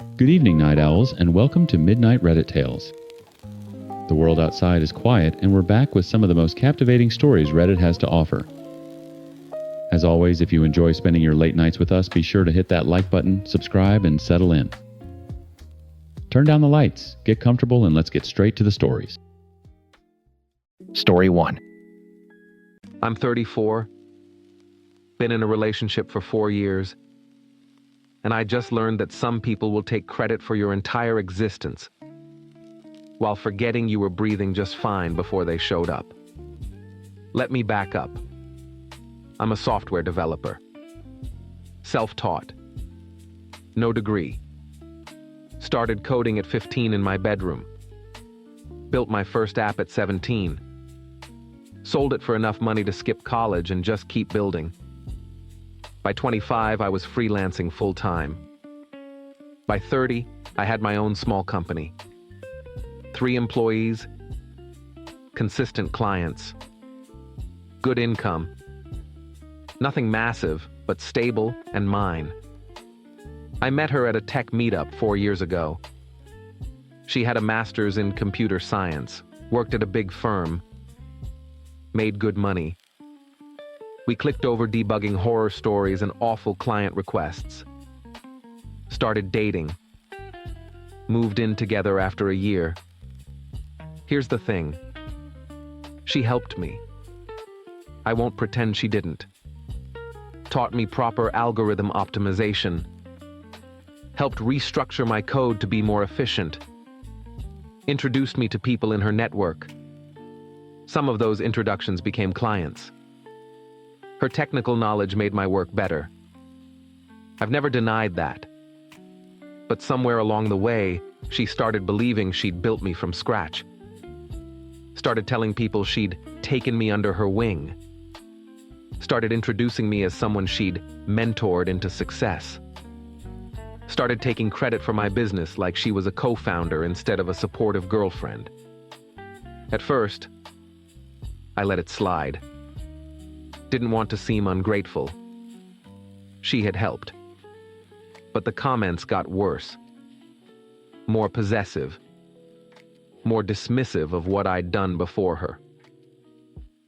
Good evening, Night Owls, and welcome to Midnight Reddit Tales. The world outside is quiet, and we're back with some of the most captivating stories Reddit has to offer. As always, if you enjoy spending your late nights with us, be sure to hit that like button, subscribe, and settle in. Turn down the lights, get comfortable, and let's get straight to the stories. Story 1. I'm 34, been in a relationship for 4 years, and I just learned that some people will take credit for your entire existence while forgetting you were breathing just fine before they showed up. Let me back up. I'm a software developer. Self-taught. No degree. Started coding at 15 in my bedroom. Built my first app at 17. Sold it for enough money to skip college and just keep building. By 25, I was freelancing full-time. By 30, I had my own small company. 3 employees, consistent clients, good income. Nothing massive, but stable and mine. I met her at a tech meetup 4 years ago. She had a master's in computer science, worked at a big firm, made good money. We clicked over debugging horror stories and awful client requests. Started dating. Moved in together after a year. Here's the thing. She helped me. I won't pretend she didn't. Taught me proper algorithm optimization. Helped restructure my code to be more efficient. Introduced me to people in her network. Some of those introductions became clients. Her technical knowledge made my work better. I've never denied that. But somewhere along the way, she started believing she'd built me from scratch. Started telling people she'd taken me under her wing. Started introducing me as someone she'd mentored into success. Started taking credit for my business like she was a co-founder instead of a supportive girlfriend. At first, I let it slide. Didn't want to seem ungrateful. She had helped. But the comments got worse. More possessive. More dismissive of what I'd done before her.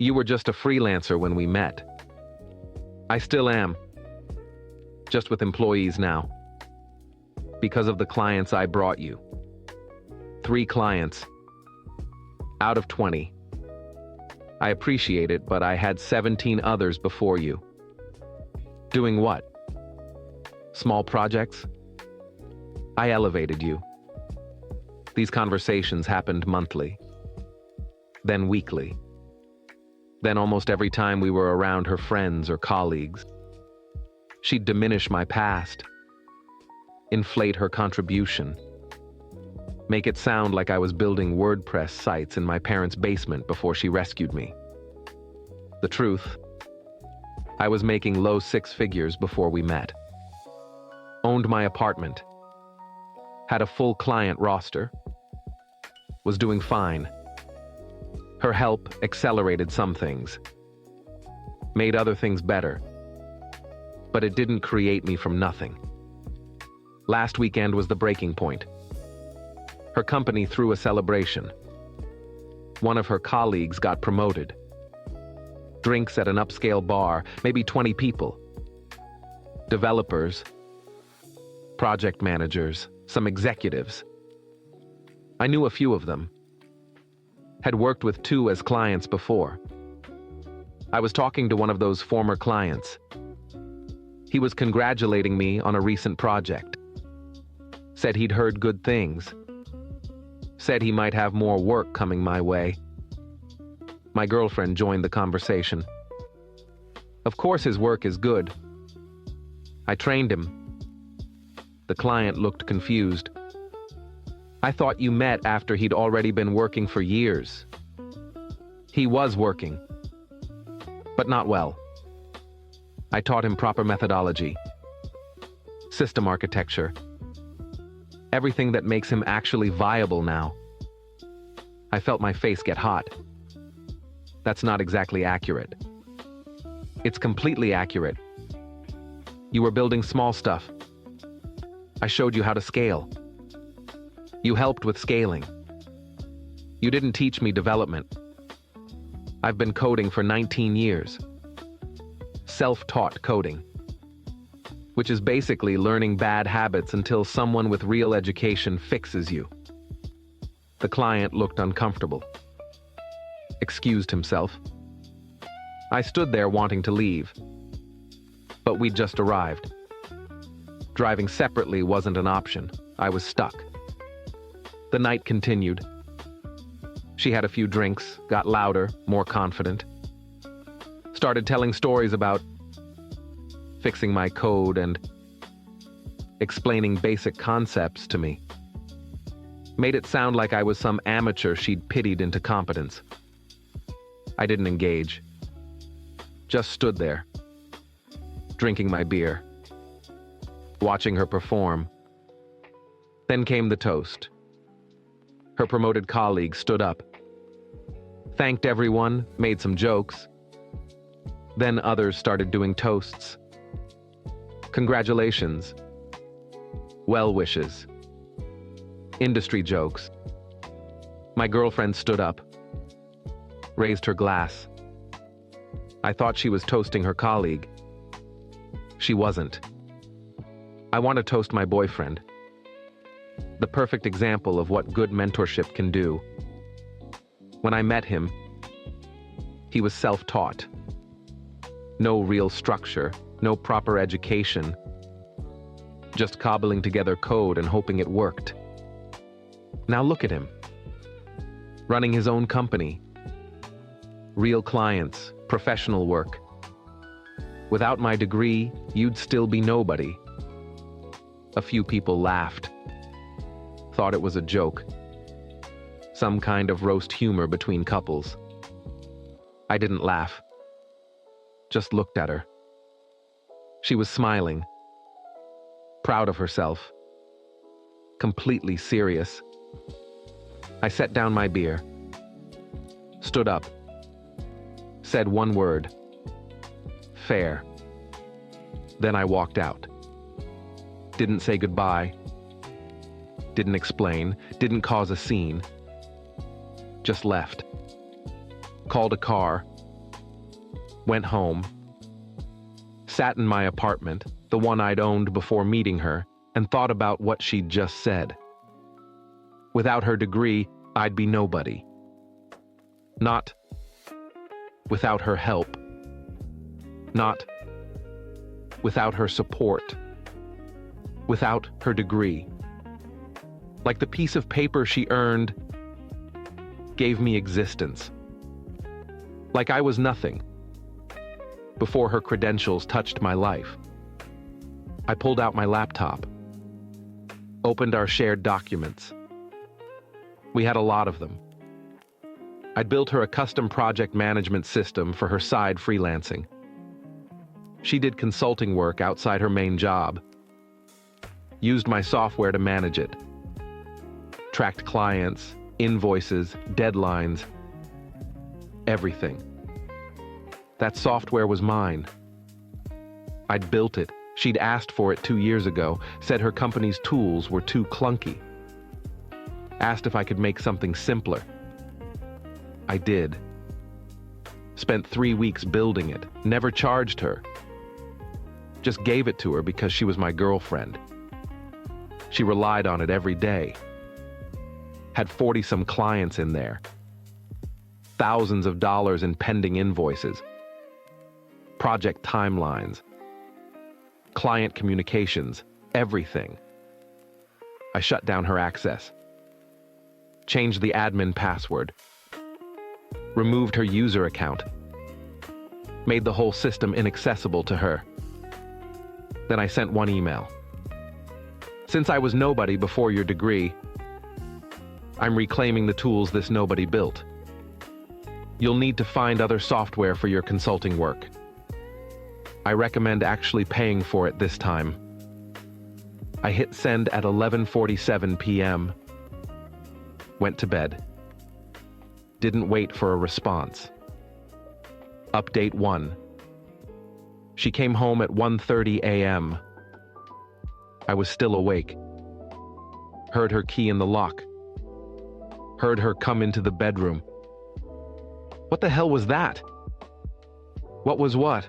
You were just a freelancer when we met. I still am. Just with employees now. Because of the clients I brought you. 3 clients. Out of 20. I appreciate it, but I had 17 others before you. Doing what? Small projects? I elevated you. These conversations happened monthly. Then weekly. Then almost every time we were around her friends or colleagues. She'd diminish my past. Inflate her contribution. Make it sound like I was building WordPress sites in my parents' basement before she rescued me. The truth, I was making low 6 figures before we met. Owned my apartment. Had a full client roster. Was doing fine. Her help accelerated some things. Made other things better. But it didn't create me from nothing. Last weekend was the breaking point. Her company threw a celebration. One of her colleagues got promoted. Drinks at an upscale bar, maybe 20 people. Developers, project managers, some executives. I knew a few of them. Had worked with 2 as clients before. I was talking to one of those former clients. He was congratulating me on a recent project. Said he'd heard good things. Said he might have more work coming my way. My girlfriend joined the conversation. Of course his work is good. I trained him. The client looked confused. I thought you met after he'd already been working for years. He was working, but not well. I taught him proper methodology, system architecture, everything that makes him actually viable now. I felt my face get hot. That's not exactly accurate. It's completely accurate. You were building small stuff. I showed you how to scale. You helped with scaling. You didn't teach me development. I've been coding for 19 years. Self-taught coding, which is basically learning bad habits until someone with real education fixes you. The client looked uncomfortable, excused himself. I stood there wanting to leave, but we'd just arrived. Driving separately wasn't an option. I was stuck. The night continued. She had a few drinks, got louder, more confident. Started telling stories about fixing my code and explaining basic concepts to me. Made it sound like I was some amateur she'd pitied into competence. I didn't engage. Just stood there, drinking my beer, watching her perform. Then came the toast. Her promoted colleague stood up, thanked everyone, made some jokes. Then others started doing toasts. Congratulations. Well wishes. Industry jokes. My girlfriend stood up, raised her glass. I thought she was toasting her colleague. She wasn't. I want to toast my boyfriend. The perfect example of what good mentorship can do. When I met him, he was self-taught. No real structure, no proper education. Just cobbling together code and hoping it worked. Now look at him. Running his own company. Real clients, professional work. Without my degree, you'd still be nobody. A few people laughed. Thought it was a joke. Some kind of roast humor between couples. I didn't laugh. Just looked at her. She was smiling. Proud of herself. Completely serious. I set down my beer. Stood up. Said one word. Fair. Then I walked out. Didn't say goodbye. Didn't explain. Didn't cause a scene. Just left. Called a car. Went home. Sat in my apartment, the one I'd owned before meeting her, and thought about what she'd just said. Without her degree, I'd be nobody. Not without her help. Not without her support. Without her degree. Like the piece of paper she earned gave me existence. Like I was nothing before her credentials touched my life. I pulled out my laptop, opened our shared documents. We had a lot of them. I'd built her a custom project management system for her side freelancing. She did consulting work outside her main job. Used my software to manage it. Tracked clients, invoices, deadlines, everything. That software was mine. I'd built it. She'd asked for it 2 years ago, said her company's tools were too clunky. Asked if I could make something simpler. I did. Spent 3 weeks building it, never charged her. Just gave it to her because she was my girlfriend. She relied on it every day. Had 40-some clients in there. Thousands of dollars in pending invoices. Project timelines. Client communications. Everything. I shut down her access. Changed the admin password. Removed her user account. Made the whole system inaccessible to her. Then I sent one email. Since I was nobody before your degree, I'm reclaiming the tools this nobody built. You'll need to find other software for your consulting work. I recommend actually paying for it this time. I hit send at 11:47 p.m. Went to bed. Didn't wait for a response. Update 1. She came home at 1:30 a.m. I was still awake. Heard her key in the lock. Heard her come into the bedroom. What the hell was that? What was what?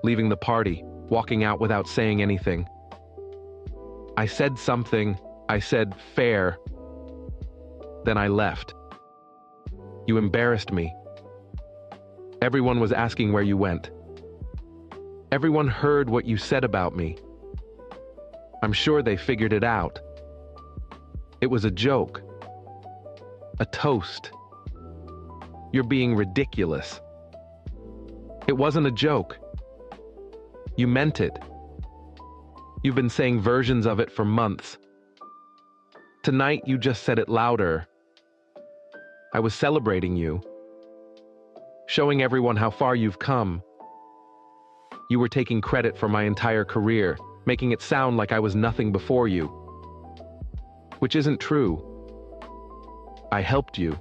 Leaving the party, walking out without saying anything. I said something. I said fair. Then I left. You embarrassed me. Everyone was asking where you went. Everyone heard what you said about me. I'm sure they figured it out. It was a joke. A toast. You're being ridiculous. It wasn't a joke. You meant it. You've been saying versions of it for months. Tonight you just said it louder. I was celebrating you. Showing everyone how far you've come. You were taking credit for my entire career, making it sound like I was nothing before you. Which isn't true. I helped you.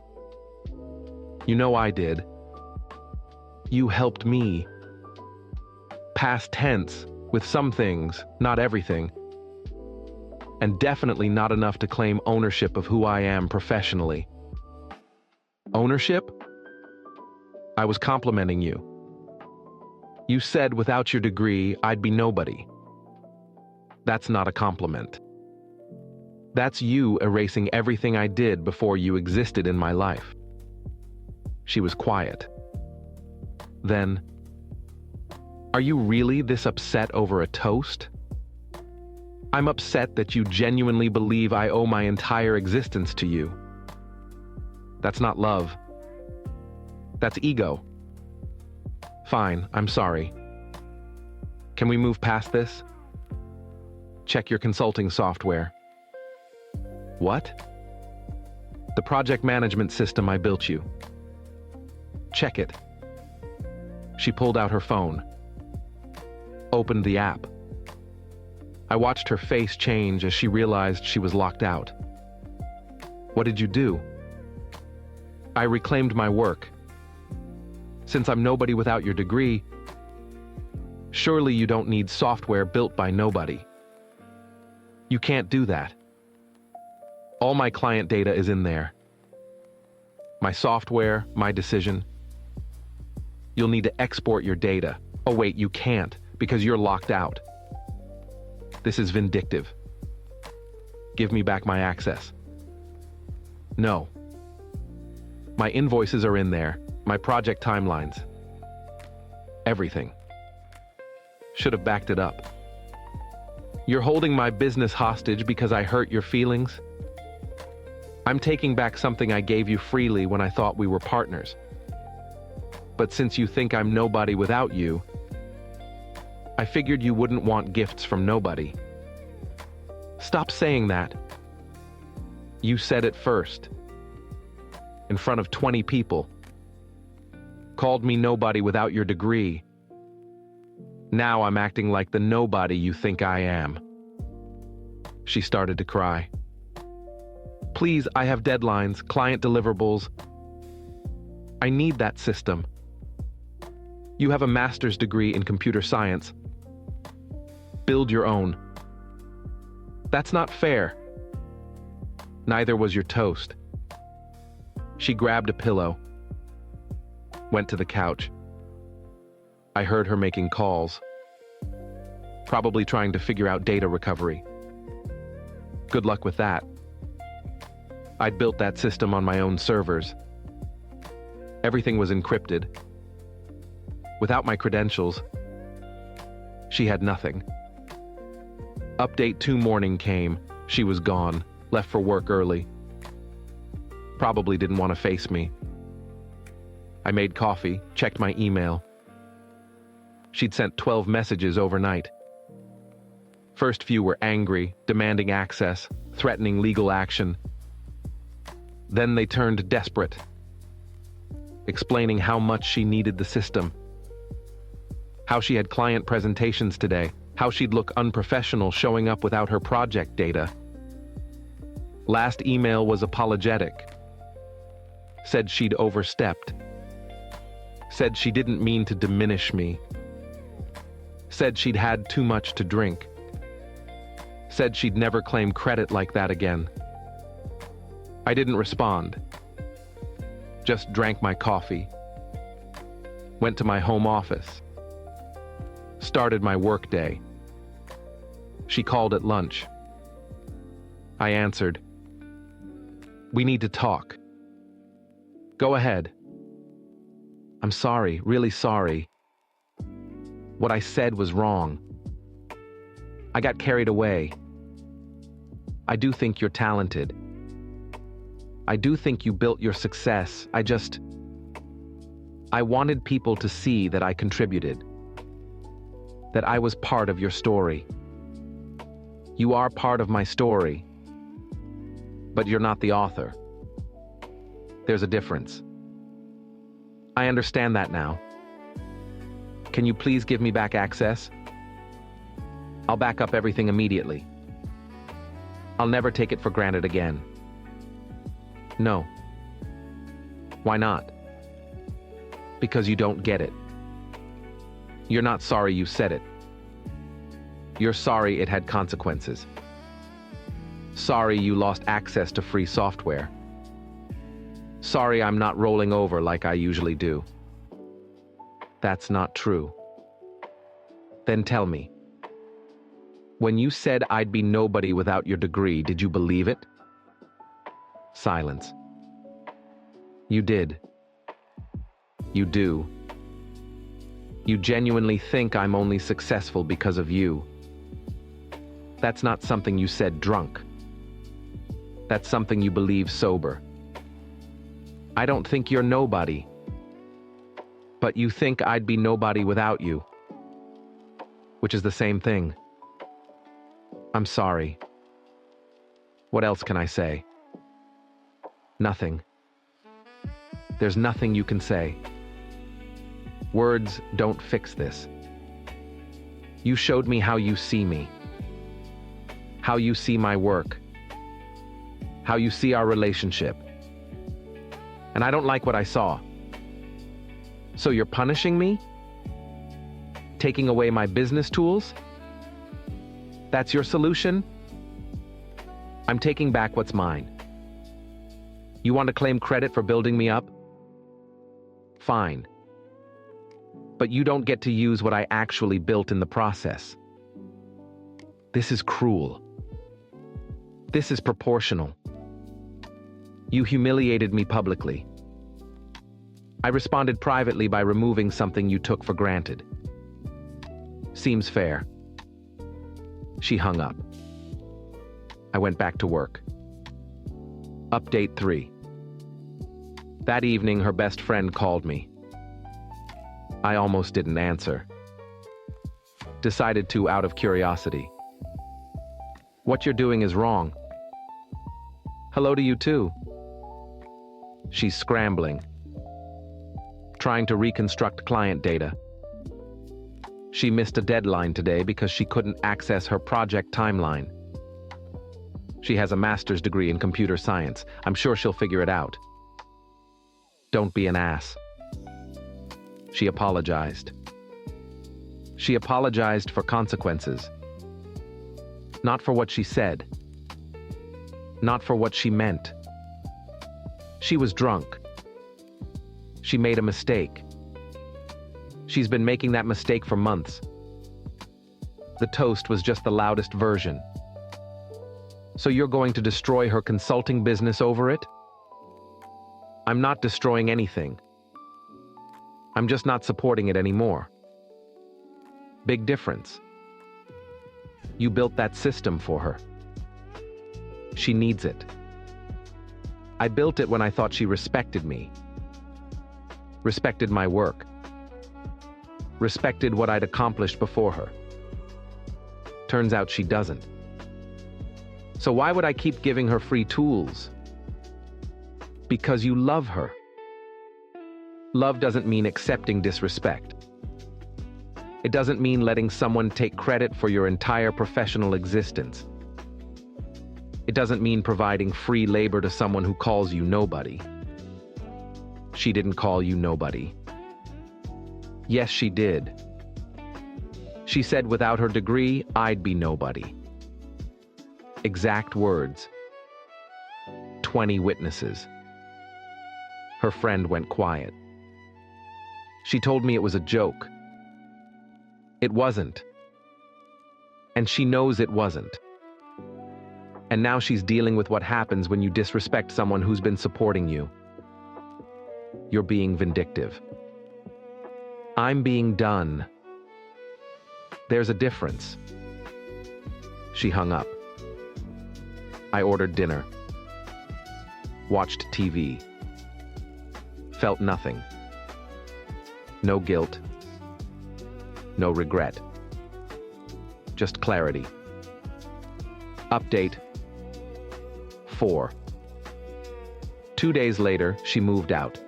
You know I did. You helped me. Past tense, with some things, not everything. And definitely not enough to claim ownership of who I am professionally. Ownership? I was complimenting you. You said without your degree, I'd be nobody. That's not a compliment. That's you erasing everything I did before you existed in my life. She was quiet. Then, are you really this upset over a toast? I'm upset that you genuinely believe I owe my entire existence to you. That's not love. That's ego. Fine, I'm sorry. Can we move past this? Check your consulting software. What? The project management system I built you. Check it. She pulled out her phone. Opened the app. I watched her face change as she realized she was locked out. What did you do? I reclaimed my work. Since I'm nobody without your degree, surely you don't need software built by nobody. You can't do that. All my client data is in there. My software, my decision. You'll need to export your data. Oh wait, you can't, because you're locked out. This is vindictive. Give me back my access. No. My invoices are in there, my project timelines. Everything. Should have backed it up. You're holding my business hostage because I hurt your feelings? I'm taking back something I gave you freely when I thought we were partners. But since you think I'm nobody without you, I figured you wouldn't want gifts from nobody. Stop saying that. You said it first. In front of 20 people. Called me nobody without your degree. Now I'm acting like the nobody you think I am. She started to cry. Please, I have deadlines, client deliverables. I need that system. You have a master's degree in computer science. Build your own. That's not fair. Neither was your toast. She grabbed a pillow. Went to the couch. I heard her making calls. Probably trying to figure out data recovery. Good luck with that. I'd built that system on my own servers. Everything was encrypted. Without my credentials, she had nothing. Update 2 morning came. She was gone, left for work early. Probably didn't want to face me. I made coffee, checked my email. She'd sent 12 messages overnight. First few were angry, demanding access, threatening legal action. Then they turned desperate, explaining how much she needed the system, how she had client presentations today, how she'd look unprofessional showing up without her project data. Last email was apologetic. Said she'd overstepped. Said she didn't mean to diminish me. Said she'd had too much to drink. Said she'd never claim credit like that again. I didn't respond. Just drank my coffee. Went to my home office. Started my workday. She called at lunch. I answered. We need to talk. Go ahead. I'm sorry, really sorry. What I said was wrong. I got carried away. I do think you're talented. I do think you built your success. I wanted people to see that I contributed. That I was part of your story. You are part of my story. But you're not the author. There's a difference. I understand that now. Can you please give me back access? I'll back up everything immediately. I'll never take it for granted again. No. Why not? Because you don't get it. You're not sorry you said it. You're sorry it had consequences. Sorry you lost access to free software. Sorry I'm not rolling over like I usually do. That's not true. Then tell me. When you said I'd be nobody without your degree, did you believe it? Silence. You did. You do. You genuinely think I'm only successful because of you. That's not something you said drunk. That's something you believe sober. I don't think you're nobody. But you think I'd be nobody without you. Which is the same thing. I'm sorry. What else can I say? Nothing. There's nothing you can say. Words don't fix this. You showed me how you see me. How you see my work. How you see our relationship. And I don't like what I saw. So you're punishing me? Taking away my business tools? That's your solution? I'm taking back what's mine. You want to claim credit for building me up? Fine. But you don't get to use what I actually built in the process. This is cruel. This is proportional. You humiliated me publicly. I responded privately by removing something you took for granted. Seems fair. She hung up. I went back to work. Update 3. That evening, her best friend called me. I almost didn't answer. Decided to out of curiosity. What you're doing is wrong. Hello to you too. She's scrambling. Trying to reconstruct client data. She missed a deadline today because she couldn't access her project timeline. She has a master's degree in computer science. I'm sure she'll figure it out. Don't be an ass. She apologized. She apologized for consequences. Not for what she said. Not for what she meant. She was drunk. She made a mistake. She's been making that mistake for months. The toast was just the loudest version. So you're going to destroy her consulting business over it? I'm not destroying anything. I'm just not supporting it anymore. Big difference. You built that system for her. She needs it. I built it when I thought she respected me. Respected my work. Respected what I'd accomplished before her. Turns out she doesn't. So why would I keep giving her free tools? Because you love her. Love doesn't mean accepting disrespect. It doesn't mean letting someone take credit for your entire professional existence. It doesn't mean providing free labor to someone who calls you nobody. She didn't call you nobody. Yes, she did. She said without her degree, I'd be nobody. Exact words. 20 witnesses. Her friend went quiet. She told me it was a joke. It wasn't. And she knows it wasn't. And now she's dealing with what happens when you disrespect someone who's been supporting you. You're being vindictive. I'm being done. There's a difference. She hung up. I ordered dinner. Watched TV. Felt nothing. No guilt. No regret. Just clarity. Update. 4. 2 days later, she moved out.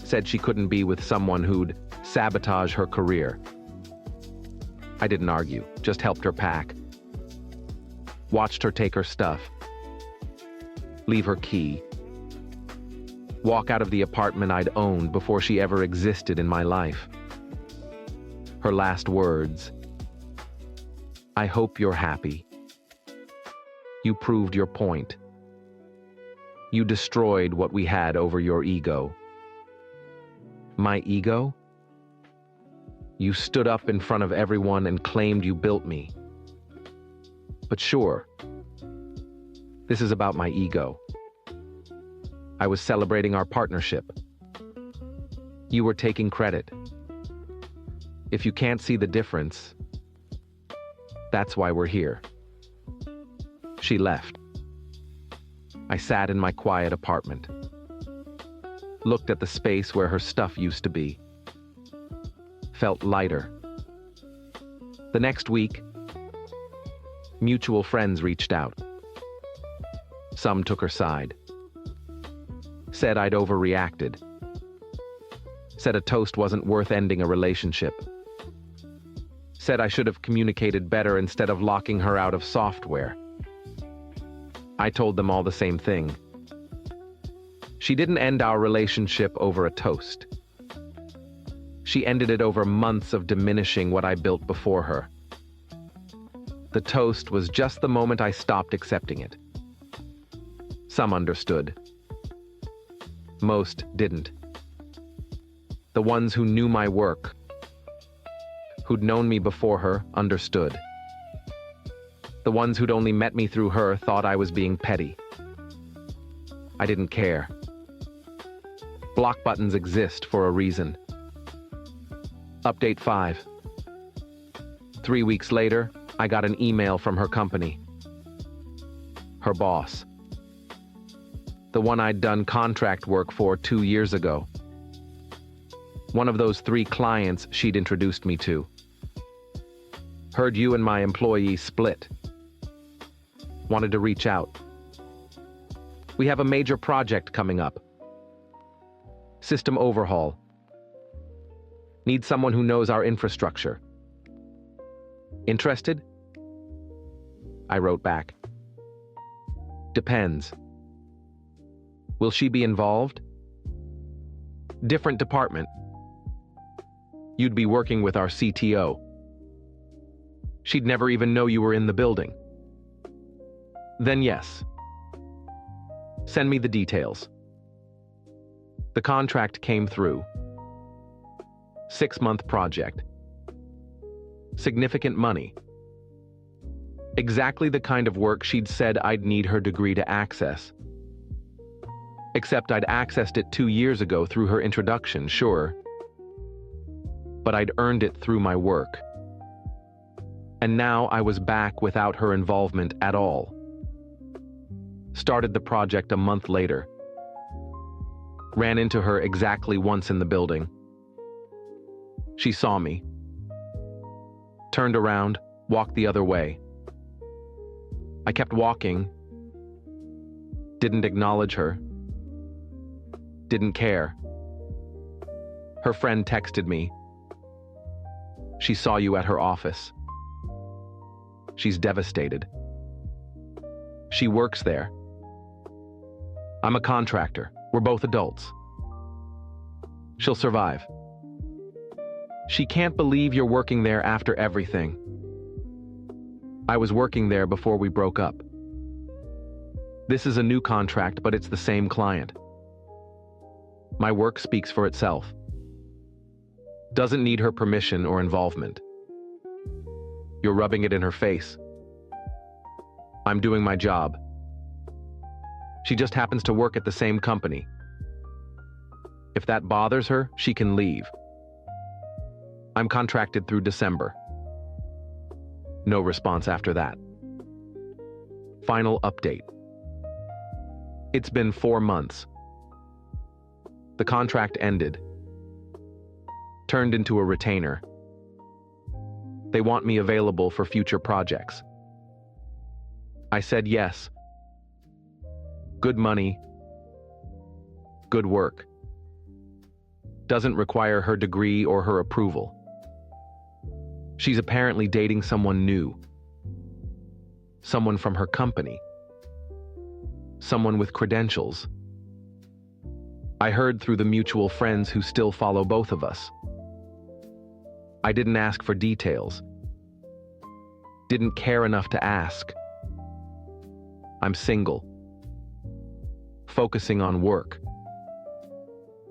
Said she couldn't be with someone who'd sabotage her career. I didn't argue, just helped her pack. Watched her take her stuff. Leave her key. Walk out of the apartment I'd owned before she ever existed in my life. Her last words. I hope you're happy. You proved your point. You destroyed what we had over your ego. My ego? You stood up in front of everyone and claimed you built me. But sure, this is about my ego. I was celebrating our partnership. You were taking credit. If you can't see the difference, that's why we're here. She left. I sat in my quiet apartment. Looked at the space where her stuff used to be. Felt lighter. The next week, mutual friends reached out. Some took her side. Said I'd overreacted. Said a toast wasn't worth ending a relationship. Said I should have communicated better instead of locking her out of software. I told them all the same thing. She didn't end our relationship over a toast. She ended it over months of diminishing what I built before her. The toast was just the moment I stopped accepting it. Some understood. Most didn't. The ones who knew my work, who'd known me before her, understood. The ones who'd only met me through her thought I was being petty. I didn't care. Block buttons exist for a reason. Update 5. 3 weeks later, I got an email from her company. Her boss. The one I'd done contract work for 2 years ago. One of those 3 clients she'd introduced me to. Heard you and my employee split. Wanted to reach out. We have a major project coming up. System overhaul. Need someone who knows our infrastructure. Interested? I wrote back. Depends. Will she be involved? Different department. You'd be working with our CTO. She'd never even know you were in the building. Then yes. Send me the details. The contract came through. 6-month project. Significant money. Exactly the kind of work she'd said I'd need her degree to access. Except I'd accessed it 2 years ago through her introduction, sure. But I'd earned it through my work. And now I was back without her involvement at all. Started the project a month later. Ran into her exactly once in the building. She saw me. Turned around, walked the other way. I kept walking. Didn't acknowledge her. Didn't care. Her friend texted me. She saw you at her office. She's devastated. She works there. I'm a contractor. We're both adults. She'll survive. She can't believe you're working there after everything. I was working there before we broke up. This is a new contract, but it's the same client. My work speaks for itself. Doesn't need her permission or involvement. You're rubbing it in her face. I'm doing my job. She just happens to work at the same company. If that bothers her, she can leave. I'm contracted through December. No response after that. Final update. It's been 4 months. The contract ended. Turned into a retainer. They want me available for future projects. I said yes. Good money. Good work. Doesn't require her degree or her approval. She's apparently dating someone new. Someone from her company. Someone with credentials. I heard through the mutual friends who still follow both of us. I didn't ask for details. Didn't care enough to ask. I'm single. Focusing on work.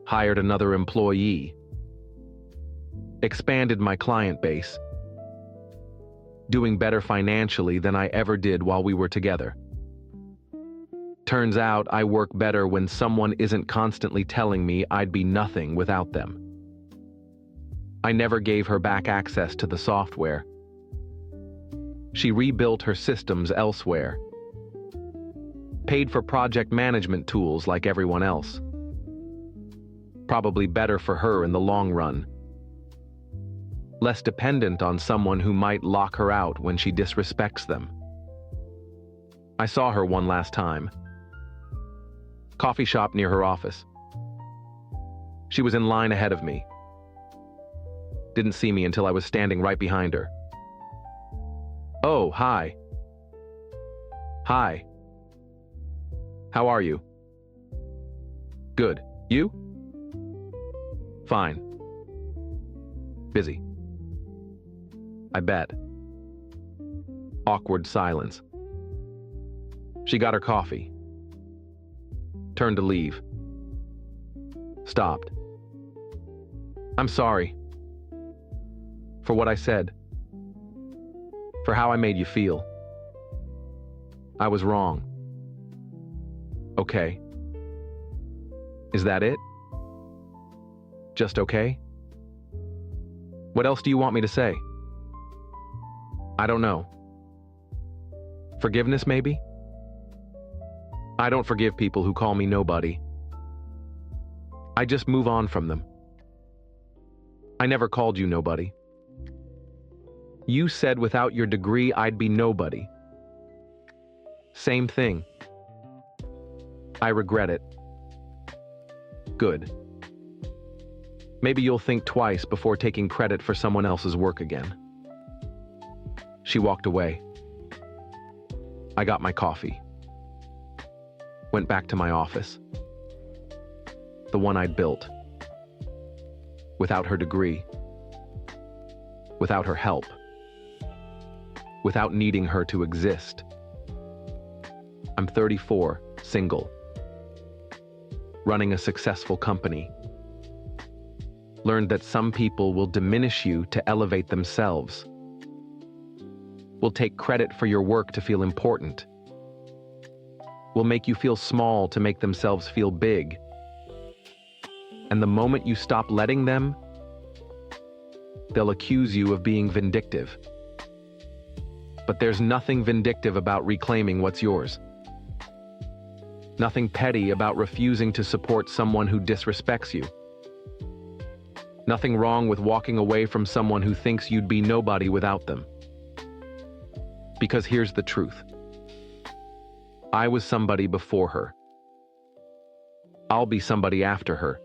Hired another employee. Expanded my client base. Doing better financially than I ever did while we were together. Turns out I work better when someone isn't constantly telling me I'd be nothing without them. I never gave her back access to the software. She rebuilt her systems elsewhere. Paid for project management tools like everyone else. Probably better for her in the long run. Less dependent on someone who might lock her out when she disrespects them. I saw her one last time. Coffee shop near her office. She was in line ahead of me. Didn't see me until I was standing right behind her. Oh, hi. Hi. How are you? Good. You? Fine. Busy. I bet. Awkward silence. She got her coffee. Turned to leave. Stopped. I'm sorry. For what I said. For how I made you feel. I was wrong. Okay. Is that it? Just okay? What else do you want me to say? I don't know. Forgiveness, maybe? I don't forgive people who call me nobody. I just move on from them. I never called you nobody. You said without your degree I'd be nobody. Same thing. I regret it. Good. Maybe you'll think twice before taking credit for someone else's work again. She walked away. I got my coffee. Went back to my office. The one I'd built. Without her degree. Without her help. Without needing her to exist. I'm 34, single. Running a successful company. Learned that some people will diminish you to elevate themselves. Will take credit for your work to feel important. Will make you feel small to make themselves feel big. And the moment you stop letting them, they'll accuse you of being vindictive. But there's nothing vindictive about reclaiming what's yours. Nothing petty about refusing to support someone who disrespects you. Nothing wrong with walking away from someone who thinks you'd be nobody without them. Because here's the truth. I was somebody before her. I'll be somebody after her.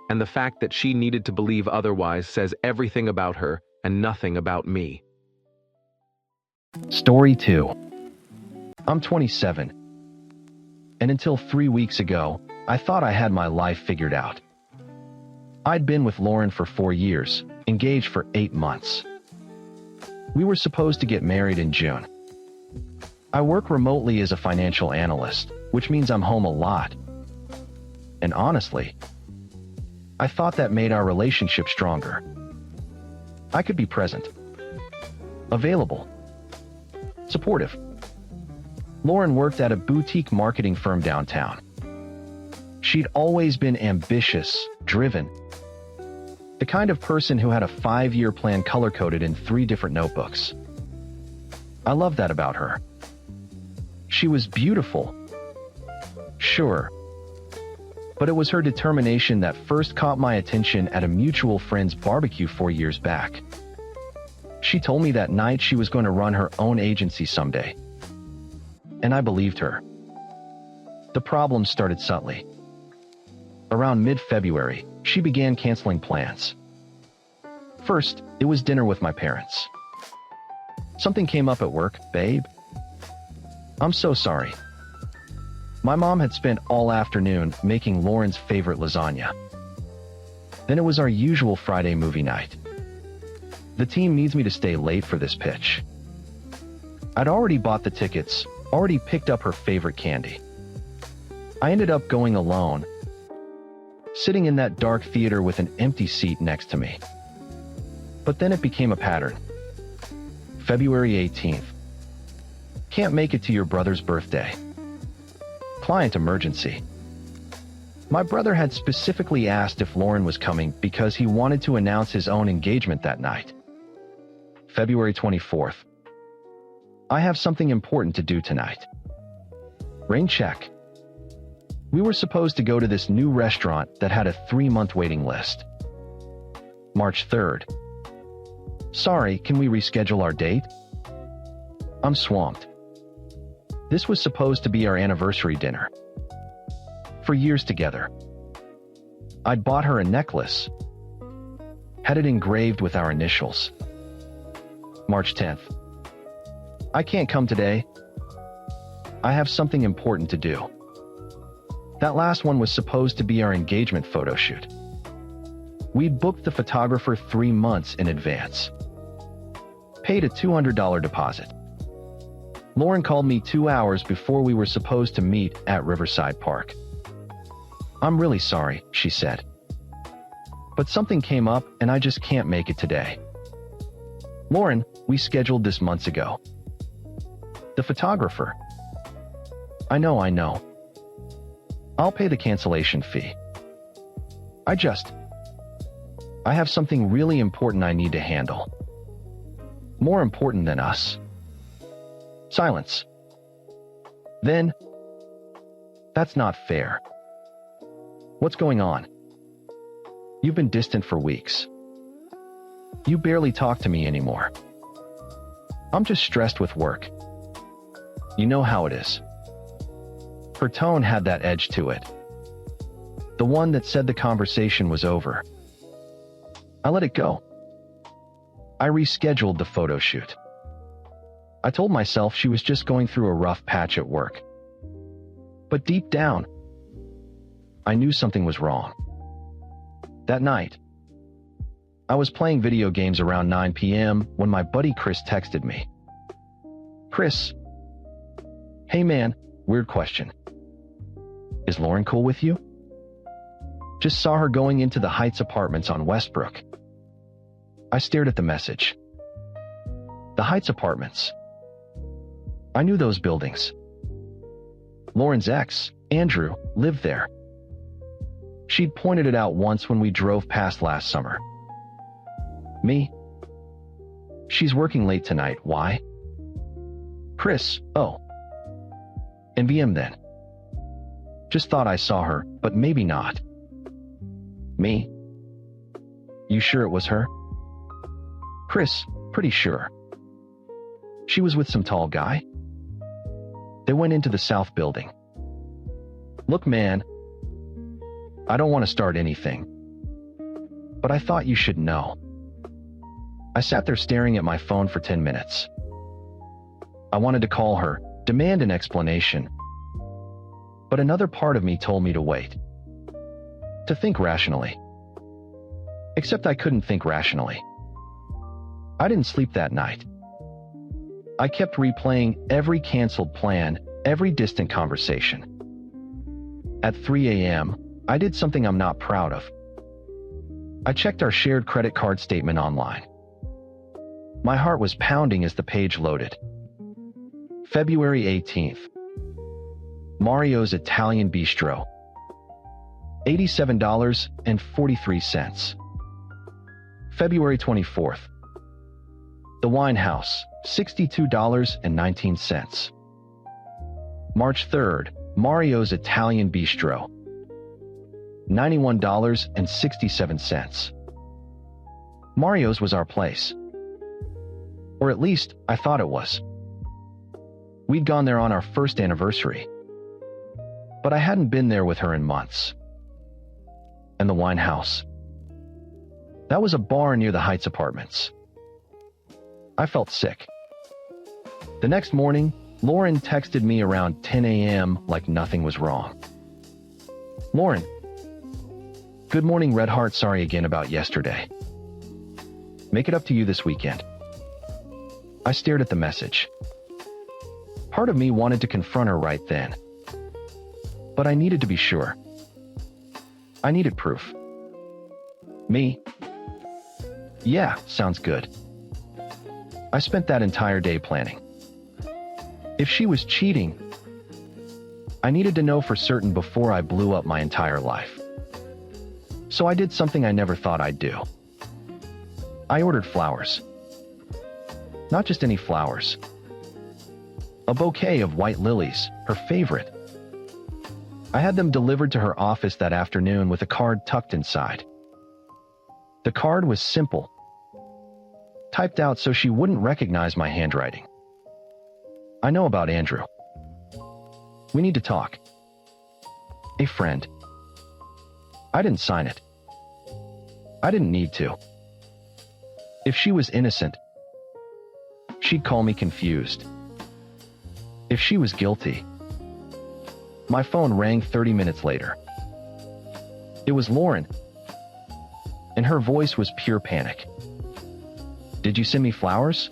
And the fact that she needed to believe otherwise says everything about her and nothing about me. Story 2. I'm 27. And until 3 weeks ago, I thought I had my life figured out. I'd been with Lauren for 4 years, engaged for 8 months. We were supposed to get married in June. I work remotely as a financial analyst, which means I'm home a lot. And honestly, I thought that made our relationship stronger. I could be present, available, supportive. Lauren worked at a boutique marketing firm downtown. She'd always been ambitious, driven, the kind of person who had a 5-year plan color-coded in 3 different notebooks. I love that about her. She was beautiful, sure, but it was her determination that first caught my attention at a mutual friend's barbecue 4 years back. She told me that night she was going to run her own agency someday. And I believed her. The problem started subtly. Around mid-February, she began canceling plans. First, it was dinner with my parents. Something came up at work, babe. I'm so sorry. My mom had spent all afternoon making Lauren's favorite lasagna. Then it was our usual Friday movie night. The team needs me to stay late for this pitch. I'd already bought the tickets, already picked up her favorite candy. I ended up going alone, sitting in that dark theater with an empty seat next to me. But then it became a pattern. February 18th. Can't make it to your brother's birthday. Client emergency. My brother had specifically asked if Lauren was coming because he wanted to announce his own engagement that night. February 24th. I have something important to do tonight. Rain check. We were supposed to go to this new restaurant that had a 3-month waiting list. March 3rd. Sorry, can we reschedule our date? I'm swamped. This was supposed to be our anniversary dinner. For years together. I'd bought her a necklace. Had it engraved with our initials. March 10th. I can't come today. I have something important to do. That last one was supposed to be our engagement photo shoot. We'd booked the photographer 3 months in advance. Paid a $200 deposit. Lauren called me 2 hours before we were supposed to meet at Riverside Park. I'm really sorry, she said. But something came up and I just can't make it today. Lauren, we scheduled this months ago. The photographer. I know. I'll pay the cancellation fee. I have something really important I need to handle. More important than us. Silence. Then, that's not fair. What's going on? You've been distant for weeks. You barely talk to me anymore. I'm just stressed with work. You know how it is. Her tone had that edge to it. The one that said the conversation was over. I let it go. I rescheduled the photo shoot. I told myself she was just going through a rough patch at work. But deep down, I knew something was wrong. That night, I was playing video games around 9 p.m. when my buddy Chris texted me. Chris, hey man, weird question. Is Lauren cool with you? Just saw her going into the Heights apartments on Westbrook. I stared at the message. The Heights apartments. I knew those buildings. Lauren's ex, Andrew, lived there. She'd pointed it out once when we drove past last summer. Me? She's working late tonight. Why? Chris, oh. And VM then. Just thought I saw her, but maybe not. Me? You sure it was her? Chris, pretty sure. She was with some tall guy. They went into the south building. Look, man, I don't want to start anything, but I thought you should know. I sat there staring at my phone for 10 minutes. I wanted to call her, demand an explanation, but another part of me told me to wait. To think rationally. Except I couldn't think rationally. I didn't sleep that night. I kept replaying every canceled plan, every distant conversation. At 3 a.m., I did something I'm not proud of. I checked our shared credit card statement online. My heart was pounding as the page loaded. February 18th. Mario's Italian Bistro. $87.43. February 24th. The Wine House. $62.19. March 3rd. Mario's Italian Bistro. $91.67. Mario's was our place. Or at least, I thought it was. We'd gone there on our first anniversary. But I hadn't been there with her in months. And the Wine House. That was a bar near the Heights Apartments. I felt sick. The next morning, Lauren texted me around 10 a.m. like nothing was wrong. Lauren, good morning, Red Heart. Sorry again about yesterday. Make it up to you this weekend. I stared at the message. Part of me wanted to confront her right then. But I needed to be sure. I needed proof. Me? Yeah, sounds good. I spent that entire day planning. If she was cheating, I needed to know for certain before I blew up my entire life. So I did something I never thought I'd do. I ordered flowers. Not just any flowers. A bouquet of white lilies, her favorite. I had them delivered to her office that afternoon with a card tucked inside. The card was simple, typed out so she wouldn't recognize my handwriting. I know about Andrew. We need to talk. A friend. I didn't sign it. I didn't need to. If she was innocent, she'd call me confused. If she was guilty. My phone rang 30 minutes later. It was Lauren, and her voice was pure panic. Did you send me flowers?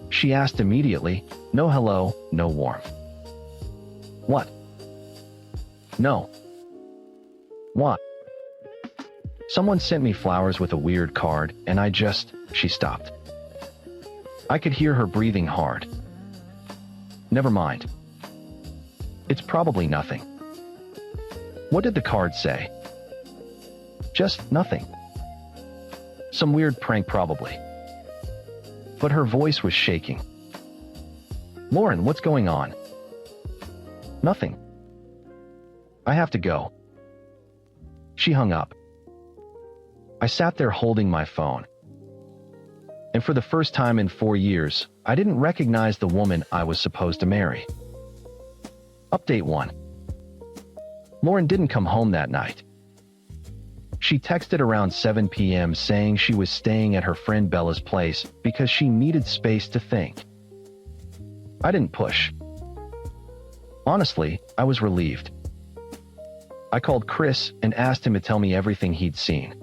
She asked immediately, no hello, no warmth. What? No. What? Someone sent me flowers with a weird card, and she stopped. I could hear her breathing hard. Never mind. It's probably nothing. What did the card say? Just nothing. Some weird prank probably. But her voice was shaking. Lauren, what's going on? Nothing. I have to go. She hung up. I sat there holding my phone. And for the first time in 4 years, I didn't recognize the woman I was supposed to marry. Update 1. Lauren didn't come home that night. She texted around 7 p.m. saying she was staying at her friend Bella's place because she needed space to think. I didn't push. Honestly, I was relieved. I called Chris and asked him to tell me everything he'd seen.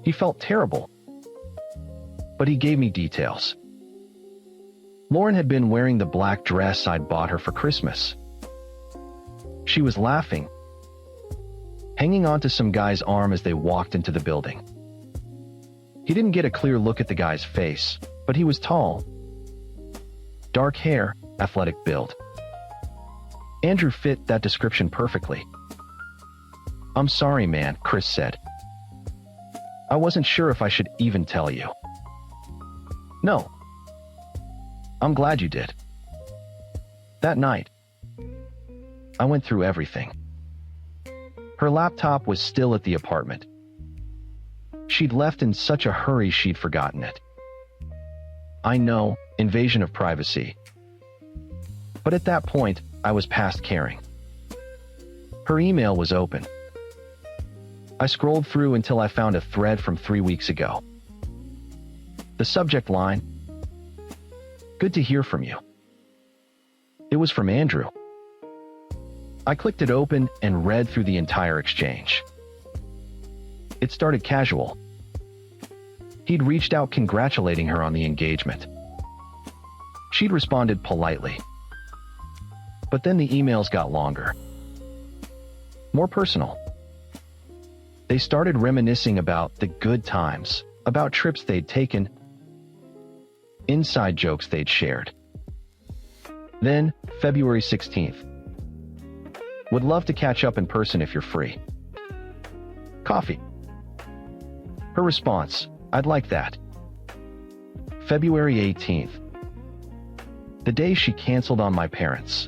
He felt terrible, but he gave me details. Lauren had been wearing the black dress I'd bought her for Christmas. She was laughing, hanging onto some guy's arm as they walked into the building. He didn't get a clear look at the guy's face, but he was tall. Dark hair, athletic build. Andrew fit that description perfectly. I'm sorry, man, Chris said. I wasn't sure if I should even tell you. No. I'm glad you did. That night, I went through everything. Her laptop was still at the apartment. She'd left in such a hurry she'd forgotten it. I know, invasion of privacy. But at that point, I was past caring. Her email was open. I scrolled through until I found a thread from 3 weeks ago. The subject line, "Good to hear from you." It was from Andrew. I clicked it open and read through the entire exchange. It started casual. He'd reached out congratulating her on the engagement. She'd responded politely. But then the emails got longer. More personal. They started reminiscing about the good times, about trips they'd taken, inside jokes they'd shared. Then, February 16th. Would love to catch up in person if you're free. Coffee. Her response, I'd like that. February 18th. The day she canceled on my parents.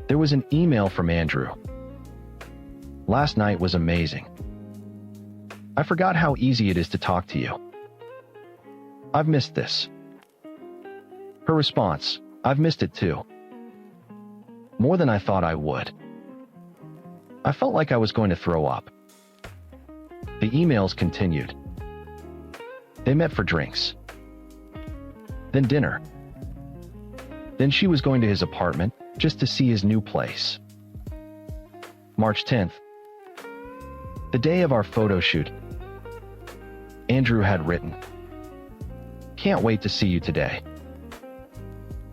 There was an email from Andrew. Last night was amazing. I forgot how easy it is to talk to you. I've missed this. Her response, I've missed it too. More than I thought I would. I felt like I was going to throw up. The emails continued. They met for drinks. Then dinner. Then she was going to his apartment just to see his new place. March 10th. The day of our photo shoot. Andrew had written, can't wait to see you today.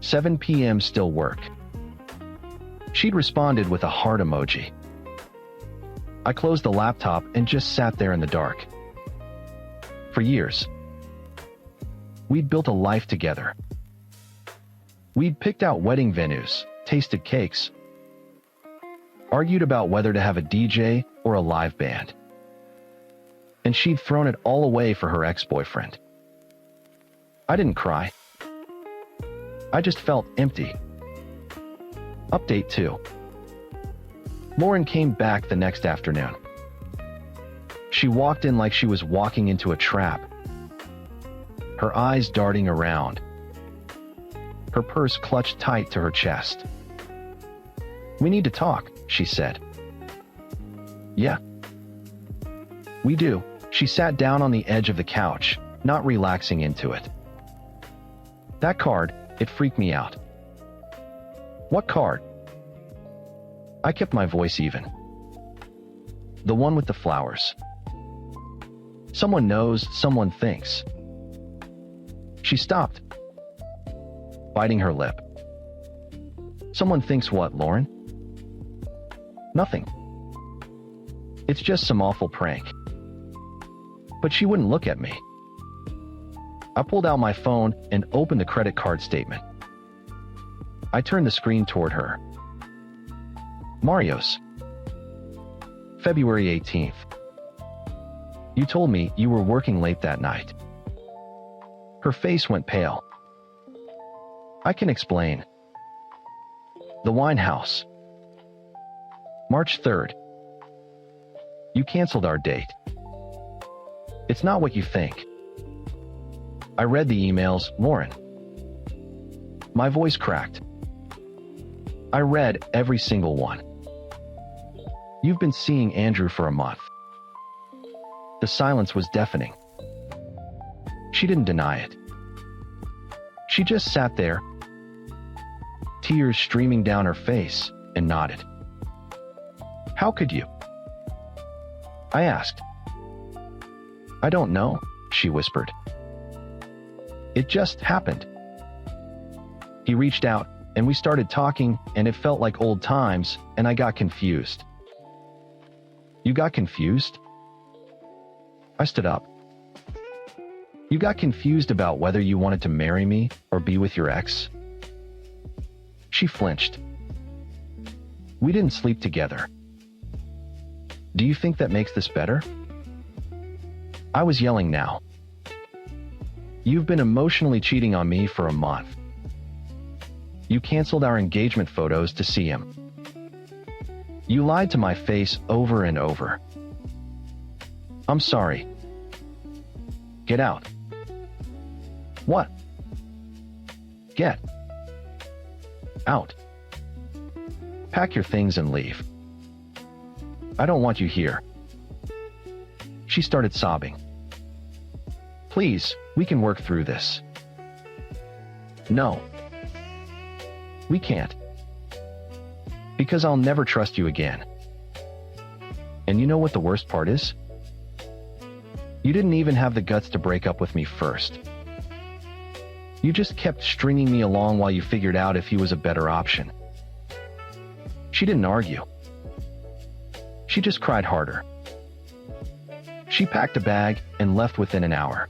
7 p.m. still work. She'd responded with a heart emoji. I closed the laptop and just sat there in the dark. For years, we'd built a life together. We'd picked out wedding venues, tasted cakes, argued about whether to have a DJ or a live band. And she'd thrown it all away for her ex-boyfriend. I didn't cry. I just felt empty. Update 2. Lauren came back the next afternoon. She walked in like she was walking into a trap. Her eyes darting around. Her purse clutched tight to her chest. We need to talk, she said. Yeah. We do. She sat down on the edge of the couch, not relaxing into it. That card, it freaked me out. What card? I kept my voice even. The one with the flowers. Someone knows, someone thinks. She stopped, biting her lip. Someone thinks what, Lauren? Nothing. It's just some awful prank. But she wouldn't look at me. I pulled out my phone and opened the credit card statement. I turned the screen toward her. Mario's. February 18th. You told me you were working late that night. Her face went pale. I can explain. The wine house. March 3rd. You canceled our date. It's not what you think. I read the emails, Lauren. My voice cracked. I read every single one. You've been seeing Andrew for a month. The silence was deafening. She didn't deny it. She just sat there, tears streaming down her face, and nodded. How could you? I asked. I don't know, she whispered. It just happened. He reached out, and we started talking, and it felt like old times, and I got confused. You got confused? I stood up. You got confused about whether you wanted to marry me or be with your ex? She flinched. We didn't sleep together. Do you think that makes this better? I was yelling now. You've been emotionally cheating on me for a month. You canceled our engagement photos to see him. You lied to my face over and over. I'm sorry. Get out. What? Get out. Pack your things and leave. I don't want you here. She started sobbing. Please, we can work through this. No. We can't. Because I'll never trust you again. And you know what the worst part is? You didn't even have the guts to break up with me first. You just kept stringing me along while you figured out if he was a better option. She didn't argue. She just cried harder. She packed a bag and left within an hour.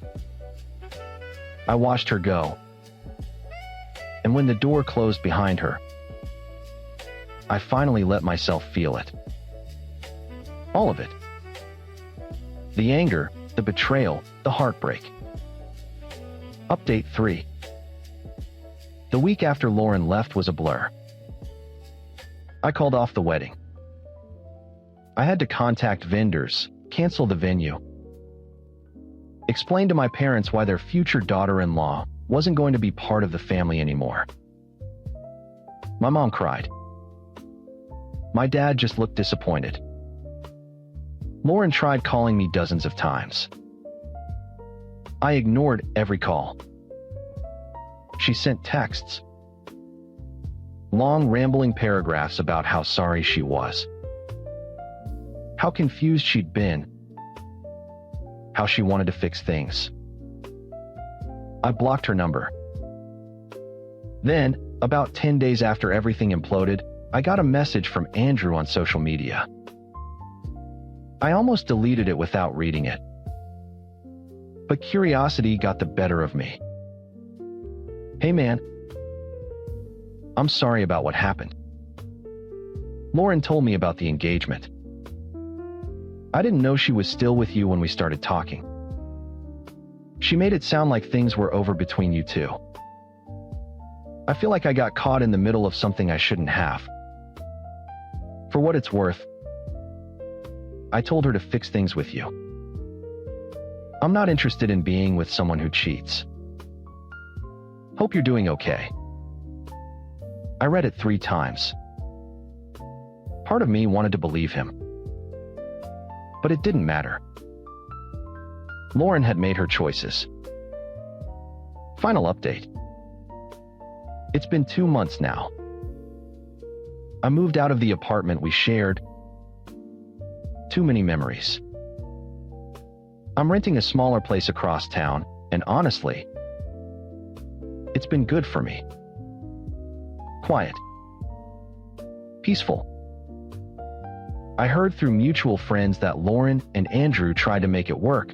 I watched her go. And when the door closed behind her, I finally let myself feel it. All of it. The anger, the betrayal, the heartbreak. Update 3. The week after Lauren left was a blur. I called off the wedding. I had to contact vendors, cancel the venue, explain to my parents why their future daughter-in-law wasn't going to be part of the family anymore. My mom cried. My dad just looked disappointed. Lauren tried calling me dozens of times. I ignored every call. She sent texts. Long, rambling paragraphs about how sorry she was. How confused she'd been. How she wanted to fix things. I blocked her number. Then, about 10 days after everything imploded, I got a message from Andrew on social media. I almost deleted it without reading it. But curiosity got the better of me. Hey man, I'm sorry about what happened. Lauren told me about the engagement. I didn't know she was still with you when we started talking. She made it sound like things were over between you two. I feel like I got caught in the middle of something I shouldn't have. For what it's worth, I told her to fix things with you. I'm not interested in being with someone who cheats. Hope you're doing okay. I read it 3 times. Part of me wanted to believe him. But it didn't matter. Lauren had made her choices. Final update. It's been 2 months now. I moved out of the apartment we shared. Too many memories. I'm renting a smaller place across town, and honestly, it's been good for me. Quiet. Peaceful. I heard through mutual friends that Lauren and Andrew tried to make it work,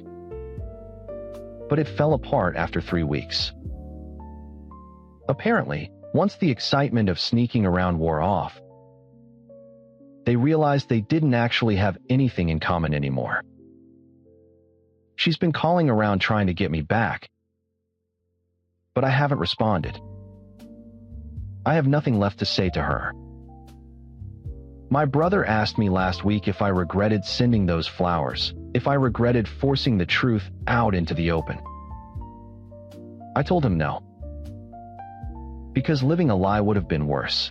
but it fell apart after 3 weeks. Apparently, once the excitement of sneaking around wore off, they realized they didn't actually have anything in common anymore. She's been calling around trying to get me back, but I haven't responded. I have nothing left to say to her. My brother asked me last week if I regretted sending those flowers, if I regretted forcing the truth out into the open. I told him no, because living a lie would have been worse.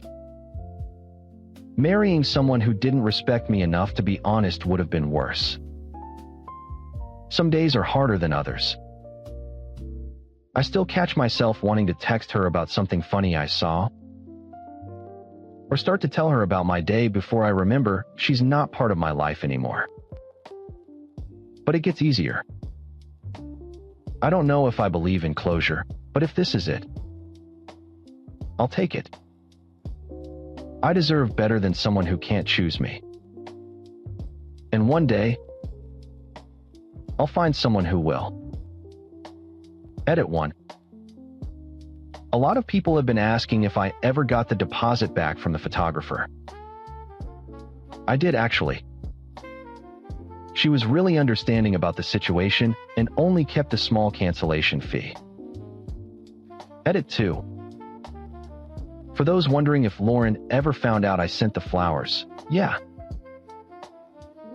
Marrying someone who didn't respect me enough to be honest would have been worse. Some days are harder than others. I still catch myself wanting to text her about something funny I saw, or start to tell her about my day before I remember she's not part of my life anymore. But it gets easier. I don't know if I believe in closure, but if this is it, I'll take it. I deserve better than someone who can't choose me. And one day, I'll find someone who will. Edit 1. A lot of people have been asking if I ever got the deposit back from the photographer. I did actually. She was really understanding about the situation and only kept a small cancellation fee. Edit 2. For those wondering if Lauren ever found out I sent the flowers, yeah,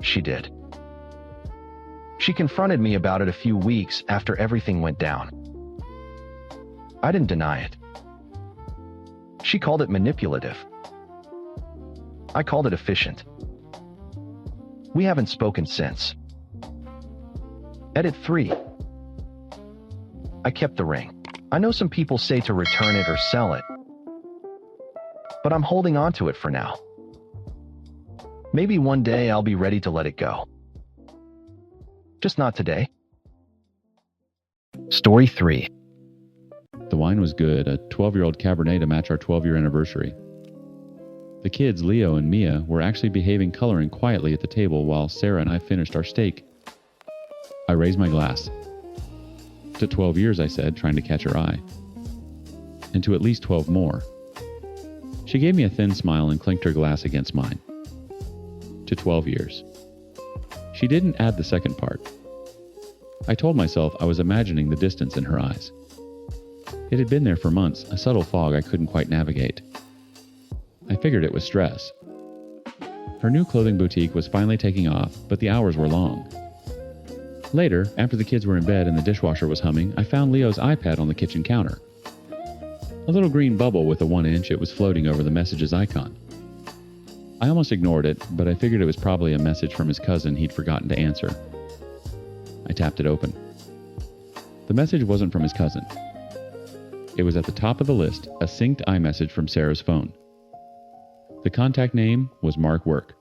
she did. She confronted me about it a few weeks after everything went down. I didn't deny it. She called it manipulative. I called it efficient. We haven't spoken since. Edit 3. I kept the ring. I know some people say to return it or sell it, but I'm holding on to it for now. Maybe one day I'll be ready to let it go. Just not today. Story 3. The wine was good, a 12-year-old Cabernet to match our 12-year anniversary. The kids, Leo and Mia, were actually behaving coloring quietly at the table while Sarah and I finished our steak. I raised my glass. To 12 years, I said, trying to catch her eye. And to at least 12 more. She gave me a thin smile and clinked her glass against mine. To 12 years. She didn't add the second part. I told myself I was imagining the distance in her eyes. It had been there for months, a subtle fog I couldn't quite navigate. I figured it was stress. Her new clothing boutique was finally taking off, but the hours were long. Later, after the kids were in bed and the dishwasher was humming, I found Leo's iPad on the kitchen counter. A little green bubble with a 1-inch, it was floating over the messages icon. I almost ignored it, but I figured it was probably a message from his cousin he'd forgotten to answer. I tapped it open. The message wasn't from his cousin. It was at the top of the list, a synced iMessage from Sarah's phone. The contact name was Mark Work.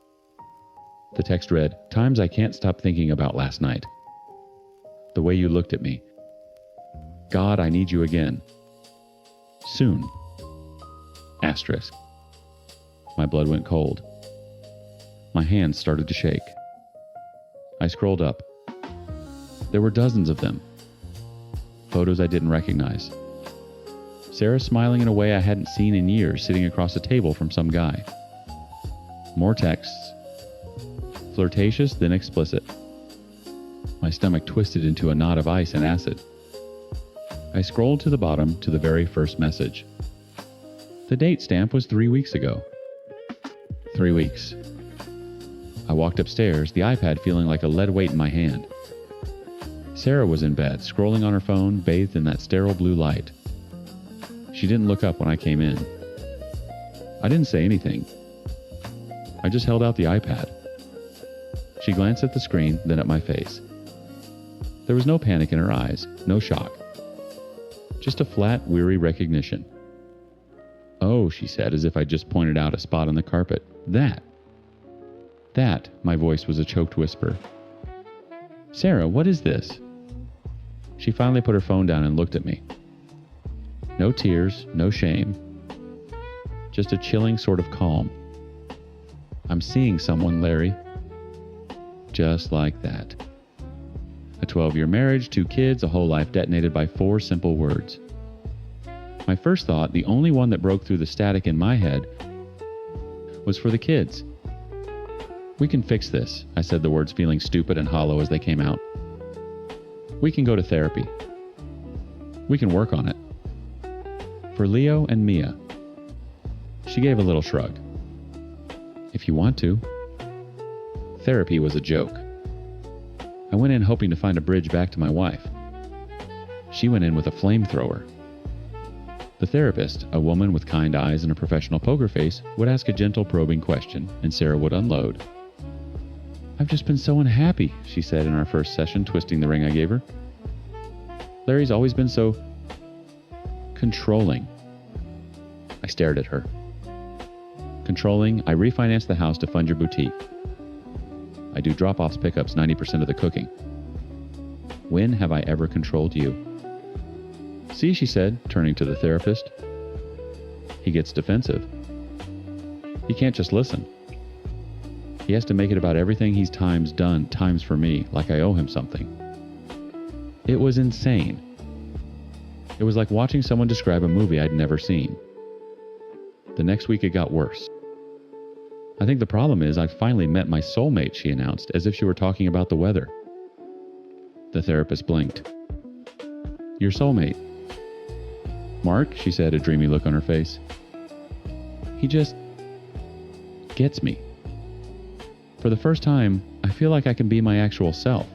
The text read, "Times I can't stop thinking about last night. The way you looked at me. God, I need you again. Soon. Asterisk." My blood went cold. My hands started to shake. I scrolled up. There were dozens of them. Photos I didn't recognize. Sarah smiling in a way I hadn't seen in years, sitting across a table from some guy. More texts. Flirtatious, then explicit. My stomach twisted into a knot of ice and acid. I scrolled to the bottom to the very first message. The date stamp was 3 weeks ago. 3 weeks. I walked upstairs, the iPad feeling like a lead weight in my hand. Sarah was in bed, scrolling on her phone, bathed in that sterile blue light. She didn't look up when I came in. I didn't say anything. I just held out the iPad. She glanced at the screen, then at my face. There was no panic in her eyes, no shock. Just a flat, weary recognition. "Oh," she said, as if I just pointed out a spot on the carpet. That, my voice was a choked whisper. "Sarah, what is this?" She finally put her phone down and looked at me. No tears, no shame. Just a chilling sort of calm. "I'm seeing someone, Larry." Just like that. A 12-year marriage, 2 kids, a whole life detonated by 4 simple words. My first thought, the only one that broke through the static in my head, was for the kids. "We can fix this," I said, the words feeling stupid and hollow as they came out. "We can go to therapy. We can work on it. For Leo and Mia." She gave a little shrug. "If you want to." Therapy was a joke. I went in hoping to find a bridge back to my wife. She went in with a flamethrower. The therapist, a woman with kind eyes and a professional poker face, would ask a gentle probing question, and Sarah would unload. "I've just been so unhappy," she said in our first session, twisting the ring I gave her. "Larry's always been so controlling." I stared at her. "Controlling, I refinanced the house to fund your boutique. I do drop-offs, pickups, 90% of the cooking. When have I ever controlled you?" "See," she said, turning to the therapist. "He gets defensive. He can't just listen. He has to make it about everything he's done times for me, like I owe him something." It was insane. It was like watching someone describe a movie I'd never seen. The next week it got worse. "I think the problem is I've finally met my soulmate," she announced, as if she were talking about the weather. The therapist blinked. "Your soulmate?" "Mark," she said, a dreamy look on her face. "He just gets me. For the first time, I feel like I can be my actual self.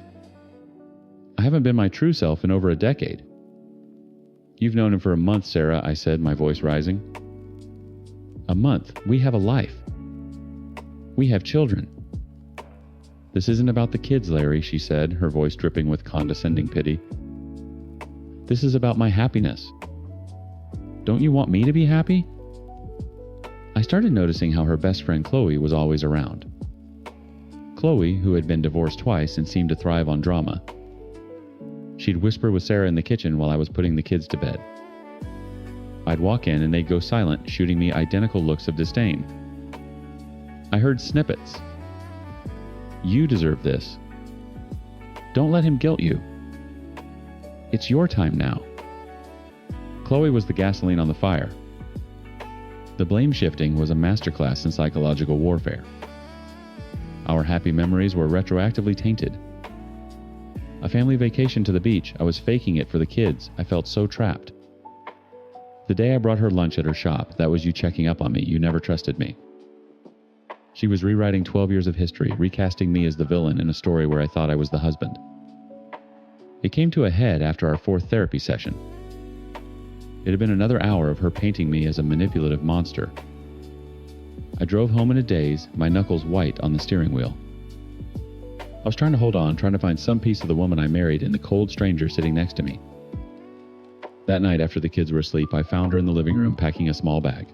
I haven't been my true self in over a decade." "You've known him for a month, Sarah," I said, my voice rising. "A month. We have a life. We have children." "This isn't about the kids, Larry," she said, her voice dripping with condescending pity. "This is about my happiness. Don't you want me to be happy?" I started noticing how her best friend Chloe was always around. Chloe, who had been divorced twice and seemed to thrive on drama. She'd whisper with Sarah in the kitchen while I was putting the kids to bed. I'd walk in and they'd go silent, shooting me identical looks of disdain. I heard snippets. You deserve this. Don't let him guilt you. It's your time now. Chloe was the gasoline on the fire. The blame shifting was a masterclass in psychological warfare. Our happy memories were retroactively tainted. A family vacation to the beach, I was faking it for the kids. I felt so trapped. The day I brought her lunch at her shop, that was you checking up on me. You never trusted me. She was rewriting 12 years of history, recasting me as the villain in a story where I thought I was the husband. It came to a head after our 4th therapy session. It had been another hour of her painting me as a manipulative monster. I drove home in a daze, my knuckles white on the steering wheel. I was trying to hold on, trying to find some piece of the woman I married in the cold stranger sitting next to me. That night after the kids were asleep, I found her in the living room packing a small bag.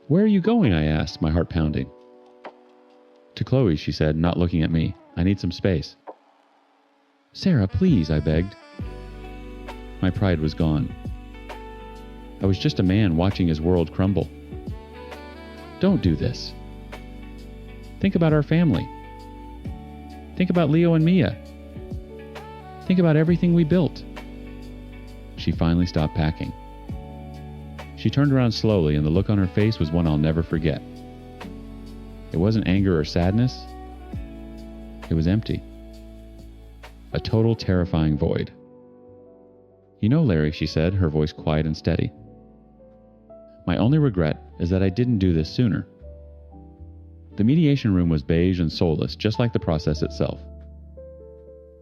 Where are you going? I asked, my heart pounding. To Chloe, she said, not looking at me. I need some space. Sarah, please, I begged. My pride was gone. I was just a man watching his world crumble. Don't do this. Think about our family. Think about Leo and Mia. Think about everything we built. She finally stopped packing. She turned around slowly, and the look on her face was one I'll never forget. It wasn't anger or sadness. It was empty. A total terrifying void. You know, Larry, she said, her voice quiet and steady. My only regret is that I didn't do this sooner. The mediation room was beige and soulless, just like the process itself.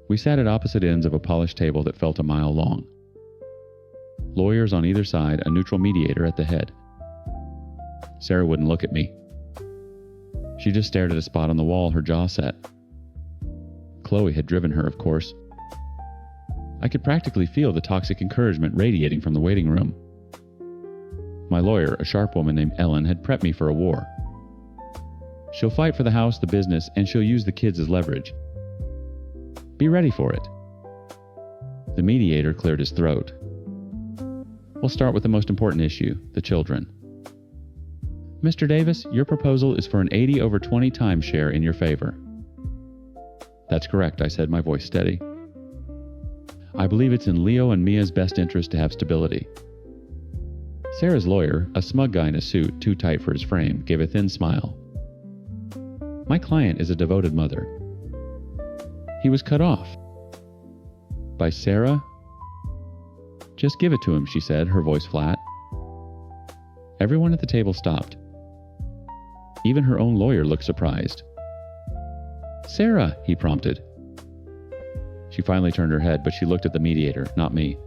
We sat at opposite ends of a polished table that felt a mile long. Lawyers on either side, a neutral mediator at the head. Sarah wouldn't look at me. She just stared at a spot on the wall, her jaw set. Chloe had driven her, of course. I could practically feel the toxic encouragement radiating from the waiting room. My lawyer, a sharp woman named Ellen, had prepped me for a war. She'll fight for the house, the business, and she'll use the kids as leverage. Be ready for it. The mediator cleared his throat. We'll start with the most important issue, the children. Mr. Davis, your proposal is for an 80/20 timeshare in your favor. That's correct, I said, my voice steady. I believe it's in Leo and Mia's best interest to have stability. Sarah's lawyer, a smug guy in a suit too tight for his frame, gave a thin smile. My client is a devoted mother. He was cut off. By Sarah? Just give it to him, she said, her voice flat. Everyone at the table stopped. Even her own lawyer looked surprised. Sarah, he prompted. She finally turned her head, but she looked at the mediator, not me.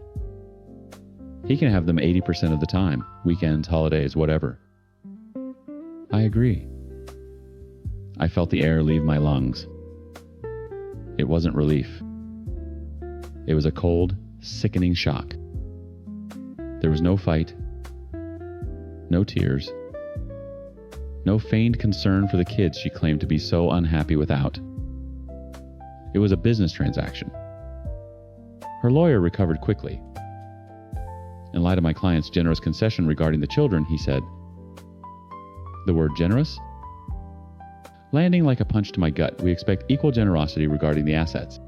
He can have them 80% of the time, weekends, holidays, whatever. I agree. I felt the air leave my lungs. It wasn't relief. It was a cold, sickening shock. There was no fight, no tears, no feigned concern for the kids she claimed to be so unhappy without. It was a business transaction. Her lawyer recovered quickly. In light of my client's generous concession regarding the children, he said, the word generous? Landing like a punch to my gut, we expect equal generosity regarding the assets.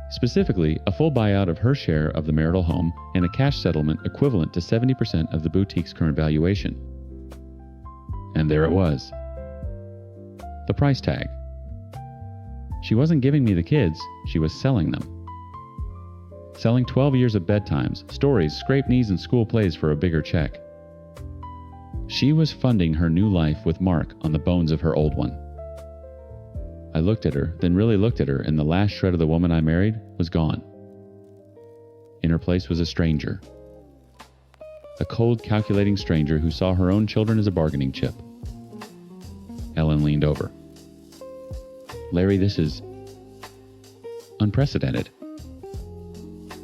Specifically, a full buyout of her share of the marital home and a cash settlement equivalent to 70% of the boutique's current valuation. And there it was. The price tag. She wasn't giving me the kids, she was selling them. Selling 12 years of bedtimes, stories, scraped knees, and school plays for a bigger check. She was funding her new life with Mark on the bones of her old one. I looked at her, then really looked at her, and the last shred of the woman I married was gone. In her place was a stranger. A cold, calculating stranger who saw her own children as a bargaining chip. Ellen leaned over. Larry, this is unprecedented.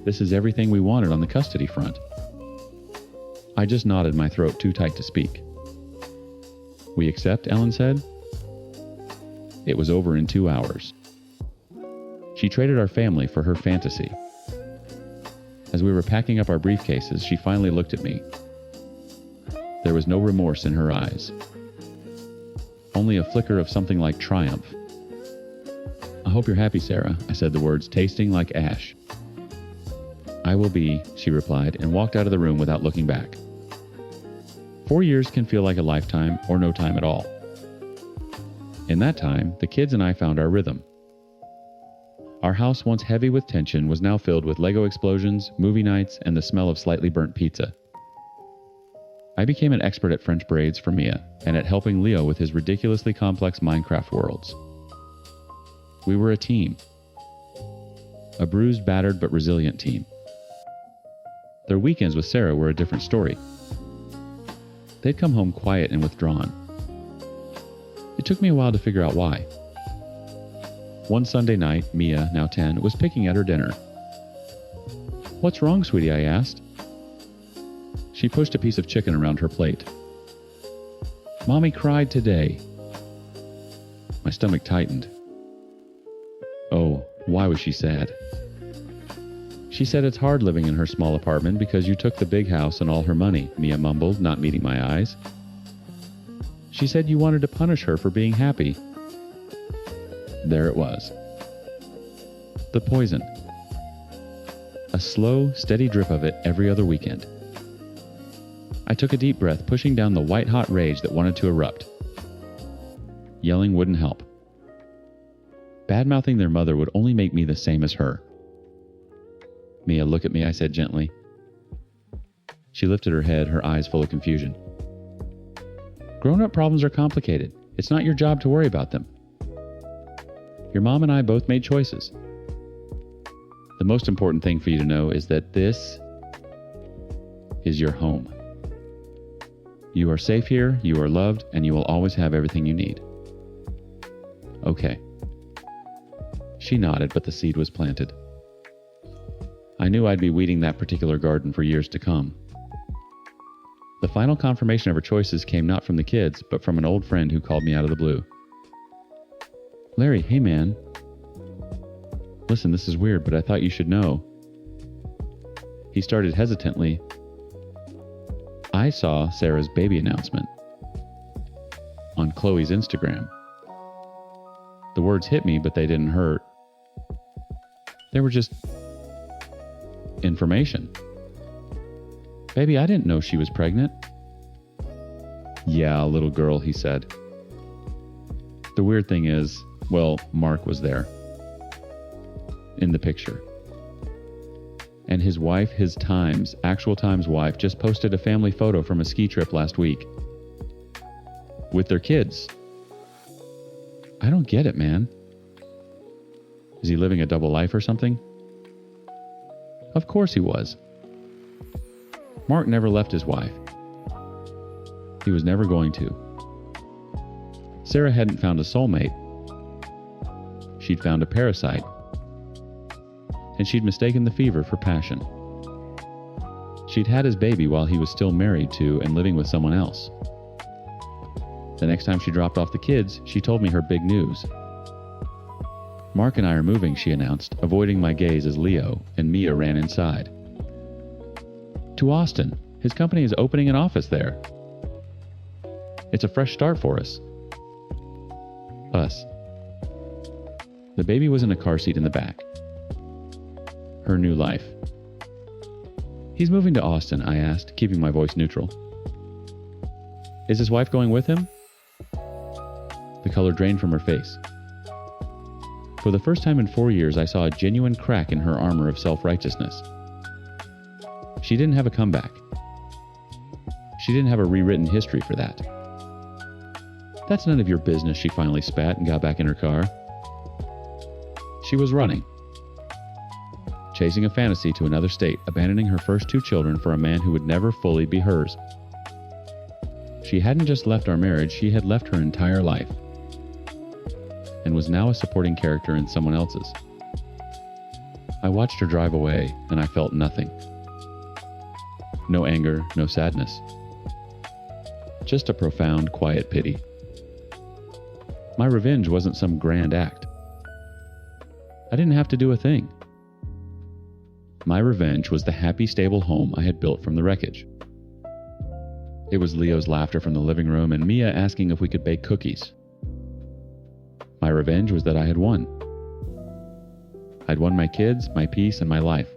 This is everything we wanted on the custody front. I just nodded, my throat too tight to speak. We accept, Ellen said. It was over in 2 hours. She traded our family for her fantasy. As we were packing up our briefcases, she finally looked at me. There was no remorse in her eyes, only a flicker of something like triumph. "I hope you're happy, Sarah," I said the words tasting like ash. "I will be," she replied, and walked out of the room without looking back. 4 years can feel like a lifetime or no time at all. In that time, the kids and I found our rhythm. Our house, once heavy with tension, was now filled with Lego explosions, movie nights, and the smell of slightly burnt pizza. I became an expert at French braids for Mia and at helping Leo with his ridiculously complex Minecraft worlds. We were a team. A bruised, battered, but resilient team. Their weekends with Sarah were a different story. They'd come home quiet and withdrawn. It took me a while to figure out why. One Sunday night, Mia, now 10, was picking at her dinner. "What's wrong, sweetie?" I asked. She pushed a piece of chicken around her plate. "Mommy cried today." My stomach tightened. Oh, why was she sad? "She said it's hard living in her small apartment because you took the big house and all her money," Mia mumbled, not meeting my eyes. "She said you wanted to punish her for being happy." There it was. The poison. A slow, steady drip of it every other weekend. I took a deep breath, pushing down the white-hot rage that wanted to erupt. Yelling wouldn't help. Bad-mouthing their mother would only make me the same as her. "Mia, look at me," I said gently. She lifted her head, her eyes full of confusion. "Grown-up problems are complicated. It's not your job to worry about them. Your mom and I both made choices. The most important thing for you to know is that this is your home. You are safe here, you are loved, and you will always have everything you need." Okay. She nodded, but the seed was planted. I knew I'd be weeding that particular garden for years to come. The final confirmation of her choices came not from the kids, but from an old friend who called me out of the blue. "Larry, hey man. Listen, this is weird, but I thought you should know." He started hesitantly. "I saw Sarah's baby announcement on Chloe's Instagram." The words hit me, but they didn't hurt. They were just information. "Baby, I didn't know she was pregnant." "Yeah, little girl," he said. The weird thing is, well, Mark was there. In the picture. And his wife, actual Times wife, just posted a family photo from a ski trip last week. With their kids. I don't get it, man. Is he living a double life or something? Of course he was. Mark never left his wife. He was never going to. Sarah hadn't found a soulmate. She'd found a parasite. And she'd mistaken the fever for passion. She'd had his baby while he was still married to and living with someone else. The next time she dropped off the kids, she told me her big news. "Mark and I are moving," she announced, avoiding my gaze as Leo and Mia ran inside. "To Austin. His company is opening an office there. It's a fresh start for us." Us. The baby was in a car seat in the back. Her new life. "He's moving to Austin," I asked, keeping my voice neutral. "Is his wife going with him?" The color drained from her face. For the first time in 4 years, I saw a genuine crack in her armor of self-righteousness. She didn't have a comeback. She didn't have a rewritten history for that. "That's none of your business," she finally spat and got back in her car. She was running. Chasing a fantasy to another state, abandoning her first 2 children for a man who would never fully be hers. She hadn't just left our marriage, she had left her entire life. And was now a supporting character in someone else's. I watched her drive away, and I felt nothing. No anger, no sadness. Just a profound, quiet pity. My revenge wasn't some grand act. I didn't have to do a thing. My revenge was the happy, stable home I had built from the wreckage. It was Leo's laughter from the living room and Mia asking if we could bake cookies. My revenge was that I had won. I'd won my kids, my peace, and my life,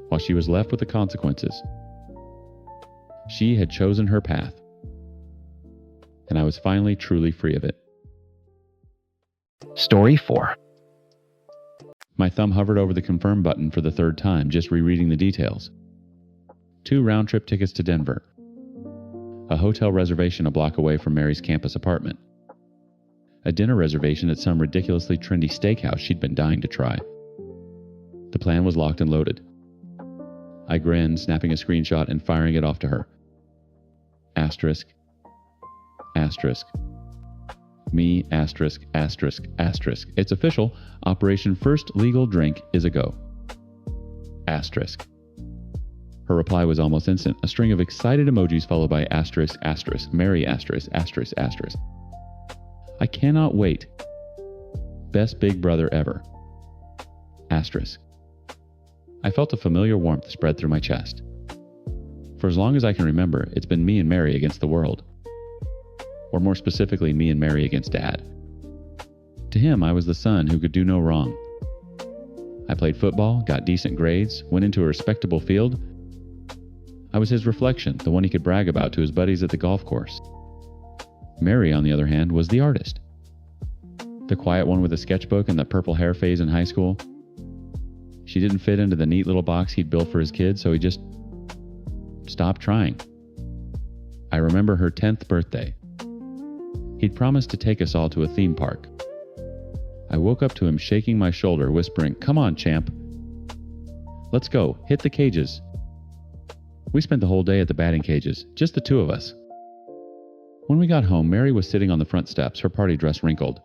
while she was left with the consequences. She had chosen her path, and I was finally truly free of it. Story 4. My thumb hovered over the confirm button for the third time, just rereading the details. 2 round-trip tickets to Denver. A hotel reservation a block away from Mary's campus apartment. A dinner reservation at some ridiculously trendy steakhouse she'd been dying to try. The plan was locked and loaded. I grinned, snapping a screenshot and firing it off to her. Asterisk. Asterisk. Me, asterisk, asterisk, asterisk. It's official. Operation First Legal Drink is a go. Asterisk. Her reply was almost instant. A string of excited emojis followed by asterisk, asterisk, Mary, asterisk, asterisk, asterisk. I cannot wait. Best big brother ever. Asterisk. I felt a familiar warmth spread through my chest. For as long as I can remember, it's been me and Mary against the world. Or more specifically, me and Mary against Dad. To him, I was the son who could do no wrong. I played football, got decent grades, went into a respectable field. I was his reflection, the one he could brag about to his buddies at the golf course. Mary, on the other hand, was the artist. The quiet one with a sketchbook and the purple hair phase in high school. She didn't fit into the neat little box he'd built for his kids, so he just stopped trying. I remember her 10th birthday. He'd promised to take us all to a theme park. I woke up to him shaking my shoulder, whispering, "Come on, champ. Let's go, hit the cages." We spent the whole day at the batting cages, just the 2 of us. When we got home, Mary was sitting on the front steps, her party dress wrinkled.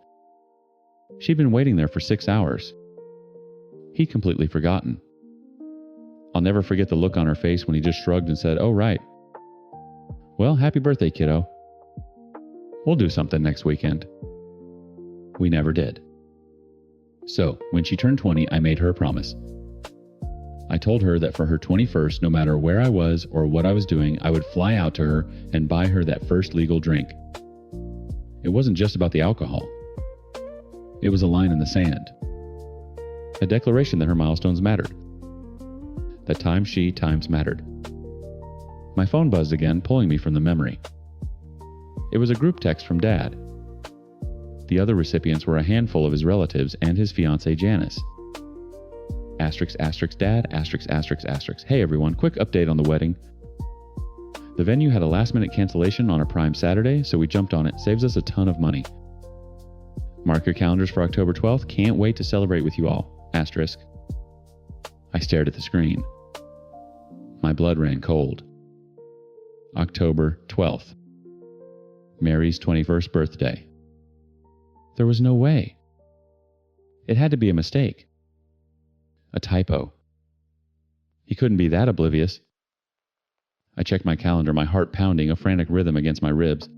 She'd been waiting there for 6 hours. He'd completely forgotten. I'll never forget the look on her face when he just shrugged and said, "Oh, right. Well, happy birthday, kiddo. We'll do something next weekend." We never did. So, when she turned 20, I made her a promise. I told her that for her 21st, no matter where I was or what I was doing, I would fly out to her and buy her that first legal drink. It wasn't just about the alcohol. It was a line in the sand. A declaration that her milestones mattered. That times mattered. My phone buzzed again, pulling me from the memory. It was a group text from Dad. The other recipients were a handful of his relatives and his fiancée Janice. Asterisk, asterisk, Dad, asterisk, asterisk, asterisk. Hey everyone, quick update on the wedding. The venue had a last-minute cancellation on a prime Saturday, so we jumped on it. Saves us a ton of money. Mark your calendars for October 12th. Can't wait to celebrate with you all. Asterisk. I stared at the screen. My blood ran cold. October 12th. Mary's 21st birthday. There was no way. It had to be a mistake. A typo. He couldn't be that oblivious. I checked my calendar, my heart pounding, a frantic rhythm against my ribs.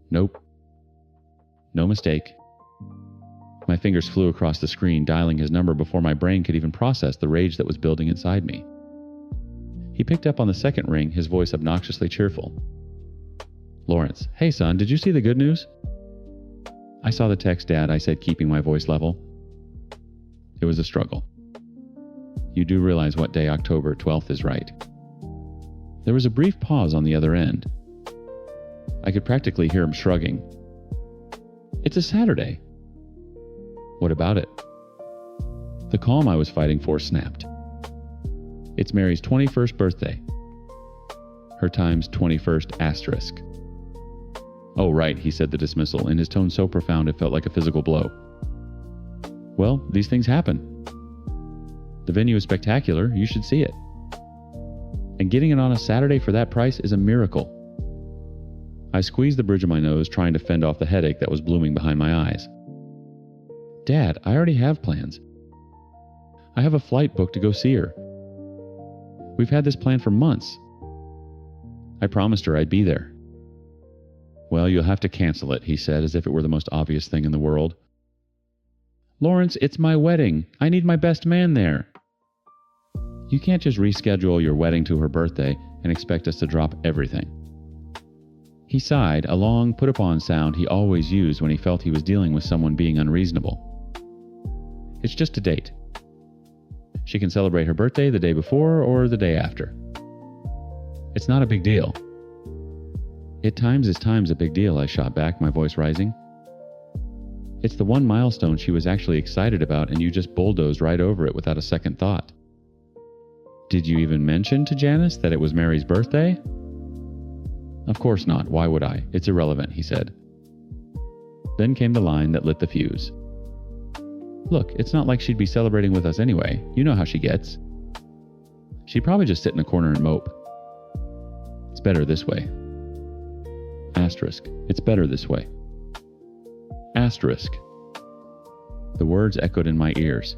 Nope. No mistake. My fingers flew across the screen, dialing his number before my brain could even process the rage that was building inside me. He picked up on the second ring, his voice obnoxiously cheerful. "Lawrence, hey son, did you see the good news?" "I saw the text, Dad," I said, keeping my voice level. It was a struggle. You do realize what day October 12th is, right? There was a brief pause on the other end. I could practically hear him shrugging. "It's a Saturday." "What about it?" The calm I was fighting for snapped. "It's Mary's 21st birthday. Her times 21st asterisk." "Oh, right," he said the dismissal, in his tone so profound it felt like a physical blow. "Well, these things happen. The venue is spectacular. You should see it. And getting it on a Saturday for that price is a miracle." I squeezed the bridge of my nose, trying to fend off the headache that was blooming behind my eyes. "Dad, I already have plans. I have a flight booked to go see her. We've had this plan for months. I promised her I'd be there." "Well, you'll have to cancel it," he said, as if it were the most obvious thing in the world. "Lawrence, it's my wedding. I need my best man there." You can't just reschedule your wedding to her birthday and expect us to drop everything. He sighed, a long put-upon sound he always used when he felt he was dealing with someone being unreasonable. It's just a date. She can celebrate her birthday the day before or the day after. It's not a big deal. At times is times a big deal, I shot back, my voice rising. It's the one milestone she was actually excited about, and you just bulldozed right over it without a second thought. Did you even mention to Janice that it was Mary's birthday? Of course not. Why would I? It's irrelevant, he said. Then came the line that lit the fuse. Look, it's not like she'd be celebrating with us anyway. You know how she gets. She'd probably just sit in a corner and mope. It's better this way. Asterisk. It's better this way. Asterisk. The words echoed in my ears.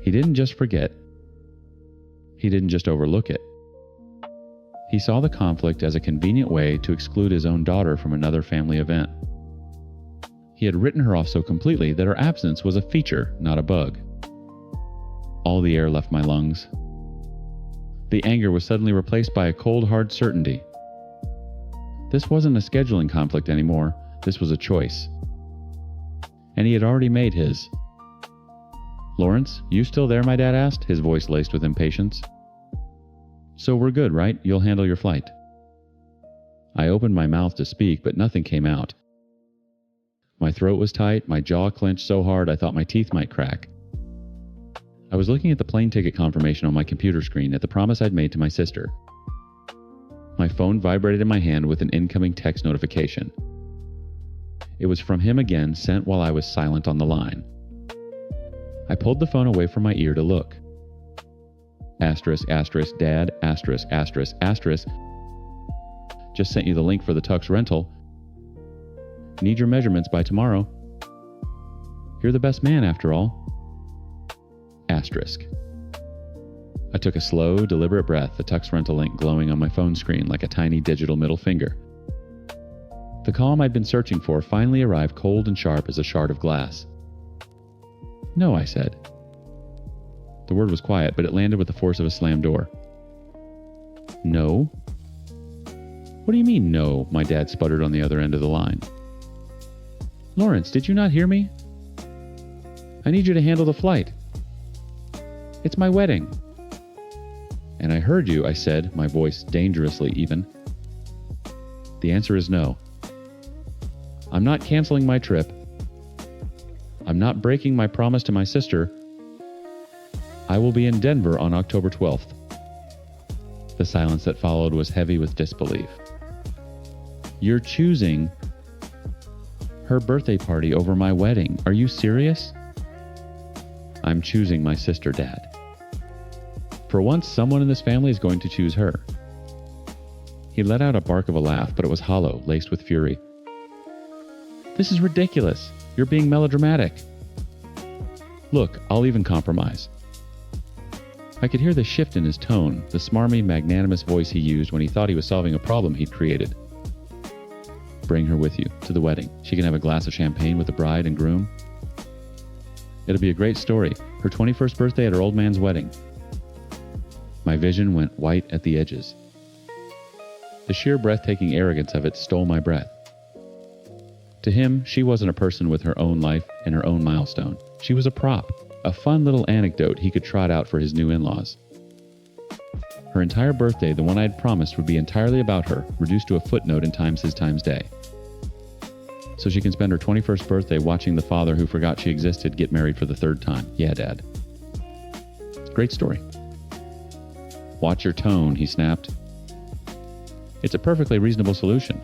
He didn't just forget. He didn't just overlook it. He saw the conflict as a convenient way to exclude his own daughter from another family event. He had written her off so completely that her absence was a feature, not a bug. All the air left my lungs. The anger was suddenly replaced by a cold, hard certainty. This wasn't a scheduling conflict anymore. This was a choice. And he had already made his. Lawrence, you still there, my dad asked, his voice laced with impatience. So we're good, right? You'll handle your flight. I opened my mouth to speak, but nothing came out. My throat was tight, my jaw clenched so hard I thought my teeth might crack. I was looking at the plane ticket confirmation on my computer screen at the promise I'd made to my sister. My phone vibrated in my hand with an incoming text notification. It was from him again, sent while I was silent on the line. I pulled the phone away from my ear to look. Asterisk, asterisk, dad, asterisk, asterisk, asterisk. Just sent you the link for the tux rental. Need your measurements by tomorrow. You're the best man after all. Asterisk. I took a slow, deliberate breath, the tux rental link glowing on my phone screen like a tiny digital middle finger. The calm I'd been searching for finally arrived cold and sharp as a shard of glass. No, I said. The word was quiet, but it landed with the force of a slammed door. No? What do you mean, no? My dad sputtered on the other end of the line. Lawrence, did you not hear me? I need you to handle the flight. It's my wedding. And I heard you, I said, my voice dangerously even. The answer is no. I'm not canceling my trip. I'm not breaking my promise to my sister. I will be in Denver on October 12th. The silence that followed was heavy with disbelief. You're choosing her birthday party over my wedding. Are you serious? I'm choosing my sister, Dad. For once, someone in this family is going to choose her. He let out a bark of a laugh, but it was hollow, laced with fury. This is ridiculous. You're being melodramatic. Look, I'll even compromise. I could hear the shift in his tone, the smarmy, magnanimous voice he used when he thought he was solving a problem he'd created. Bring her with you to the wedding. She can have a glass of champagne with the bride and groom. It'll be a great story. Her 21st birthday at her old man's wedding. My vision went white at the edges. The sheer breathtaking arrogance of it stole my breath. To him, she wasn't a person with her own life and her own milestone. She was a prop, a fun little anecdote he could trot out for his new in-laws. Her entire birthday, the one I'd promised, would be entirely about her, reduced to a footnote in Times His Times Day. So she can spend her 21st birthday watching the father who forgot she existed get married for the third time. Yeah, Dad. Great story. Watch your tone, he snapped. It's a perfectly reasonable solution.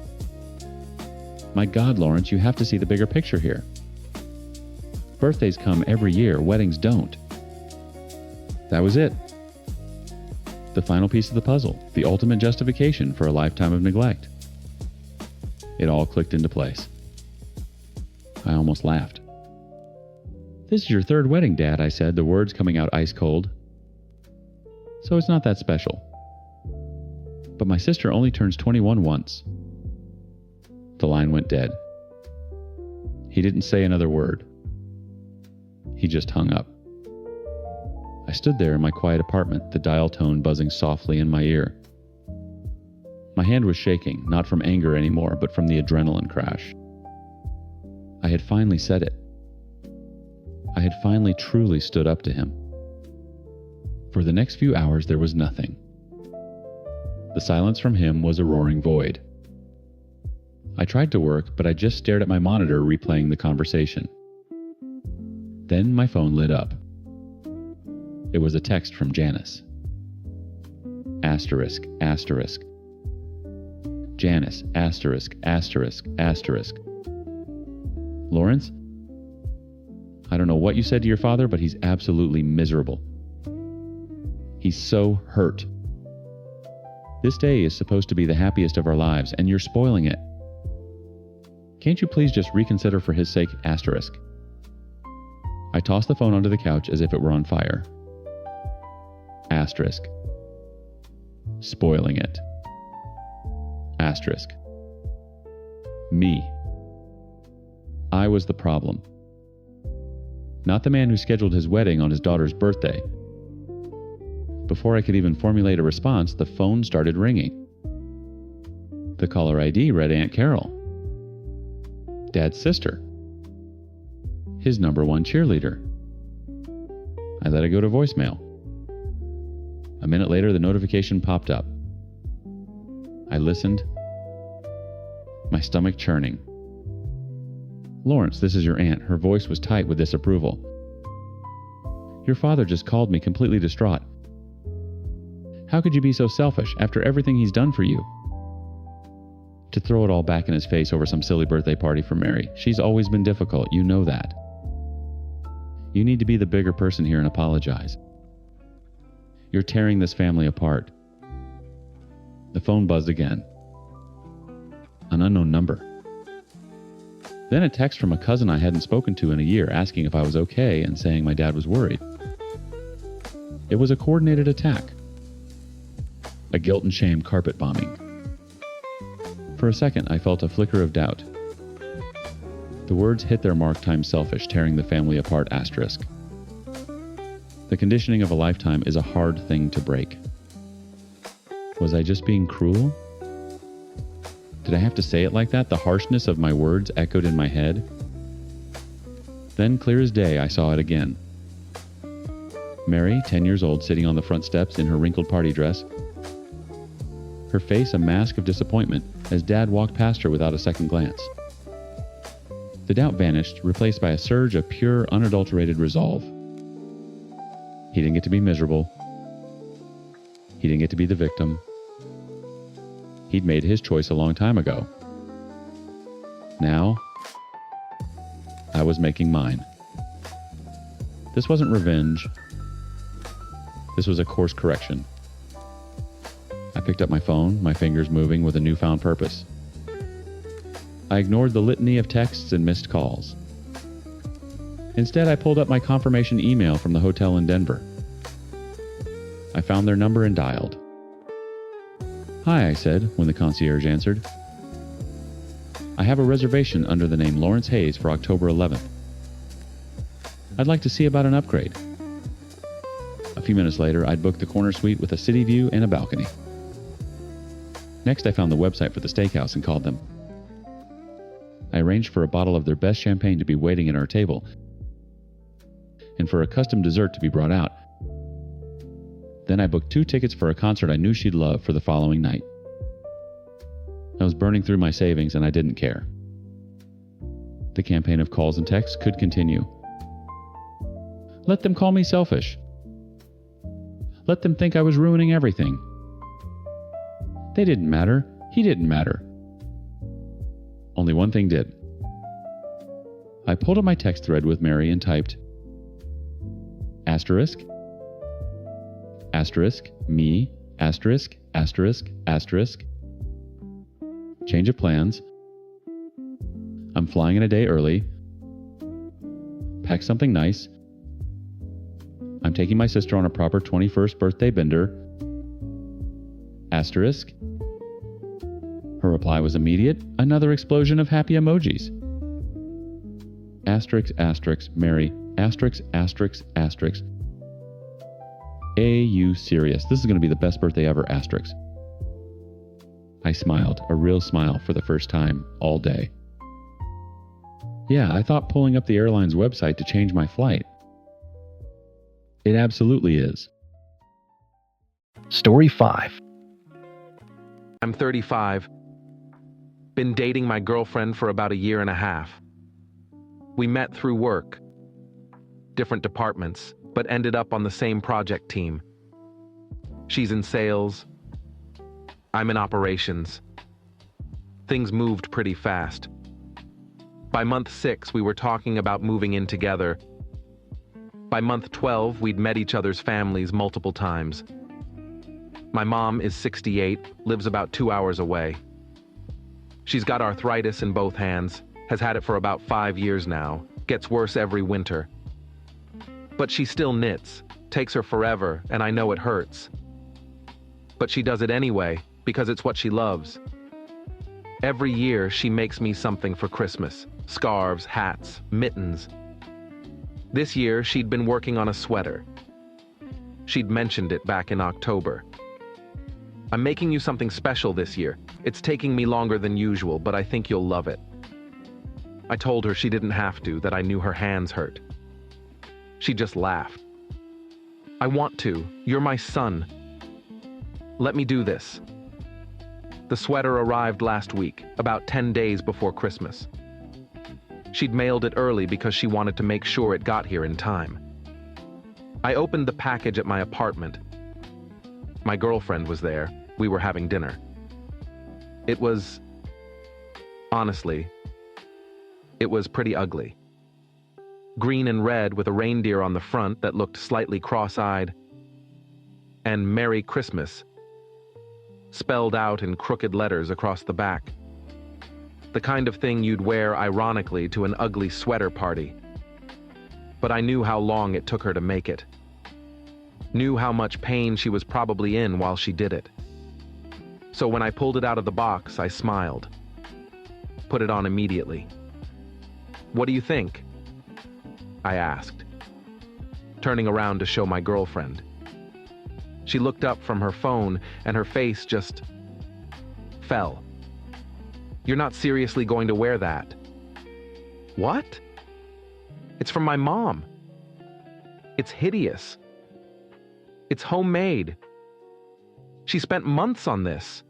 My God, Lawrence, you have to see the bigger picture here. Birthdays come every year, weddings don't. That was it. The final piece of the puzzle, the ultimate justification for a lifetime of neglect. It all clicked into place. I almost laughed. This is your third wedding, Dad, I said, the words coming out ice cold. So it's not that special. But my sister only turns 21 once. The line went dead. He didn't say another word. He just hung up. I stood there in my quiet apartment, the dial tone buzzing softly in my ear. My hand was shaking, not from anger anymore, but from the adrenaline crash. I had finally said it. I had finally truly stood up to him. For the next few hours, there was nothing. The silence from him was a roaring void. I tried to work, but I just stared at my monitor replaying the conversation. Then my phone lit up. It was a text from Janice. Asterisk, asterisk. Janice, asterisk, asterisk, asterisk. Lawrence? I don't know what you said to your father, but he's absolutely miserable. He's so hurt. This day is supposed to be the happiest of our lives, and you're spoiling it. Can't you please just reconsider for his sake, asterisk? I tossed the phone onto the couch as if it were on fire. Asterisk. Spoiling it. Asterisk. Me. I was the problem. Not the man who scheduled his wedding on his daughter's birthday. Before I could even formulate a response, the phone started ringing. The caller ID read Aunt Carol. Dad's sister. His number one cheerleader. I let it go to voicemail. A minute later, the notification popped up. I listened, my stomach churning. Lawrence, this is your aunt. Her voice was tight with disapproval. Your father just called me completely distraught. How could you be so selfish after everything he's done for you? To throw it all back in his face over some silly birthday party for Mary. She's always been difficult, you know that. You need to be the bigger person here and apologize. You're tearing this family apart. The phone buzzed again. An unknown number. Then a text from a cousin I hadn't spoken to in a year asking if I was okay and saying my dad was worried. It was a coordinated attack. A guilt and shame carpet bombing. For a second, I felt a flicker of doubt. The words hit their mark times selfish, tearing the family apart, asterisk. The conditioning of a lifetime is a hard thing to break. Was I just being cruel? Did I have to say it like that? The harshness of my words echoed in my head. Then, clear as day, I saw it again. Mary, 10 years old, sitting on the front steps in her wrinkled party dress. Her face a mask of disappointment as Dad walked past her without a second glance. The doubt vanished, replaced by a surge of pure, unadulterated resolve. He didn't get to be miserable. He didn't get to be the victim. He'd made his choice a long time ago. Now, I was making mine. This wasn't revenge. This was a course correction. I picked up my phone, my fingers moving with a newfound purpose. I ignored the litany of texts and missed calls. Instead, I pulled up my confirmation email from the hotel in Denver. I found their number and dialed. Hi, I said when the concierge answered. I have a reservation under the name Lawrence Hayes for October 11th. I'd like to see about an upgrade. A few minutes later, I'd booked the corner suite with a city view and a balcony. Next, I found the website for the steakhouse and called them. I arranged for a bottle of their best champagne to be waiting at our table, and for a custom dessert to be brought out. Then I booked 2 tickets for a concert I knew she'd love for the following night. I was burning through my savings and I didn't care. The campaign of calls and texts could continue. Let them call me selfish. Let them think I was ruining everything. They didn't matter. He didn't matter. Only one thing did. I pulled up my text thread with Mary and typed, asterisk, asterisk, me, asterisk, asterisk, asterisk. Change of plans. I'm flying in a day early. Pack something nice. I'm taking my sister on a proper 21st birthday bender. Asterisk. Her reply was immediate, another explosion of happy emojis. Asterisk, asterisk, Mary, asterisk, asterisk, asterisk. You serious? This is going to be the best birthday ever, asterisk. I smiled, a real smile for the first time all day. Yeah, I thought pulling up the airline's website to change my flight. It absolutely is. Story 5. I'm 35. Been dating my girlfriend for about a year and a half. We met through work. Different departments, but ended up on the same project team. She's in sales. I'm in operations. Things moved pretty fast. By month 6, we were talking about moving in together. By month 12, we'd met each other's families multiple times. My mom is 68, lives about 2 hours away. She's got arthritis in both hands, has had it for about 5 years now, gets worse every winter. But she still knits, takes her forever, and I know it hurts. But she does it anyway, because it's what she loves. Every year, she makes me something for Christmas. Scarves, hats, mittens. This year, she'd been working on a sweater. She'd mentioned it back in October. I'm making you something special this year. It's taking me longer than usual, but I think you'll love it. I told her she didn't have to, that I knew her hands hurt. She just laughed. I want to. You're my son. Let me do this. The sweater arrived last week, about 10 days before Christmas. She'd mailed it early because she wanted to make sure it got here in time. I opened the package at my apartment. My girlfriend was there. We were having dinner. Honestly, it was pretty ugly. Green and red with a reindeer on the front that looked slightly cross-eyed, and Merry Christmas spelled out in crooked letters across the back. The kind of thing you'd wear ironically to an ugly sweater party. But I knew how long it took her to make it. Knew how much pain she was probably in while she did it. So when I pulled it out of the box, I smiled. Put it on immediately. What do you think? I asked, turning around to show my girlfriend. She looked up from her phone and her face just fell. You're not seriously going to wear that? What? It's from my mom. It's hideous. It's homemade. She spent months on this.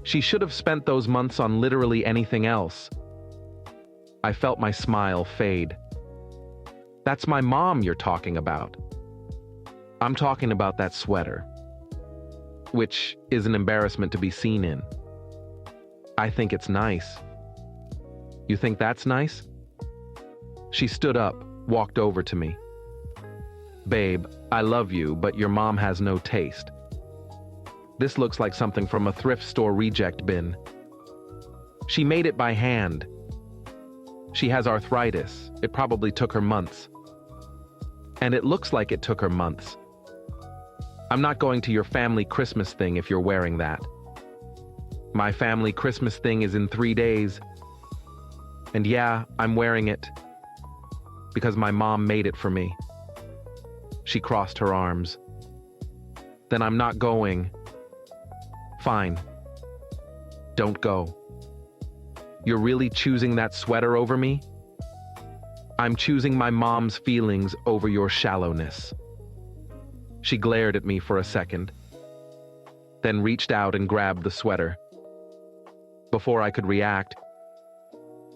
She should have spent those months on literally anything else. I felt my smile fade. That's my mom you're talking about. I'm talking about that sweater, which is an embarrassment to be seen in. I think it's nice. You think that's nice? She stood up, walked over to me. Babe, I love you, but your mom has no taste. This looks like something from a thrift store reject bin. She made it by hand. She has arthritis. It probably took her months. And it looks like it took her months. I'm not going to your family Christmas thing if you're wearing that. My family Christmas thing is in 3 days. And yeah, I'm wearing it because my mom made it for me. She crossed her arms. Then I'm not going. Fine. Don't go. You're really choosing that sweater over me? I'm choosing my mom's feelings over your shallowness. She glared at me for a second, then reached out and grabbed the sweater. Before I could react,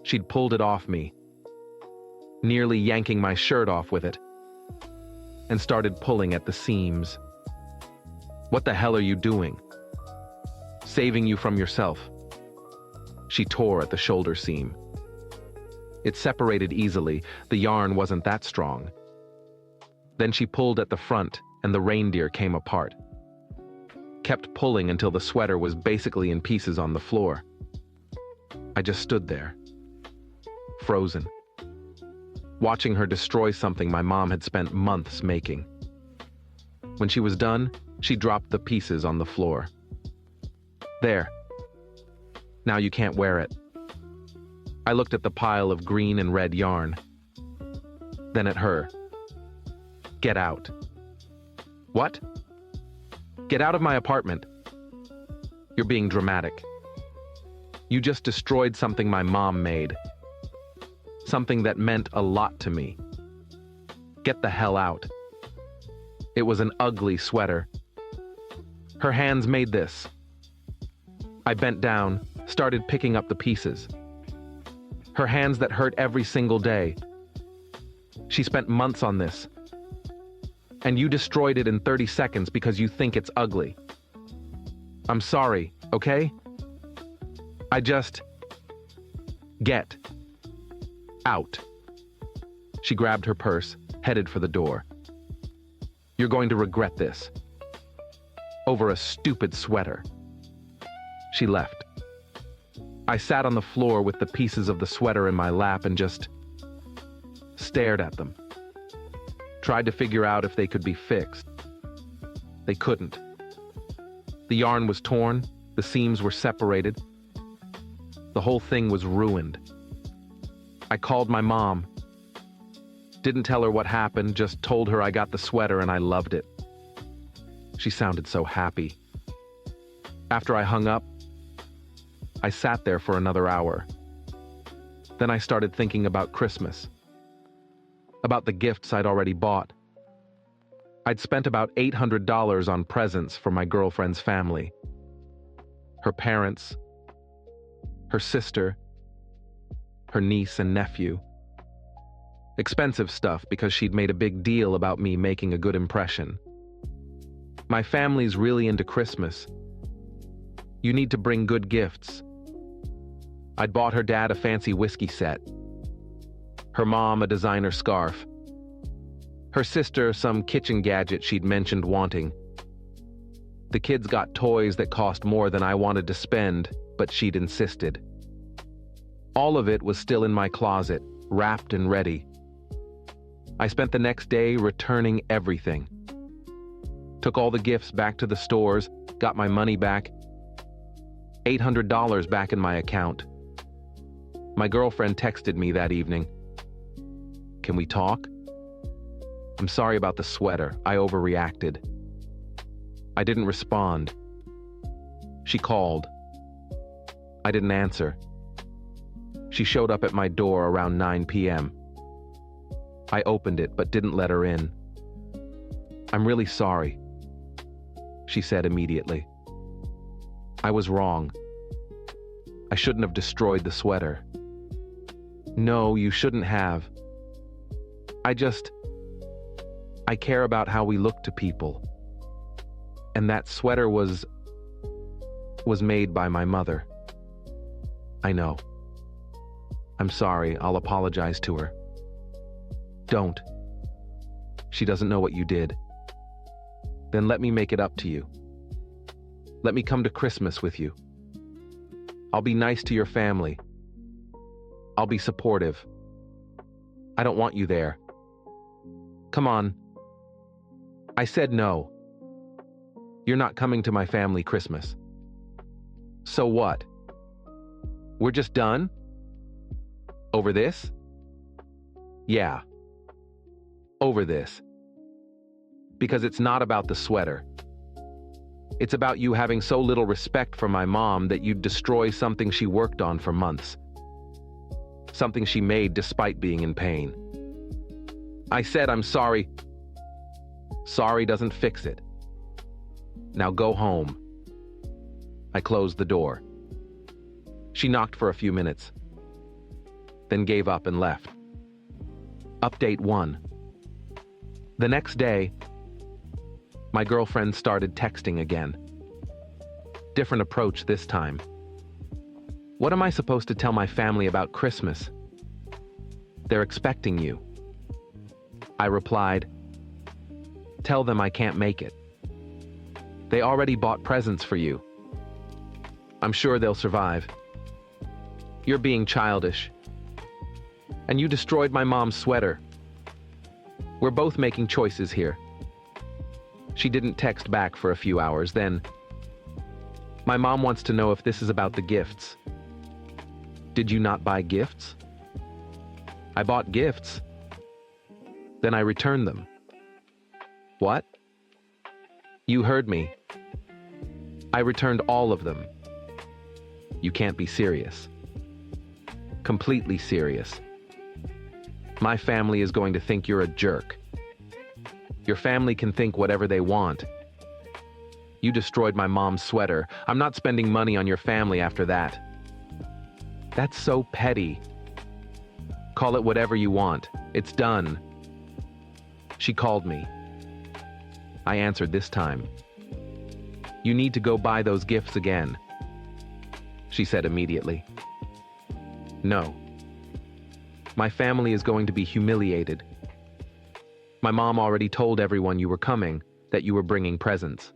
she'd pulled it off me, nearly yanking my shirt off with it, and started pulling at the seams. What the hell are you doing? Saving you from yourself. She tore at the shoulder seam. It separated easily. The yarn wasn't that strong. Then she pulled at the front, and the reindeer came apart. Kept pulling until the sweater was basically in pieces on the floor. I just stood there, frozen, watching her destroy something my mom had spent months making. When she was done, she dropped the pieces on the floor. There. Now you can't wear it. I looked at the pile of green and red yarn, then at her. Get out. What? Get out of my apartment. You're being dramatic. You just destroyed something my mom made. Something that meant a lot to me. Get the hell out. It was an ugly sweater. Her hands made this. I bent down, started picking up the pieces. Her hands that hurt every single day. She spent months on this. And you destroyed it in 30 seconds because you think it's ugly. I'm sorry, okay? I just... Get out. She grabbed her purse, headed for the door. You're going to regret this. Over a stupid sweater. She left. I sat on the floor with the pieces of the sweater in my lap and just stared at them. Tried to figure out if they could be fixed. They couldn't. The yarn was torn, the seams were separated. The whole thing was ruined. I called my mom. Didn't tell her what happened, just told her I got the sweater and I loved it. She sounded so happy. After I hung up, I sat there for another hour. Then I started thinking about Christmas. About the gifts I'd already bought. I'd spent about $800 on presents for my girlfriend's family. Her parents, her sister, her niece and nephew. Expensive stuff because she'd made a big deal about me making a good impression. My family's really into Christmas. You need to bring good gifts. I'd bought her dad a fancy whiskey set. Her mom a designer scarf. Her sister some kitchen gadget she'd mentioned wanting. The kids got toys that cost more than I wanted to spend, but she'd insisted. All of it was still in my closet, wrapped and ready. I spent the next day returning everything. Took all the gifts back to the stores, got my money back. $800 back in my account. My girlfriend texted me that evening. Can we talk? I'm sorry about the sweater. I overreacted. I didn't respond. She called. I didn't answer. She showed up at my door around 9 p.m. I opened it but didn't let her in. I'm really sorry, she said immediately. I was wrong. I shouldn't have destroyed the sweater. No, you shouldn't have. I care about how we look to people. And that sweater was made by my mother. I know. I'm sorry, I'll apologize to her. Don't. She doesn't know what you did. Then let me make it up to you. Let me come to Christmas with you. I'll be nice to your family. I'll be supportive. I don't want you there. Come on. I said no. You're not coming to my family Christmas. So what? We're just done? Over this? Yeah. Over this. Because it's not about the sweater. It's about you having so little respect for my mom that you'd destroy something she worked on for months. Something she made despite being in pain. I said I'm sorry. Sorry doesn't fix it. Now go home. I closed the door. She knocked for a few minutes, then gave up and left. Update 1. The next day, my girlfriend started texting again. Different approach this time. What am I supposed to tell my family about Christmas? They're expecting you. I replied, tell them I can't make it. They already bought presents for you. I'm sure they'll survive. You're being childish. And you destroyed my mom's sweater. We're both making choices here. She didn't text back for a few hours, then, my mom wants to know if this is about the gifts. Did you not buy gifts? I bought gifts. Then I returned them. What? You heard me. I returned all of them. You can't be serious. Completely serious. My family is going to think you're a jerk. Your family can think whatever they want. You destroyed my mom's sweater. I'm not spending money on your family after that. That's so petty. Call it whatever you want. It's done. She called me. I answered this time. You need to go buy those gifts again, she said immediately. No. My family is going to be humiliated. My mom already told everyone you were coming, that you were bringing presents.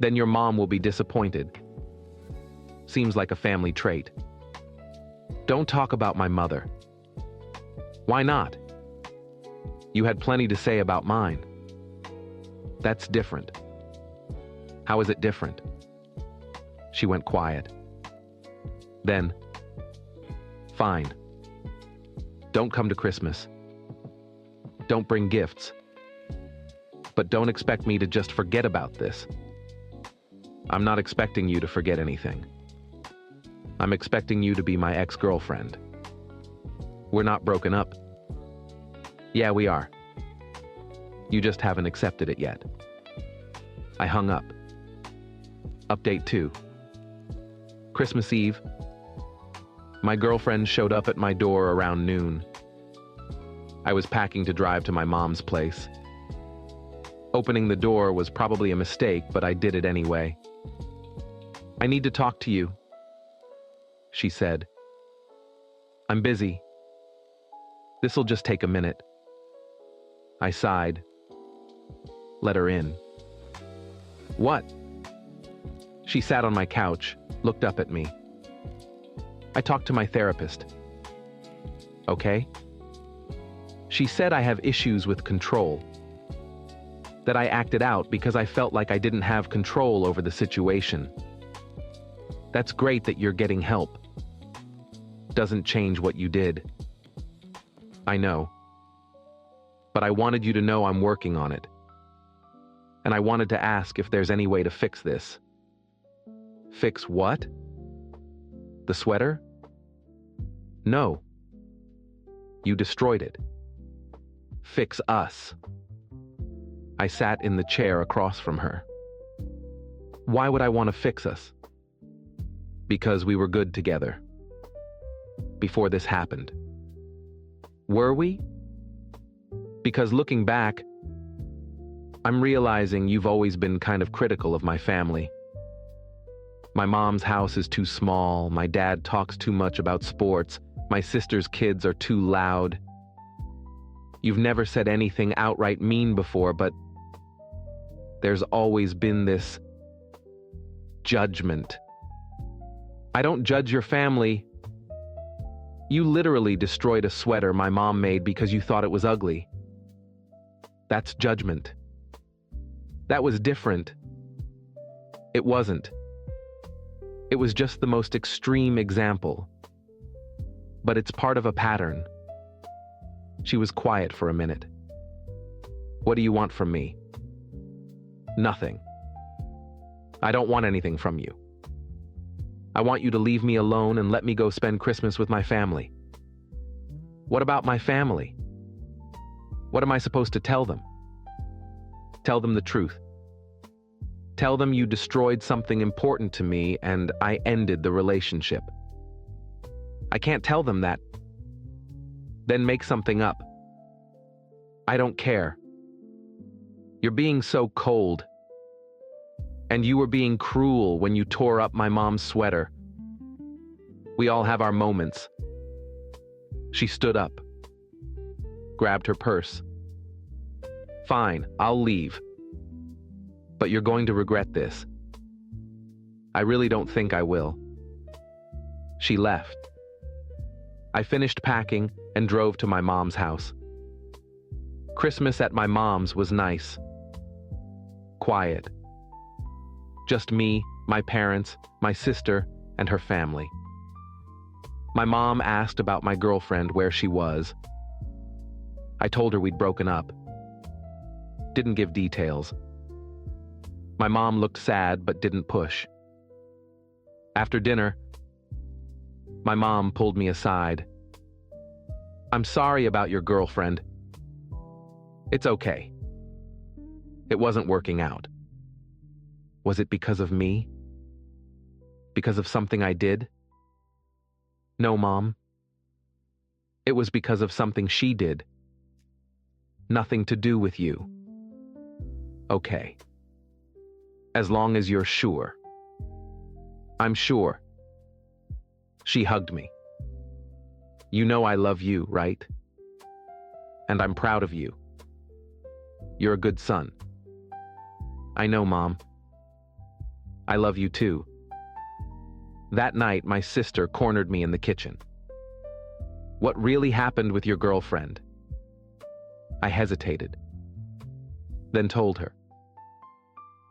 Then your mom will be disappointed. Seems like a family trait. Don't talk about my mother. Why not? You had plenty to say about mine. That's different. How is it different? She went quiet. Then, fine. Don't come to Christmas. Don't bring gifts. But don't expect me to just forget about this. I'm not expecting you to forget anything. I'm expecting you to be my ex-girlfriend. We're not broken up. Yeah, we are. You just haven't accepted it yet. I hung up. Update 2. Christmas Eve. My girlfriend showed up at my door around noon. I was packing to drive to my mom's place. Opening the door was probably a mistake, but I did it anyway. I need to talk to you, she said. I'm busy. This'll just take a minute. I sighed. Let her in. What? She sat on my couch, looked up at me. I talked to my therapist. Okay? She said I have issues with control. That I acted out because I felt like I didn't have control over the situation. That's great that you're getting help. Doesn't change what you did. I know. But I wanted you to know I'm working on it. And I wanted to ask if there's any way to fix this. Fix what? The sweater? No. You destroyed it. Fix us. I sat in the chair across from her. Why would I want to fix us? Because we were good together. Before this happened. Were we? Because looking back, I'm realizing you've always been kind of critical of my family. My mom's house is too small, my dad talks too much about sports, my sister's kids are too loud. You've never said anything outright mean before, but there's always been this judgment. I don't judge your family. You literally destroyed a sweater my mom made because you thought it was ugly. That's judgment. That was different. It wasn't. It was just the most extreme example. But it's part of a pattern. She was quiet for a minute. What do you want from me? Nothing. I don't want anything from you. I want you to leave me alone and let me go spend Christmas with my family. What about my family? What am I supposed to tell them? Tell them the truth. Tell them you destroyed something important to me and I ended the relationship. I can't tell them that. Then make something up. I don't care. You're being so cold. And you were being cruel when you tore up my mom's sweater. We all have our moments. She stood up, grabbed her purse. Fine, I'll leave. But you're going to regret this. I really don't think I will. She left. I finished packing and drove to my mom's house. Christmas at my mom's was nice. Quiet. Just me, my parents, my sister, and her family. My mom asked about my girlfriend, where she was. I told her we'd broken up. Didn't give details. My mom looked sad but didn't push. After dinner, my mom pulled me aside. "I'm sorry about your girlfriend. It's okay. It wasn't working out." Was it because of me? Because of something I did? No, Mom. It was because of something she did. Nothing to do with you. Okay. As long as you're sure. I'm sure. She hugged me. "You know I love you, right? And I'm proud of you. You're a good son." "I know, Mom. I love you too." That night, my sister cornered me in the kitchen. "What really happened with your girlfriend?" I hesitated, then told her.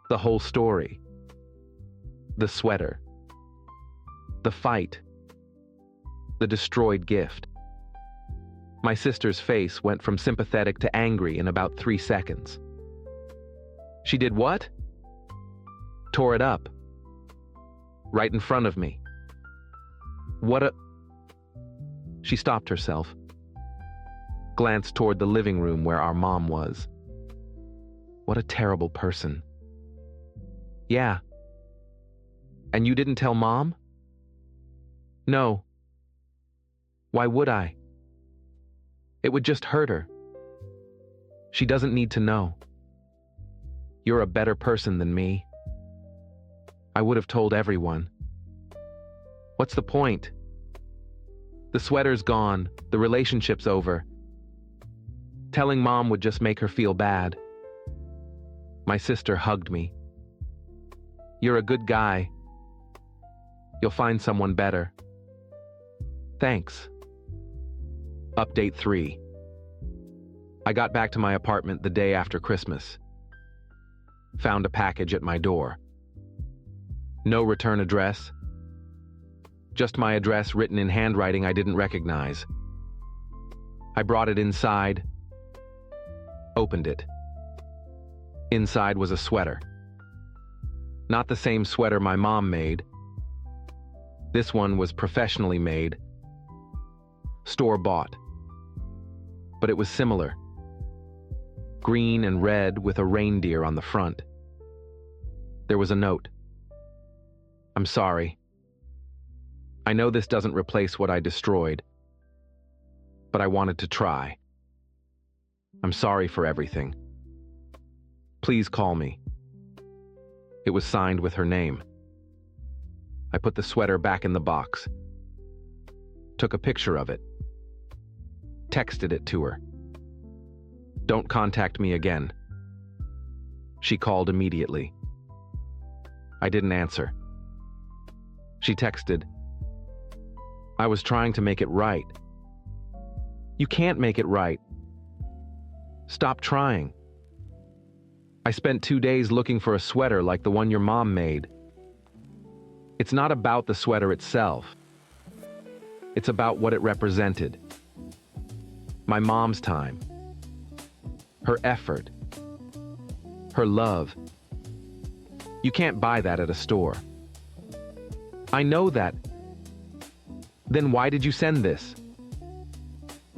The whole story. The sweater. The fight. The destroyed gift. My sister's face went from sympathetic to angry in about 3 seconds. "She did what?" "Tore it up. Right in front of me." "What a..." She stopped herself, glanced toward the living room where our mom was. What a terrible person. "Yeah. And you didn't tell Mom?" "No. Why would I? It would just hurt her. She doesn't need to know. You're a better person than me. I would have told everyone. What's the point? The sweater's gone, the relationship's over. Telling Mom would just make her feel bad." My sister hugged me. "You're a good guy. You'll find someone better." "Thanks." Update 3. I got back to my apartment the day after Christmas. Found a package at my door. No return address. Just my address written in handwriting I didn't recognize. I brought it inside. Opened it. Inside was a sweater. Not the same sweater my mom made. This one was professionally made. Store-bought. But it was similar. Green and red with a reindeer on the front. There was a note. "I'm sorry. I know this doesn't replace what I destroyed, but I wanted to try. I'm sorry for everything. Please call me." It was signed with her name. I put the sweater back in the box. Took a picture of it. Texted it to her. "Don't contact me again." She called immediately. I didn't answer. She texted, "I was trying to make it right." "You can't make it right. Stop trying. I spent 2 days looking for a sweater like the one your mom made. It's not about the sweater itself. It's about what it represented. My mom's time. Her effort. Her love. You can't buy that at a store." "I know that." "Then why did you send this?"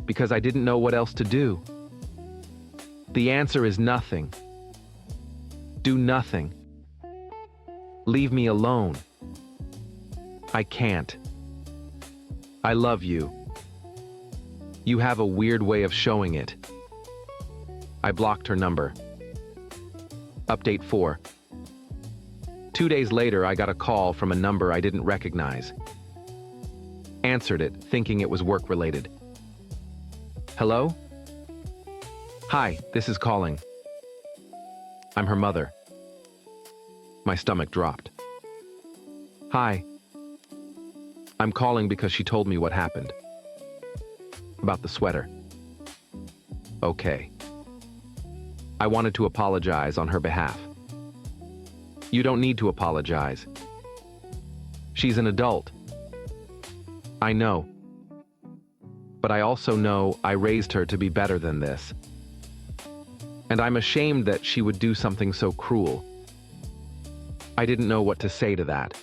"Because I didn't know what else to do." The answer is nothing. Do nothing. Leave me alone. I can't. I love you. You have a weird way of showing it. I blocked her number. Update 4. 2 days later, I got a call from a number I didn't recognize. Answered it, thinking it was work-related. "Hello? Hi, this is calling. I'm her mother." My stomach dropped. "Hi. I'm calling because she told me what happened. About the sweater." "Okay." I wanted to apologize on her behalf. "You don't need to apologize. She's an adult." "I know. But I also know I raised her to be better than this. And I'm ashamed that she would do something so cruel. I didn't know what to say to that.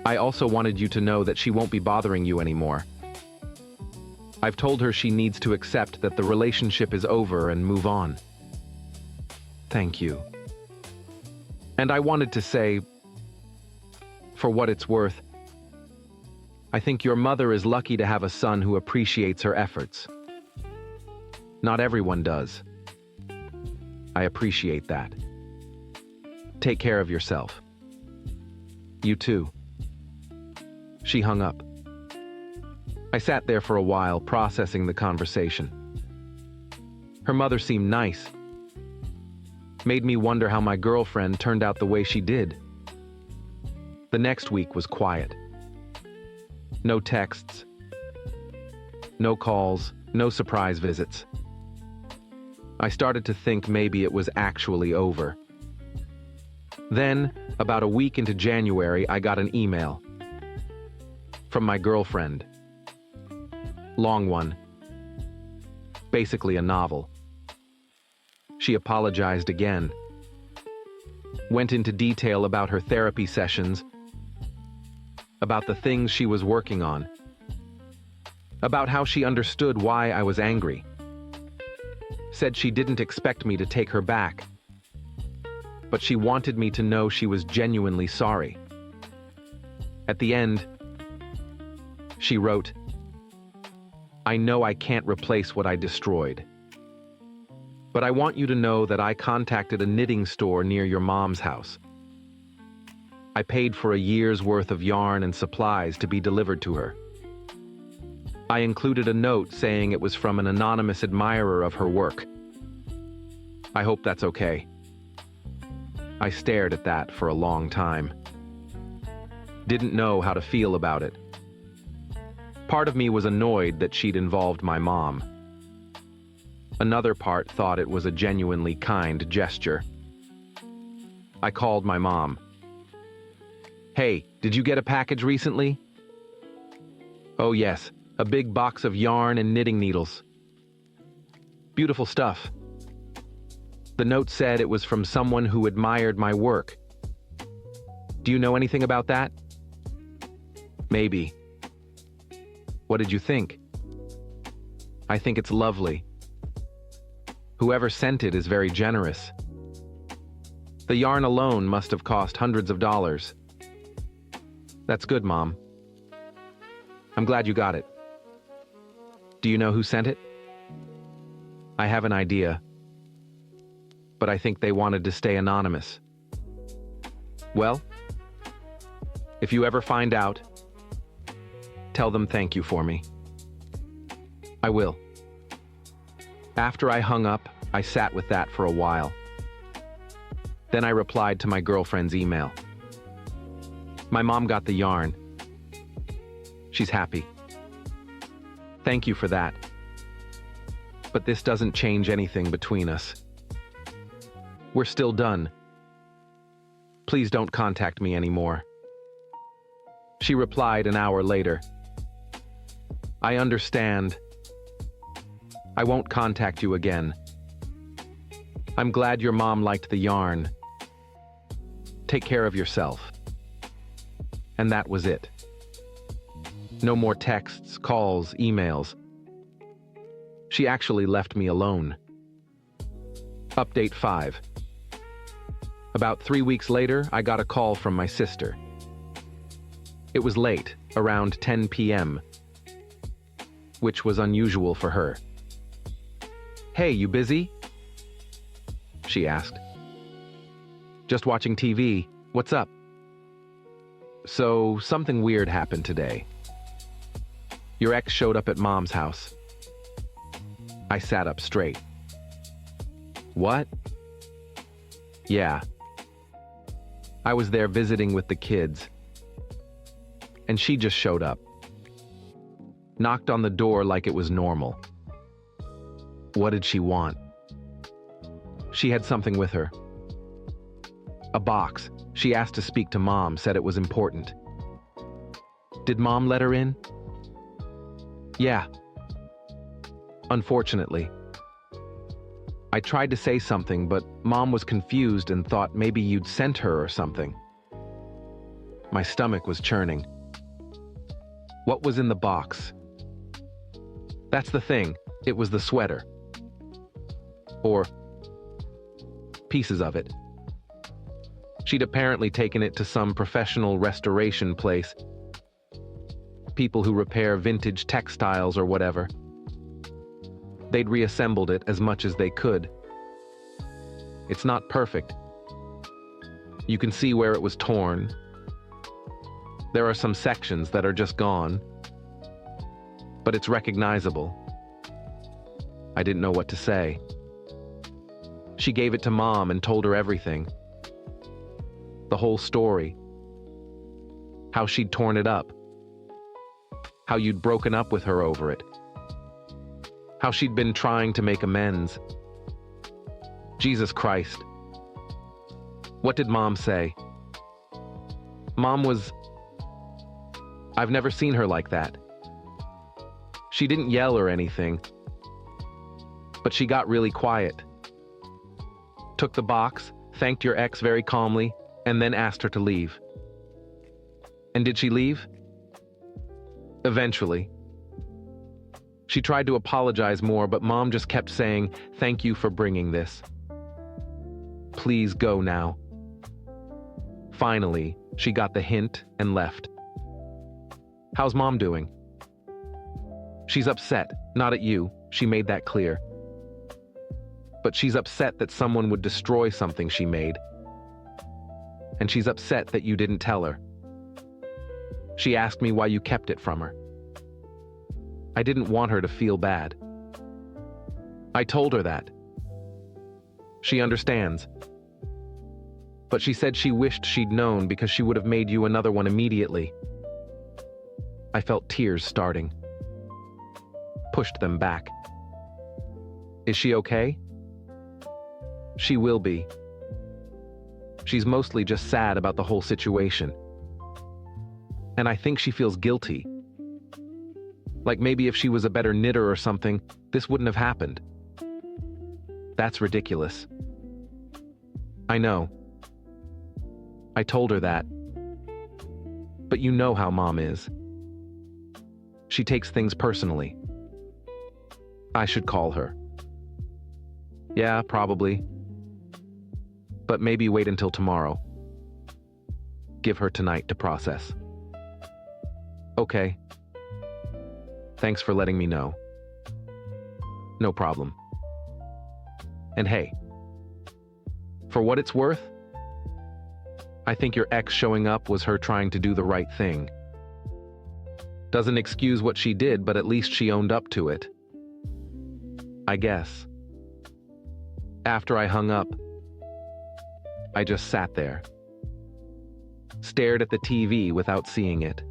I also wanted you to know that she won't be bothering you anymore. I've told her she needs to accept that the relationship is over and move on. Thank you. And I wanted to say, for what it's worth, I think your mother is lucky to have a son who appreciates her efforts. Not everyone does. I appreciate that. Take care of yourself. You too. She hung up. I sat there for a while, processing the conversation. Her mother seemed nice. Made me wonder how my girlfriend turned out the way she did. The next week was quiet. No texts, no calls, no surprise visits. I started to think maybe it was actually over. Then, about a week into January, I got an email from my girlfriend. Long one. Basically a novel. She apologized again. Went into detail about her therapy sessions, about the things she was working on, about how she understood why I was angry. Said she didn't expect me to take her back, but she wanted me to know she was genuinely sorry. At the end, she wrote, "I know I can't replace what I destroyed, but I want you to know that I contacted a knitting store near your mom's house. I paid for a year's worth of yarn and supplies to be delivered to her. I included a note saying it was from an anonymous admirer of her work. I hope that's okay." I stared at that for a long time. Didn't know how to feel about it. Part of me was annoyed that she'd involved my mom. Another part thought it was a genuinely kind gesture. I called my mom. "Hey, did you get a package recently?" "Oh yes, a big box of yarn and knitting needles." "Beautiful stuff." The note said it was from someone who admired my work. "Do you know anything about that?" "Maybe." "What did you think?" "I think it's lovely. Whoever sent it is very generous. The yarn alone must have cost hundreds of dollars." "That's good, Mom. I'm glad you got it. Do you know who sent it?" "I have an idea, but I think they wanted to stay anonymous." "Well, if you ever find out, tell them thank you for me." "I will." After I hung up, I sat with that for a while. Then I replied to my girlfriend's email. "My mom got the yarn. She's happy. Thank you for that. But this doesn't change anything between us. We're still done. Please don't contact me anymore." She replied an hour later. "I understand. I won't contact you again. I'm glad your mom liked the yarn. Take care of yourself." And that was it. No more texts, calls, emails. She actually left me alone. Update 5. About 3 weeks later, I got a call from my sister. It was late, around 10 p.m., which was unusual for her. "Hey, you busy?" she asked. "Just watching TV. What's up?" "So, something weird happened today. Your ex showed up at Mom's house." I sat up straight. "What?" "Yeah. I was there visiting with the kids, and she just showed up. Knocked on the door like it was normal." "What did she want?" "She had something with her. A box. She asked to speak to Mom, said it was important." "Did Mom let her in?" "Yeah. Unfortunately." I tried to say something, but Mom was confused and thought maybe you'd sent her or something. My stomach was churning. What was in the box? That's the thing. It was the sweater. Or pieces of it. She'd apparently taken it to some professional restoration place. People who repair vintage textiles or whatever. They'd reassembled it as much as they could. It's not perfect. You can see where it was torn. There are some sections that are just gone. But it's recognizable. I didn't know what to say. She gave it to Mom and told her everything. The whole story. How she'd torn it up. How you'd broken up with her over it. How she'd been trying to make amends. Jesus Christ. What did Mom say? Mom was... I've never seen her like that. She didn't yell or anything, but she got really quiet. Took the box, thanked your ex very calmly, and then asked her to leave. And did she leave? Eventually. She tried to apologize more, but Mom just kept saying, "Thank you for bringing this. Please go now." Finally, she got the hint and left. How's Mom doing? She's upset, not at you, she made that clear. But she's upset that someone would destroy something she made. And she's upset that you didn't tell her. She asked me why you kept it from her. I didn't want her to feel bad. I told her that. She understands. But she said she wished she'd known because she would have made you another one immediately. I felt tears starting. Pushed them back. Is she okay? She will be. She's mostly just sad about the whole situation. And I think she feels guilty. Like maybe if she was a better knitter or something, this wouldn't have happened. That's ridiculous. I know. I told her that. But you know how Mom is. She takes things personally. I should call her. Yeah, probably. But maybe wait until tomorrow. Give her tonight to process. Okay. Thanks for letting me know. No problem. And hey, for what it's worth, I think your ex showing up was her trying to do the right thing. Doesn't excuse what she did, but at least she owned up to it. I guess. After I hung up, I just sat there. Stared at the TV without seeing it.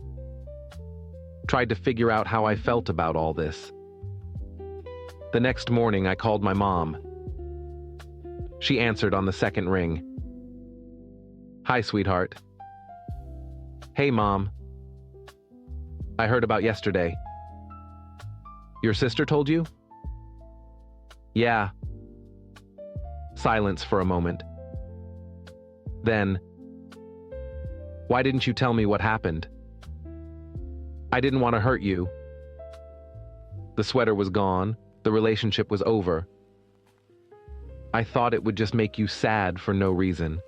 Tried to figure out how I felt about all this. The next morning, I called my mom. She answered on the second ring. Hi, sweetheart. Hey, Mom. I heard about yesterday. Your sister told you? Yeah. Silence for a moment. Then, why didn't you tell me what happened? I didn't want to hurt you. The sweater was gone. The relationship was over. I thought it would just make you sad for no reason.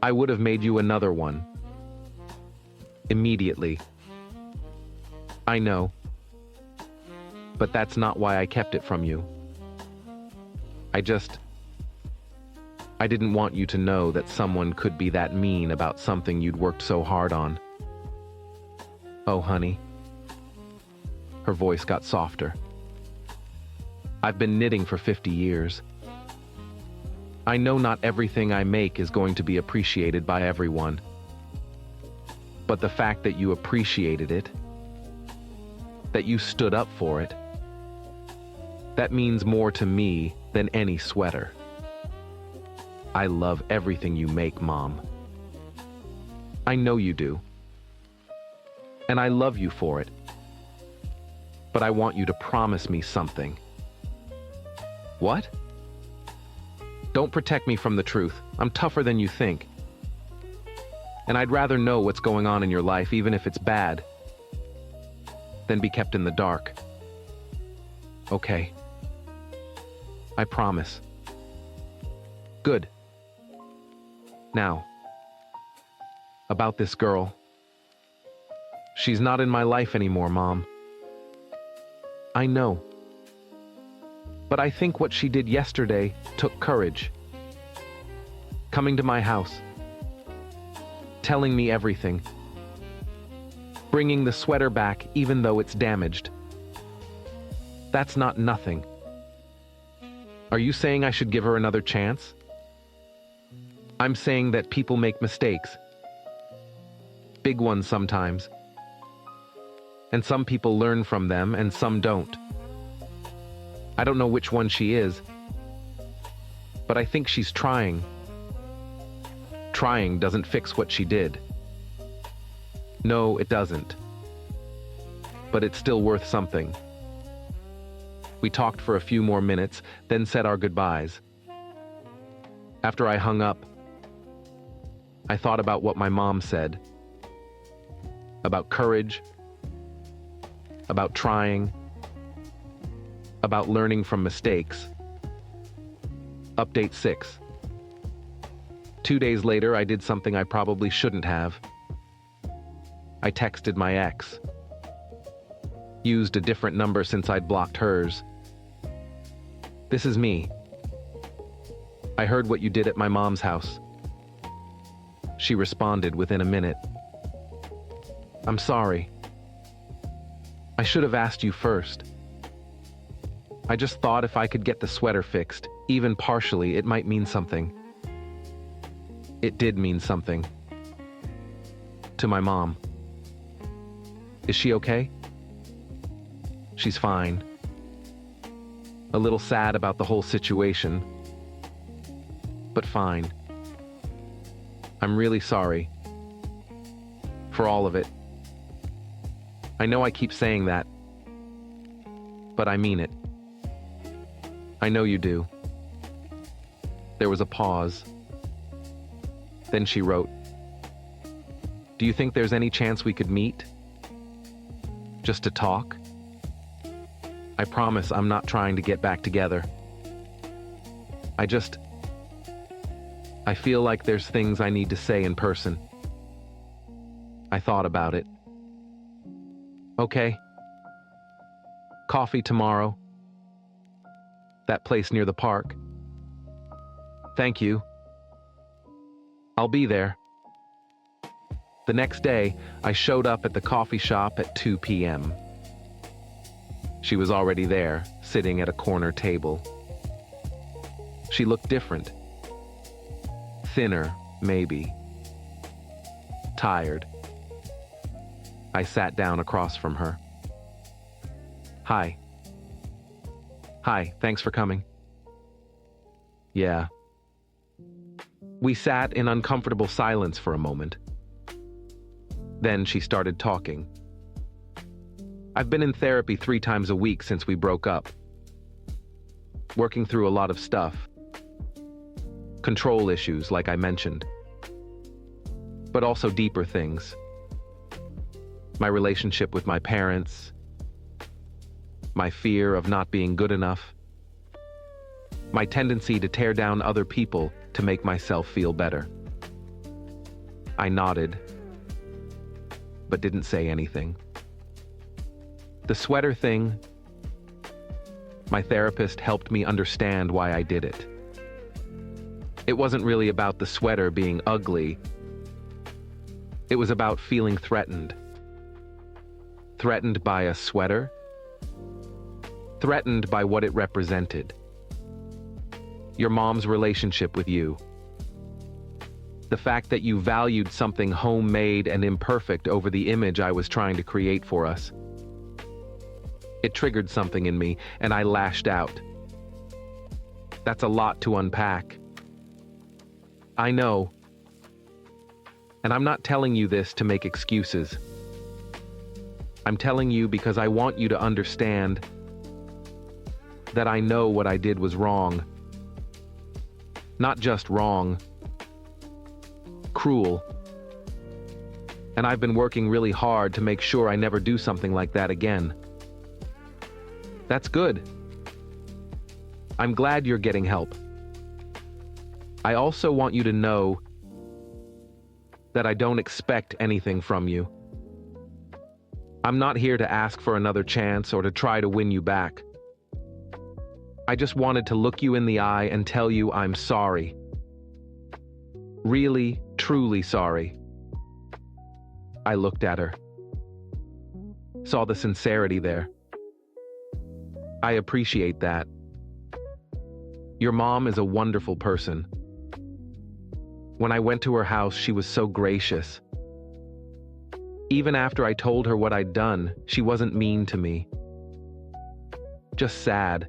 I would have made you another one. Immediately. I know. But that's not why I kept it from you. I didn't want you to know that someone could be that mean about something you'd worked so hard on. Oh, honey. Her voice got softer. I've been knitting for 50 years. I know not everything I make is going to be appreciated by everyone. But the fact that you appreciated it, that you stood up for it, that means more to me than any sweater. I love everything you make, Mom. I know you do. And I love you for it. But I want you to promise me something. What? Don't protect me from the truth. I'm tougher than you think. And I'd rather know what's going on in your life, even if it's bad, than be kept in the dark. Okay. I promise. Good. Now, about this girl. She's not in my life anymore, Mom. I know. But I think what she did yesterday took courage. Coming to my house. Telling me everything. Bringing the sweater back even though it's damaged. That's not nothing. Are you saying I should give her another chance? I'm saying that people make mistakes. Big ones sometimes. And some people learn from them and some don't. I don't know which one she is, but I think she's trying. Trying doesn't fix what she did. No, it doesn't. But it's still worth something. We talked for a few more minutes, then said our goodbyes. After I hung up, I thought about what my mom said. About courage. About trying. About learning from mistakes. Update 6. 2 days later, I did something I probably shouldn't have. I texted my ex. Used a different number since I'd blocked hers. This is me. I heard what you did at my mom's house. She responded within a minute. I'm sorry. I should have asked you first. I just thought if I could get the sweater fixed, even partially, it might mean something. It did mean something. To my mom. Is she okay? She's fine. A little sad about the whole situation, but fine. I'm really sorry. For all of it. I know I keep saying that, but I mean it. I know you do. There was a pause. Then she wrote, "Do you think there's any chance we could meet? Just to talk? I promise I'm not trying to get back together. I feel like there's things I need to say in person." I thought about it. Okay. Coffee tomorrow. That place near the park. Thank you. I'll be there. The next day, I showed up at the coffee shop at 2 p.m. She was already there, sitting at a corner table. She looked different. Thinner, maybe. Tired. I sat down across from her. Hi. Hi, thanks for coming. Yeah. We sat in uncomfortable silence for a moment. Then she started talking. I've been in therapy 3 times a week since we broke up. Working through a lot of stuff. Control issues, like I mentioned. But also deeper things. My relationship with my parents. My fear of not being good enough. My tendency to tear down other people to make myself feel better. I nodded, but didn't say anything. The sweater thing, my therapist helped me understand why I did it. It wasn't really about the sweater being ugly. It was about feeling threatened. Threatened by a sweater? Threatened by what it represented. Your mom's relationship with you. The fact that you valued something homemade and imperfect over the image I was trying to create for us. It triggered something in me, and I lashed out. That's a lot to unpack. I know. And I'm not telling you this to make excuses. I'm telling you because I want you to understand that I know what I did was wrong. Not just wrong, cruel. And I've been working really hard to make sure I never do something like that again. That's good. I'm glad you're getting help. I also want you to know that I don't expect anything from you. I'm not here to ask for another chance or to try to win you back. I just wanted to look you in the eye and tell you I'm sorry. Really, truly sorry. I looked at her. Saw the sincerity there. I appreciate that. Your mom is a wonderful person. When I went to her house, she was so gracious. Even after I told her what I'd done, she wasn't mean to me. Just sad.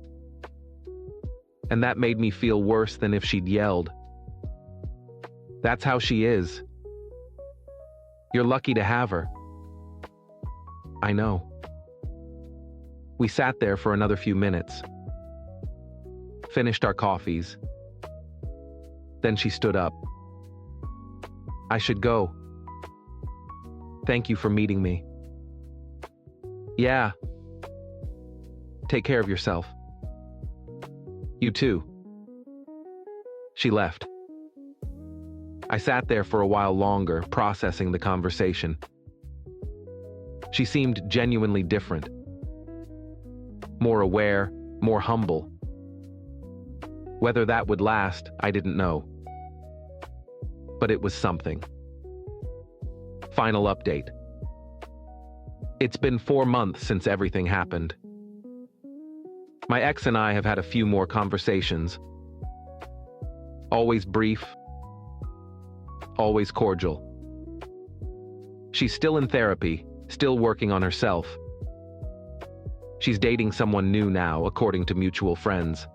And that made me feel worse than if she'd yelled. That's how she is. You're lucky to have her. I know. We sat there for another few minutes. Finished our coffees. Then she stood up. I should go. Thank you for meeting me. Yeah. Take care of yourself. You too. She left. I sat there for a while longer, processing the conversation. She seemed genuinely different. More aware, more humble. Whether that would last, I didn't know. But it was something. Final update. It's been 4 months since everything happened. My ex and I have had a few more conversations. Always brief, always cordial. She's still in therapy, still working on herself. She's dating someone new now, according to mutual friends.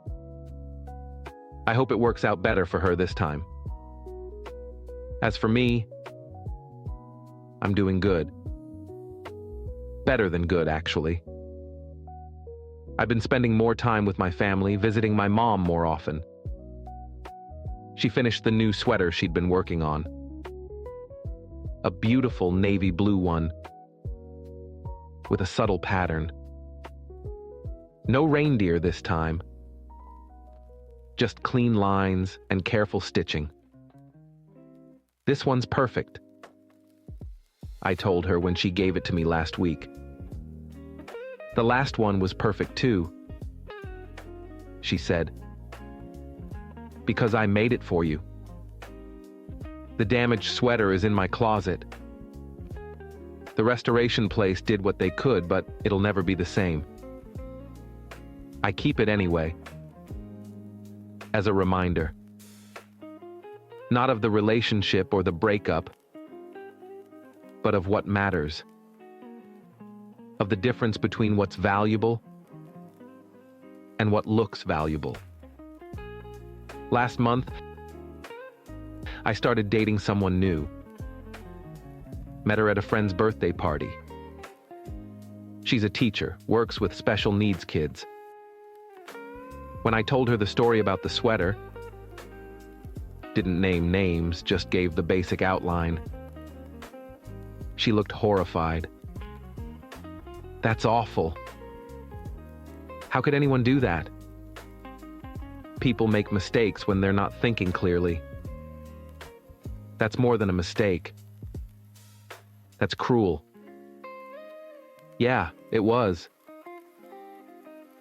I hope it works out better for her this time. As for me, I'm doing good. Better than good, actually. I've been spending more time with my family, visiting my mom more often. She finished the new sweater she'd been working on. A beautiful navy blue one with a subtle pattern. No reindeer this time. Just clean lines and careful stitching. This one's perfect, I told her when she gave it to me last week. The last one was perfect too, she said. Because I made it for you. The damaged sweater is in my closet. The restoration place did what they could, but it'll never be the same. I keep it anyway. As a reminder. Not of the relationship or the breakup, but of what matters. Of the difference between what's valuable and what looks valuable. Last month, I started dating someone new. Met her at a friend's birthday party. She's a teacher, works with special needs kids. When I told her the story about the sweater, didn't name names, just gave the basic outline. She looked horrified. That's awful. How could anyone do that? People make mistakes when they're not thinking clearly. That's more than a mistake. That's cruel. Yeah, it was.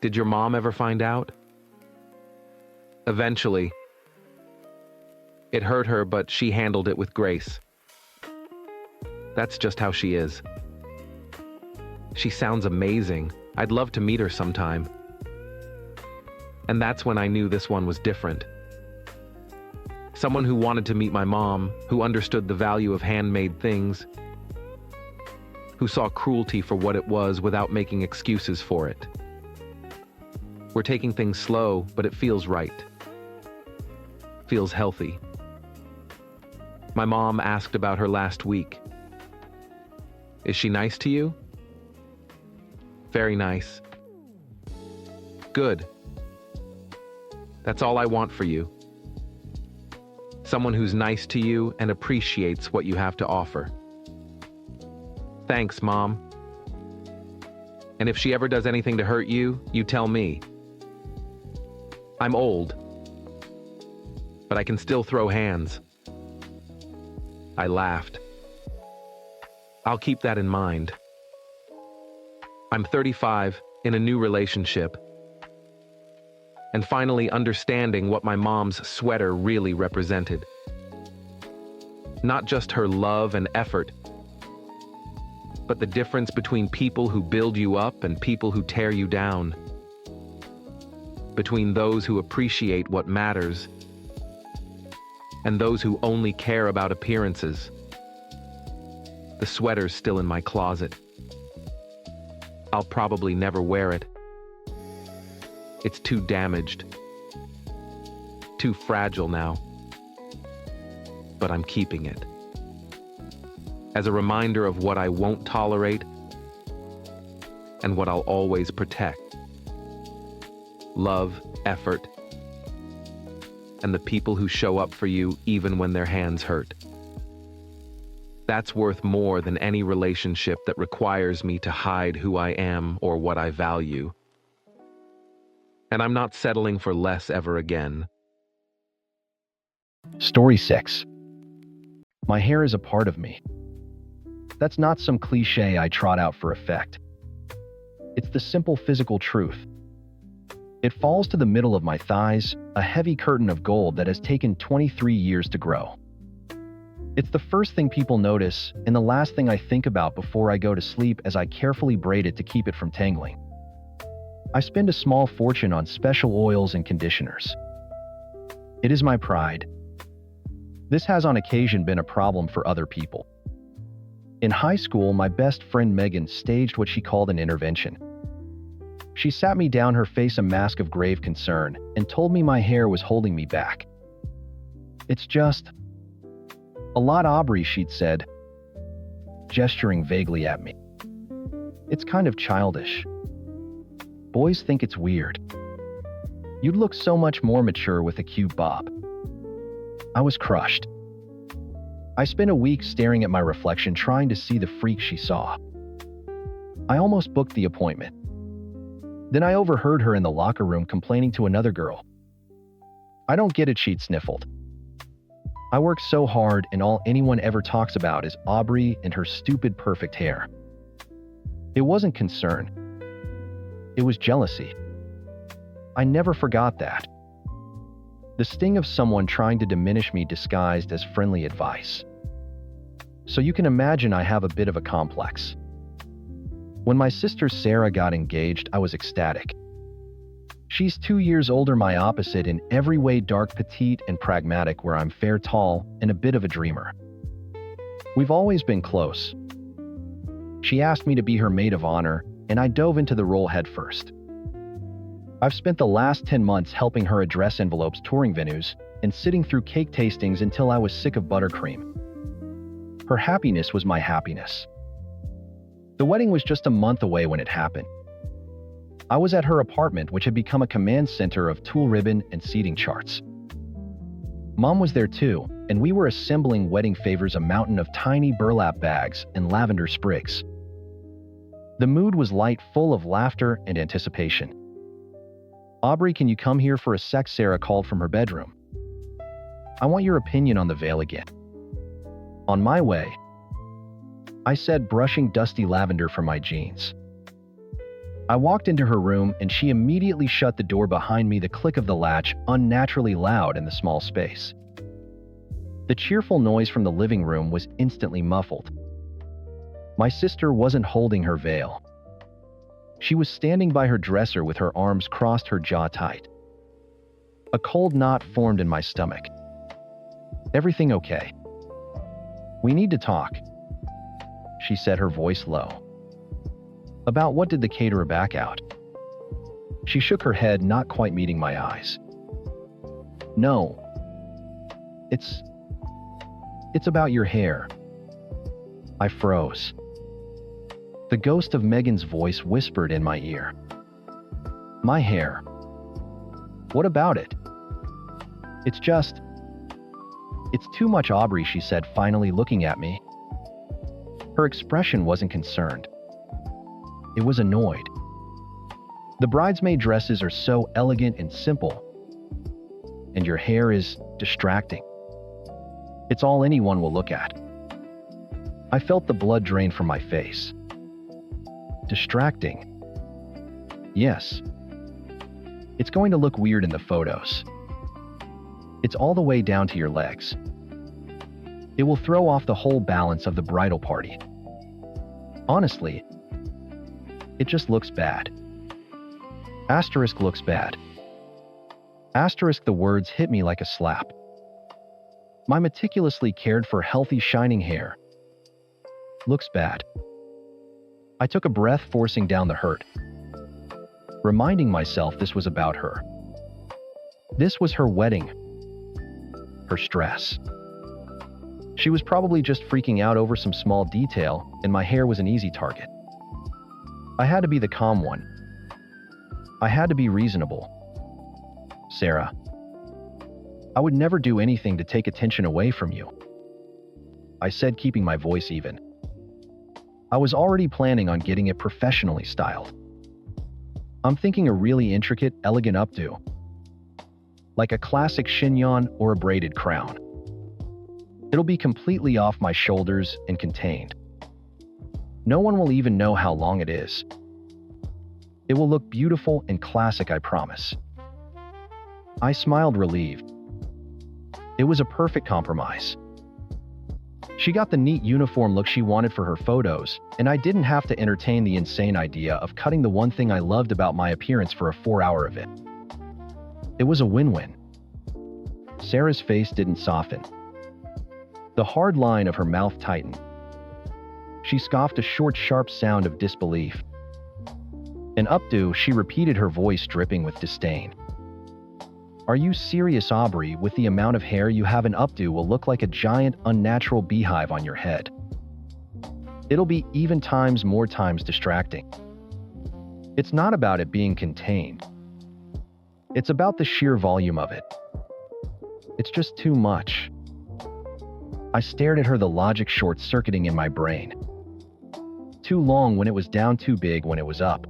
Did your mom ever find out? Eventually. It hurt her, but she handled it with grace. That's just how she is. She sounds amazing. I'd love to meet her sometime. And that's when I knew this one was different. Someone who wanted to meet my mom, who understood the value of handmade things, who saw cruelty for what it was without making excuses for it. We're taking things slow, but it feels right. Feels healthy. My mom asked about her last week. Is she nice to you? Very nice. Good. That's all I want for you. Someone who's nice to you and appreciates what you have to offer. Thanks, Mom. And if she ever does anything to hurt you, you tell me. I'm old, but I can still throw hands. I laughed. I'll keep that in mind. I'm 35, in a new relationship, and finally understanding what my mom's sweater really represented. Not just her love and effort, but the difference between people who build you up and people who tear you down. Between those who appreciate what matters and those who only care about appearances. The sweater's still in my closet. I'll probably never wear it. It's too damaged, too fragile now. But I'm keeping it. As a reminder of what I won't tolerate and what I'll always protect. Love, effort, and the people who show up for you even when their hands hurt. That's worth more than any relationship that requires me to hide who I am or what I value. And I'm not settling for less ever again. Story 6. My hair is a part of me. That's not some cliche I trot out for effect. It's the simple physical truth. It falls to the middle of my thighs, a heavy curtain of gold that has taken 23 years to grow. It's the first thing people notice and the last thing I think about before I go to sleep as I carefully braid it to keep it from tangling. I spend a small fortune on special oils and conditioners. It is my pride. This has on occasion been a problem for other people. In high school, my best friend Megan staged what she called an intervention. She sat me down, her face a mask of grave concern, and told me my hair was holding me back. It's just a lot, Aubrey, she'd said, gesturing vaguely at me. It's kind of childish. Boys think it's weird. You'd look so much more mature with a cute bob. I was crushed. I spent a week staring at my reflection, trying to see the freak she saw. I almost booked the appointment. Then I overheard her in the locker room complaining to another girl. I don't get it, she'd sniffled. I work so hard and all anyone ever talks about is Aubrey and her stupid perfect hair. It wasn't concern. It was jealousy. I never forgot that. The sting of someone trying to diminish me disguised as friendly advice. So you can imagine I have a bit of a complex. When my sister Sarah got engaged, I was ecstatic. She's 2 years older, my opposite in every way, dark, petite, and pragmatic, where I'm fair, tall, and a bit of a dreamer. We've always been close. She asked me to be her maid of honor, and I dove into the role headfirst. I've spent the last 10 months helping her address envelopes, touring venues, and sitting through cake tastings until I was sick of buttercream. Her happiness was my happiness. The wedding was just a month away when it happened. I was at her apartment, which had become a command center of tulle ribbon and seating charts. Mom was there too, and we were assembling wedding favors, a mountain of tiny burlap bags and lavender sprigs. The mood was light, full of laughter and anticipation. Aubrey, can you come here for a sec? Sarah called from her bedroom. I want your opinion on the veil again. On my way, I said, brushing dusty lavender from my jeans. I walked into her room and she immediately shut the door behind me, the click of the latch unnaturally loud in the small space. The cheerful noise from the living room was instantly muffled. My sister wasn't holding her veil. She was standing by her dresser with her arms crossed, her jaw tight. A cold knot formed in my stomach. Everything okay? We need to talk, she said, her voice low. About what? Did the caterer back out? She shook her head, not quite meeting my eyes. No. It's about your hair. I froze. The ghost of Megan's voice whispered in my ear. My hair. What about it? It's too much, Aubrey, she said, finally looking at me. Her expression wasn't concerned. It was annoyed. The bridesmaid dresses are so elegant and simple, and your hair is distracting. It's all anyone will look at. I felt the blood drain from my face. Distracting. Yes. It's going to look weird in the photos. It's all the way down to your legs. It will throw off the whole balance of the bridal party. Honestly, it just looks bad. Asterisk looks bad. Asterisk, the words hit me like a slap. My meticulously cared for healthy shining hair looks bad. I took a breath, forcing down the hurt, reminding myself this was about her. This was her wedding, her stress. She was probably just freaking out over some small detail, and my hair was an easy target. I had to be the calm one. I had to be reasonable. Sarah, I would never do anything to take attention away from you, I said, keeping my voice even. I was already planning on getting it professionally styled. I'm thinking a really intricate, elegant updo, like a classic chignon or a braided crown. It'll be completely off my shoulders and contained. No one will even know how long it is. It will look beautiful and classic, I promise. I smiled, relieved. It was a perfect compromise. She got the neat uniform look she wanted for her photos, and I didn't have to entertain the insane idea of cutting the one thing I loved about my appearance for a 4-hour event. It was a win-win. Sarah's face didn't soften. The hard line of her mouth tightened. She scoffed a short, sharp sound of disbelief. An updo, she repeated, her voice dripping with disdain. Are you serious, Aubrey? With the amount of hair you have, an updo will look like a giant, unnatural beehive on your head. It'll be even more times distracting. It's not about it being contained. It's about the sheer volume of it. It's just too much. I stared at her, the logic short-circuiting in my brain. Too long when it was down, too big when it was up.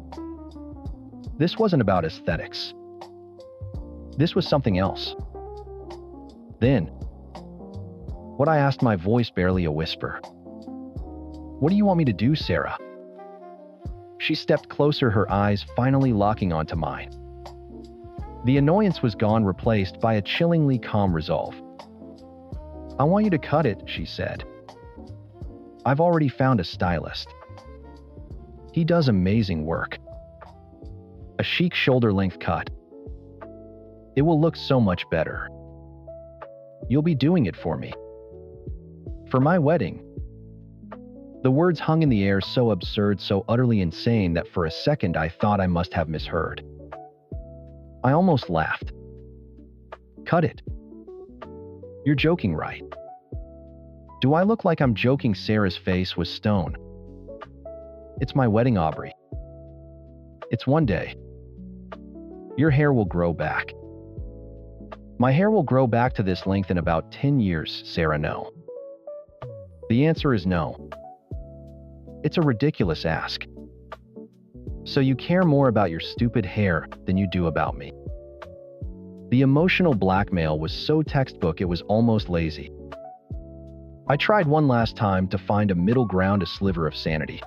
This wasn't about aesthetics. This was something else. Then, what I asked, my voice barely a whisper. What do you want me to do, Sarah? She stepped closer, her eyes finally locking onto mine. The annoyance was gone, replaced by a chillingly calm resolve. I want you to cut it, she said. I've already found a stylist. He does amazing work. A chic shoulder-length cut. It will look so much better. You'll be doing it for me. For my wedding. The words hung in the air, so absurd, so utterly insane that for a second I thought I must have misheard. I almost laughed. Cut it. You're joking, right? Do I look like I'm joking? Sarah's face was stone. It's my wedding, Aubrey. It's one day. Your hair will grow back. My hair will grow back to this length in about 10 years, Sarah. No. The answer is no. It's a ridiculous ask. So you care more about your stupid hair than you do about me. The emotional blackmail was so textbook it was almost lazy. I tried one last time to find a middle ground, a sliver of sanity.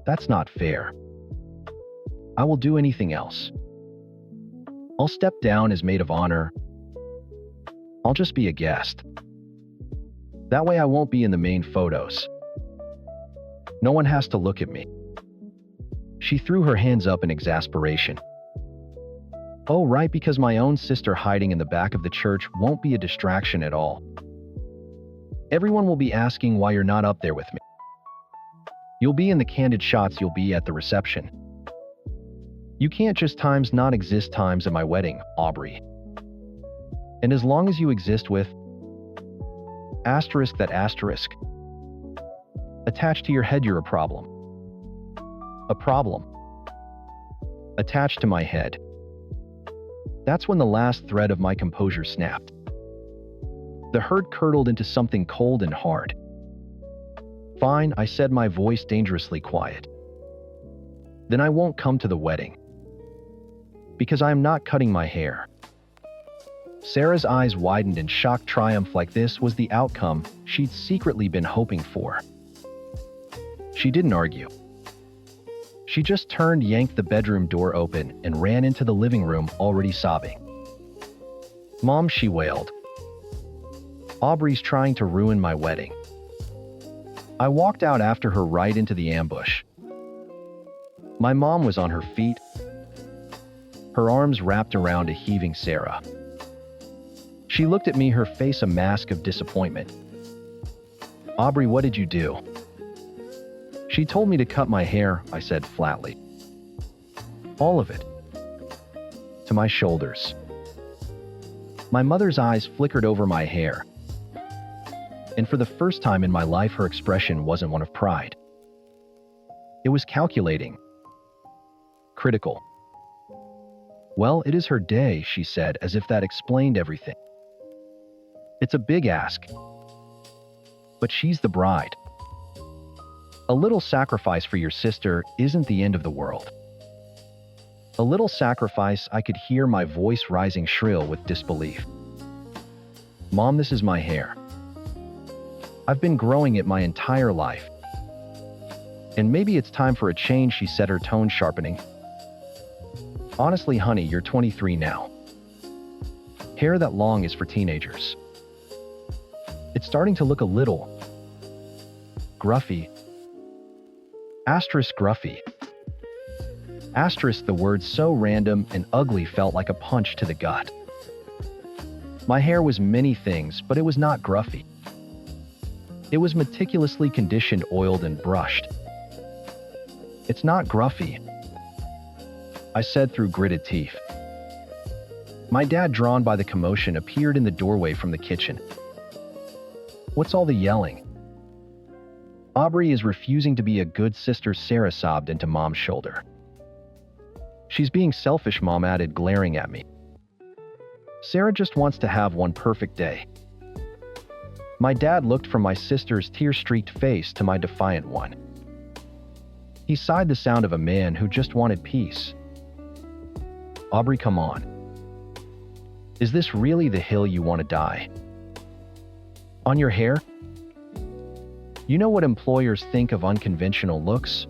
That's not fair. I will do anything else. I'll step down as maid of honor. I'll just be a guest. That way I won't be in the main photos. No one has to look at me. She threw her hands up in exasperation. Oh, right, because my own sister hiding in the back of the church won't be a distraction at all. Everyone will be asking why you're not up there with me. You'll be in the candid shots, you'll be at the reception. You can't just not exist times at my wedding, Aubrey. And as long as you exist with asterisk, that asterisk attached to your head, you're a problem. A problem attached to my head. That's when the last thread of my composure snapped. The hurt curdled into something cold and hard. "Fine," I said, my voice dangerously quiet. "Then I won't come to the wedding. Because I am not cutting my hair." Sarah's eyes widened in shocked triumph, like this was the outcome she'd secretly been hoping for. She didn't argue. She just turned, yanked the bedroom door open, and ran into the living room, already sobbing. "Mom," she wailed. "Aubrey's trying to ruin my wedding." I walked out after her, right into the ambush. My mom was on her feet, her arms wrapped around a heaving Sarah. She looked at me, her face a mask of disappointment. "Aubrey, what did you do?" "She told me to cut my hair," I said flatly. "All of it." "To my shoulders." My mother's eyes flickered over my hair, and for the first time in my life, her expression wasn't one of pride. It was calculating, critical. "Well, it is her day," she said, as if that explained everything. "It's a big ask, but she's the bride. A little sacrifice for your sister isn't the end of the world." "A little sacrifice?" I could hear my voice rising shrill with disbelief. "Mom, this is my hair. I've been growing it my entire life. And maybe it's time for a change," she said, her tone sharpening. "Honestly, honey, you're 23 now. Hair that long is for teenagers. It's starting to look a little gruffy." Gruffy. The word so random and ugly felt like a punch to the gut. My hair was many things, but it was not gruffy. It was meticulously conditioned, oiled, and brushed. "It's not gruffy," I said through gritted teeth. My dad, drawn by the commotion, appeared in the doorway from the kitchen. "What's all the yelling?" "Aubrey is refusing to be a good sister," Sarah sobbed into Mom's shoulder. "She's being selfish," Mom added, glaring at me. "Sarah just wants to have one perfect day." My dad looked from my sister's tear-streaked face to my defiant one. He sighed, the sound of a man who just wanted peace. "Aubrey, come on. Is this really the hill you want to die on? Your hair? You know what employers think of unconventional looks?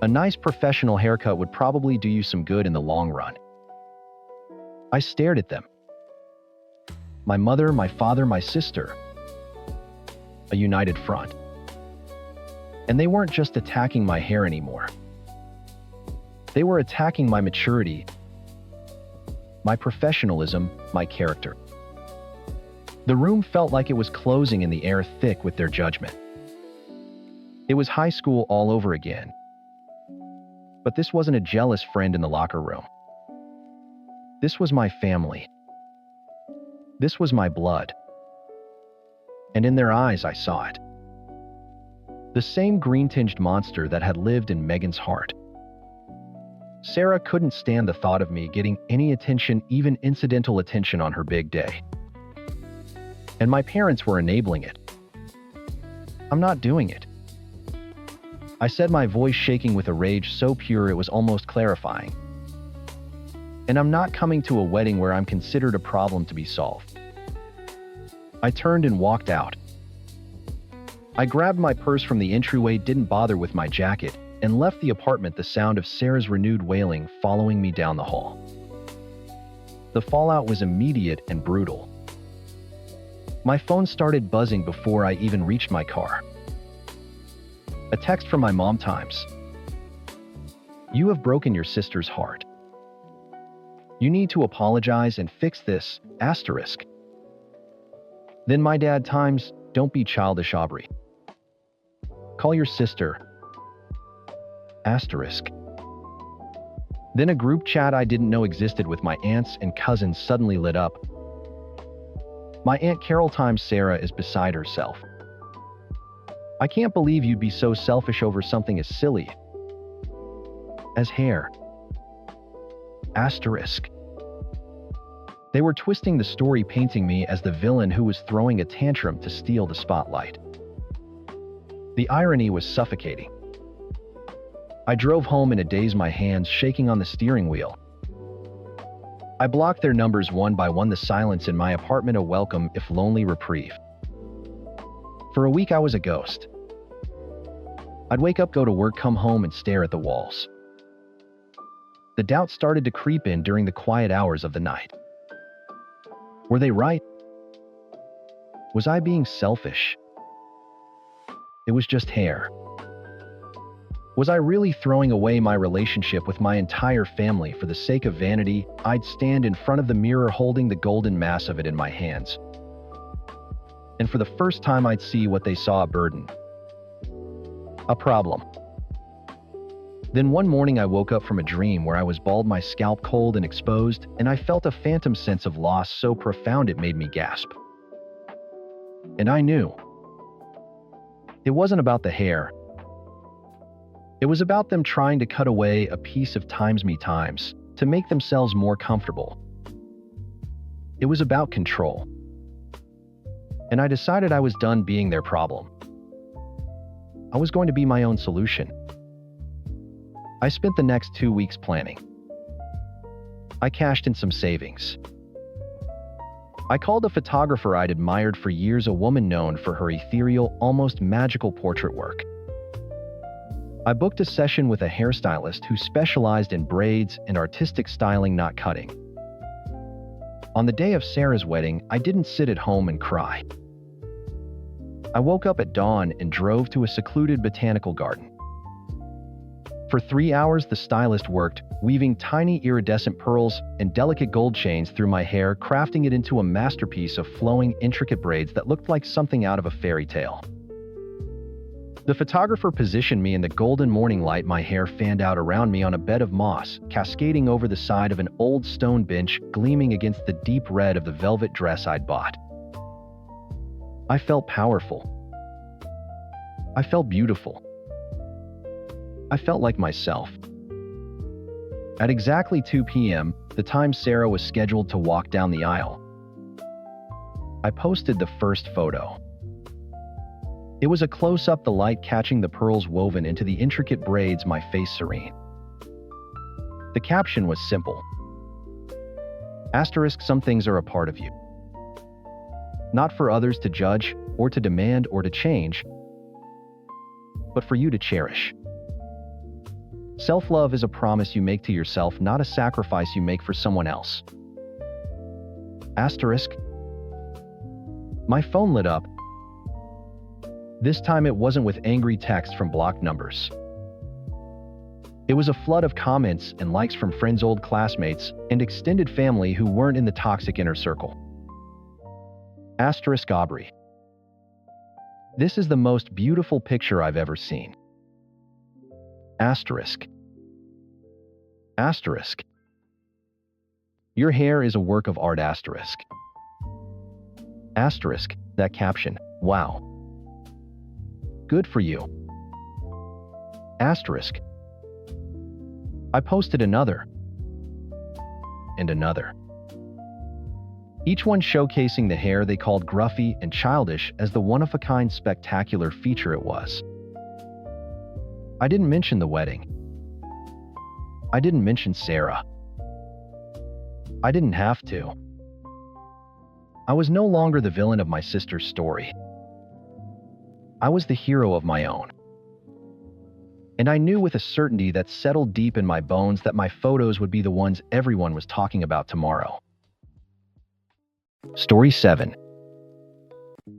A nice professional haircut would probably do you some good in the long run." I stared at them. My mother, my father, my sister. A united front. And they weren't just attacking my hair anymore. They were attacking my maturity, my professionalism, my character. The room felt like it was closing in the air, thick with their judgment. It was high school all over again. But this wasn't a jealous friend in the locker room. This was my family. This was my blood. And in their eyes, I saw it. The same green-tinged monster that had lived in Megan's heart. Sarah couldn't stand the thought of me getting any attention, even incidental attention, on her big day. And my parents were enabling it. "I'm not doing it," I said, my voice shaking with a rage so pure it was almost clarifying. "And I'm not coming to a wedding where I'm considered a problem to be solved." I turned and walked out. I grabbed my purse from the entryway, didn't bother with my jacket, and left the apartment, the sound of Sarah's renewed wailing following me down the hall. The fallout was immediate and brutal. My phone started buzzing before I even reached my car. A text from my mom. "Times. You have broken your sister's heart. You need to apologize and fix this, asterisk." Then my dad. "Times. Don't be childish, Aubrey. Call your sister, asterisk." Then a group chat I didn't know existed with my aunts and cousins suddenly lit up. "My Aunt Carol. Times. Sarah is beside herself. I can't believe you'd be so selfish over something as silly as hair, asterisk." They were twisting the story, painting me as the villain who was throwing a tantrum to steal the spotlight. The irony was suffocating. I drove home in a daze, my hands shaking on the steering wheel. I blocked their numbers one by one, the silence in my apartment a welcome, if lonely, reprieve. For a week I was a ghost. I'd wake up, go to work, come home, and stare at the walls. The doubt started to creep in during the quiet hours of the night. Were they right? Was I being selfish? It was just hair. Was I really throwing away my relationship with my entire family for the sake of vanity? I'd stand in front of the mirror holding the golden mass of it in my hands. And for the first time I'd see what they saw: a burden. A problem. Then one morning I woke up from a dream where I was bald, my scalp cold and exposed, and I felt a phantom sense of loss so profound it made me gasp. And I knew. It wasn't about the hair. It was about them trying to cut away a piece of me times to make themselves more comfortable. It was about control. And I decided I was done being their problem. I was going to be my own solution. I spent the next 2 weeks planning. I cashed in some savings. I called a photographer I'd admired for years, a woman known for her ethereal, almost magical portrait work. I booked a session with a hairstylist who specialized in braids and artistic styling, not cutting. On the day of Sarah's wedding, I didn't sit at home and cry. I woke up at dawn and drove to a secluded botanical garden. For 3 hours, the stylist worked, weaving tiny iridescent pearls and delicate gold chains through my hair, crafting it into a masterpiece of flowing, intricate braids that looked like something out of a fairy tale. The photographer positioned me in the golden morning light, my hair fanned out around me on a bed of moss, cascading over the side of an old stone bench, gleaming against the deep red of the velvet dress I'd bought. I felt powerful. I felt beautiful. I felt like myself. At exactly 2 p.m., the time Sarah was scheduled to walk down the aisle, I posted the first photo. It was a close-up, the light catching the pearls woven into the intricate braids, my face serene. The caption was simple. Asterisk, some things are a part of you. Not for others to judge, or to demand, or to change, but for you to cherish. Self-love is a promise you make to yourself, not a sacrifice you make for someone else. Asterisk. My phone lit up. This time it wasn't with angry texts from blocked numbers. It was a flood of comments and likes from friends, old classmates, and extended family who weren't in the toxic inner circle. Asterisk, Aubrey. This is the most beautiful picture I've ever seen. Asterisk. Asterisk. Your hair is a work of art. Asterisk. Asterisk, that caption, wow. Good for you. Asterisk. I posted another. And another. Each one showcasing the hair they called gruffy and childish as the one-of-a-kind spectacular feature it was. I didn't mention the wedding. I didn't mention Sarah. I didn't have to. I was no longer the villain of my sister's story. I was the hero of my own. And I knew with a certainty that settled deep in my bones that my photos would be the ones everyone was talking about tomorrow. Story 7.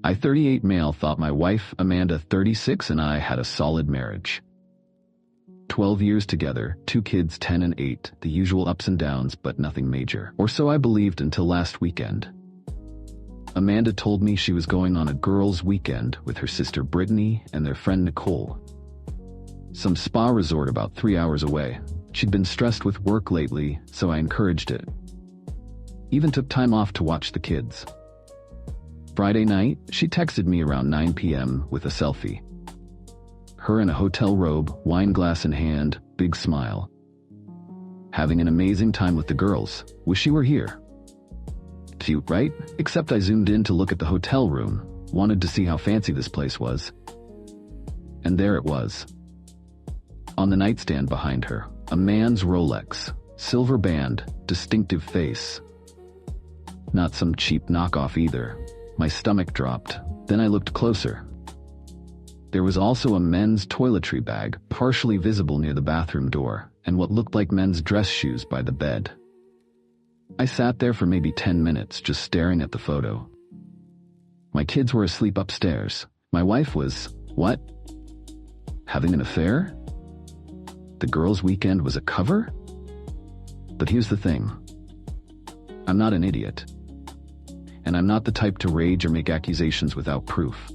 I, 38 male, thought my wife, Amanda, 36, and I had a solid marriage. 12 years together, 2 kids, 10 and 8, the usual ups and downs, but nothing major. Or so I believed until last weekend. Amanda told me she was going on a girls' weekend with her sister Brittany and their friend Nicole. Some spa resort about 3 hours away. She'd been stressed with work lately, so I encouraged it. Even took time off to watch the kids. Friday night, she texted me around 9 p.m. with a selfie. Her in a hotel robe, wine glass in hand, big smile. Having an amazing time with the girls. Wish she were here. cute, right? Except I zoomed in to look at the hotel room, wanted to see how fancy this place was. And there it was. On the nightstand behind her, a man's Rolex, silver band, distinctive face. Not some cheap knockoff either. My stomach dropped. Then I looked closer. There was also a men's toiletry bag, partially visible near the bathroom door, and what looked like men's dress shoes by the bed. I sat there for maybe 10 minutes, just staring at the photo. My kids were asleep upstairs. My wife was, what? Having an affair? The girls' weekend was a cover? But here's the thing. I'm not an idiot. And I'm not the type to rage or make accusations without proof.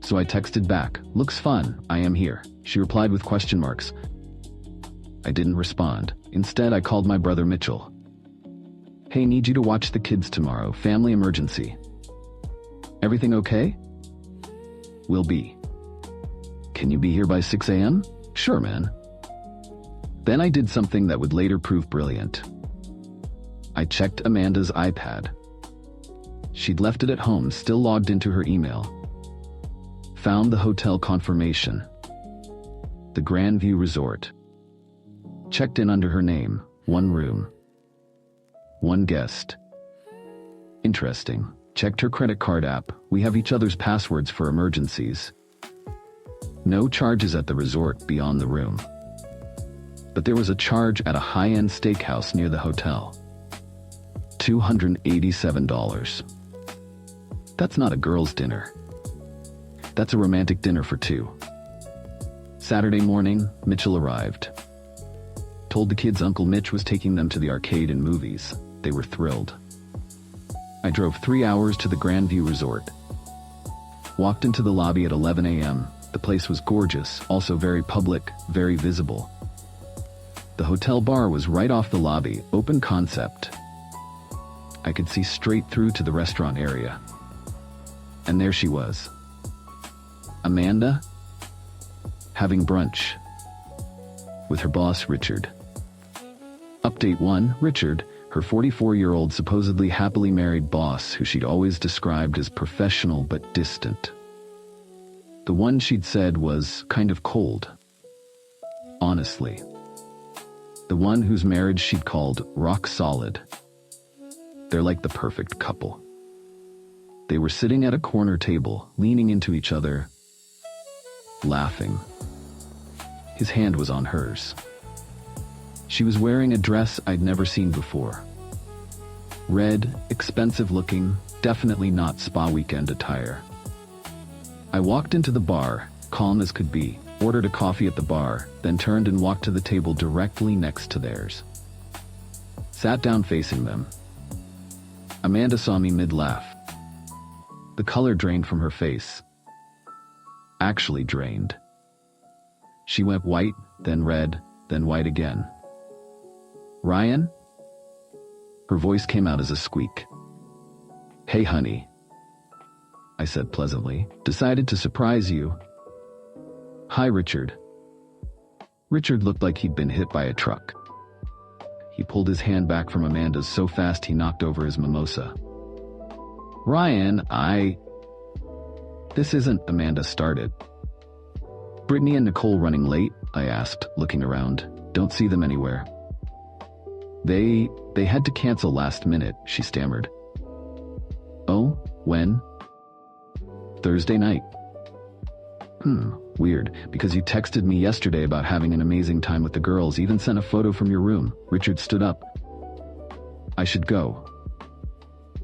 So I texted back, looks fun, I am here. She replied with question marks. I didn't respond. Instead, I called my brother Mitchell. Hey, need you to watch the kids tomorrow, family emergency. Everything okay? Will be. Can you be here by 6 a.m.? Sure, man. Then I did something that would later prove brilliant. I checked Amanda's iPad. She'd left it at home, still logged into her email. Found the hotel confirmation. The Grandview Resort. Checked in under her name, 1 room. 1 guest. Interesting. Checked her credit card app. We have each other's passwords for emergencies. No charges at the resort beyond the room. But there was a charge at a high-end steakhouse near the hotel. $287. That's not a girl's dinner. That's a romantic dinner for 2. Saturday morning, Mitchell arrived. Told the kids Uncle Mitch was taking them to the arcade and movies. They were thrilled. I drove 3 hours to the Grandview Resort. Walked into the lobby at 11 a.m. The place was gorgeous, also very public, very visible. The hotel bar was right off the lobby, open concept. I could see straight through to the restaurant area. And there she was. Amanda, having brunch with her boss, Richard. Update 1, Richard, her 44-year-old supposedly happily married boss who she'd always described as professional but distant. The one she'd said was kind of cold. Honestly. The one whose marriage she'd called rock solid. They're like the perfect couple. They were sitting at a corner table, leaning into each other, laughing. His hand was on hers. She was wearing a dress I'd never seen before. Red, expensive looking, definitely not spa weekend attire. I walked into the bar, calm as could be, ordered a coffee at the bar, then turned and walked to the table directly next to theirs. Sat down facing them. Amanda saw me mid-laugh. The color drained from her face. Actually drained. She went white, then red, then white again. Ryan? Her voice came out as a squeak. Hey, honey. I said pleasantly. Decided to surprise you. Hi, Richard. Richard looked like he'd been hit by a truck. He pulled his hand back from Amanda's so fast he knocked over his mimosa. Ryan, This isn't, Amanda started. Brittany and Nicole running late? I asked, looking around. Don't see them anywhere. They had to cancel last minute, she stammered. Oh, when? Thursday night. Weird, because you texted me yesterday about having an amazing time with the girls, even sent a photo from your room. Richard stood up. I should go.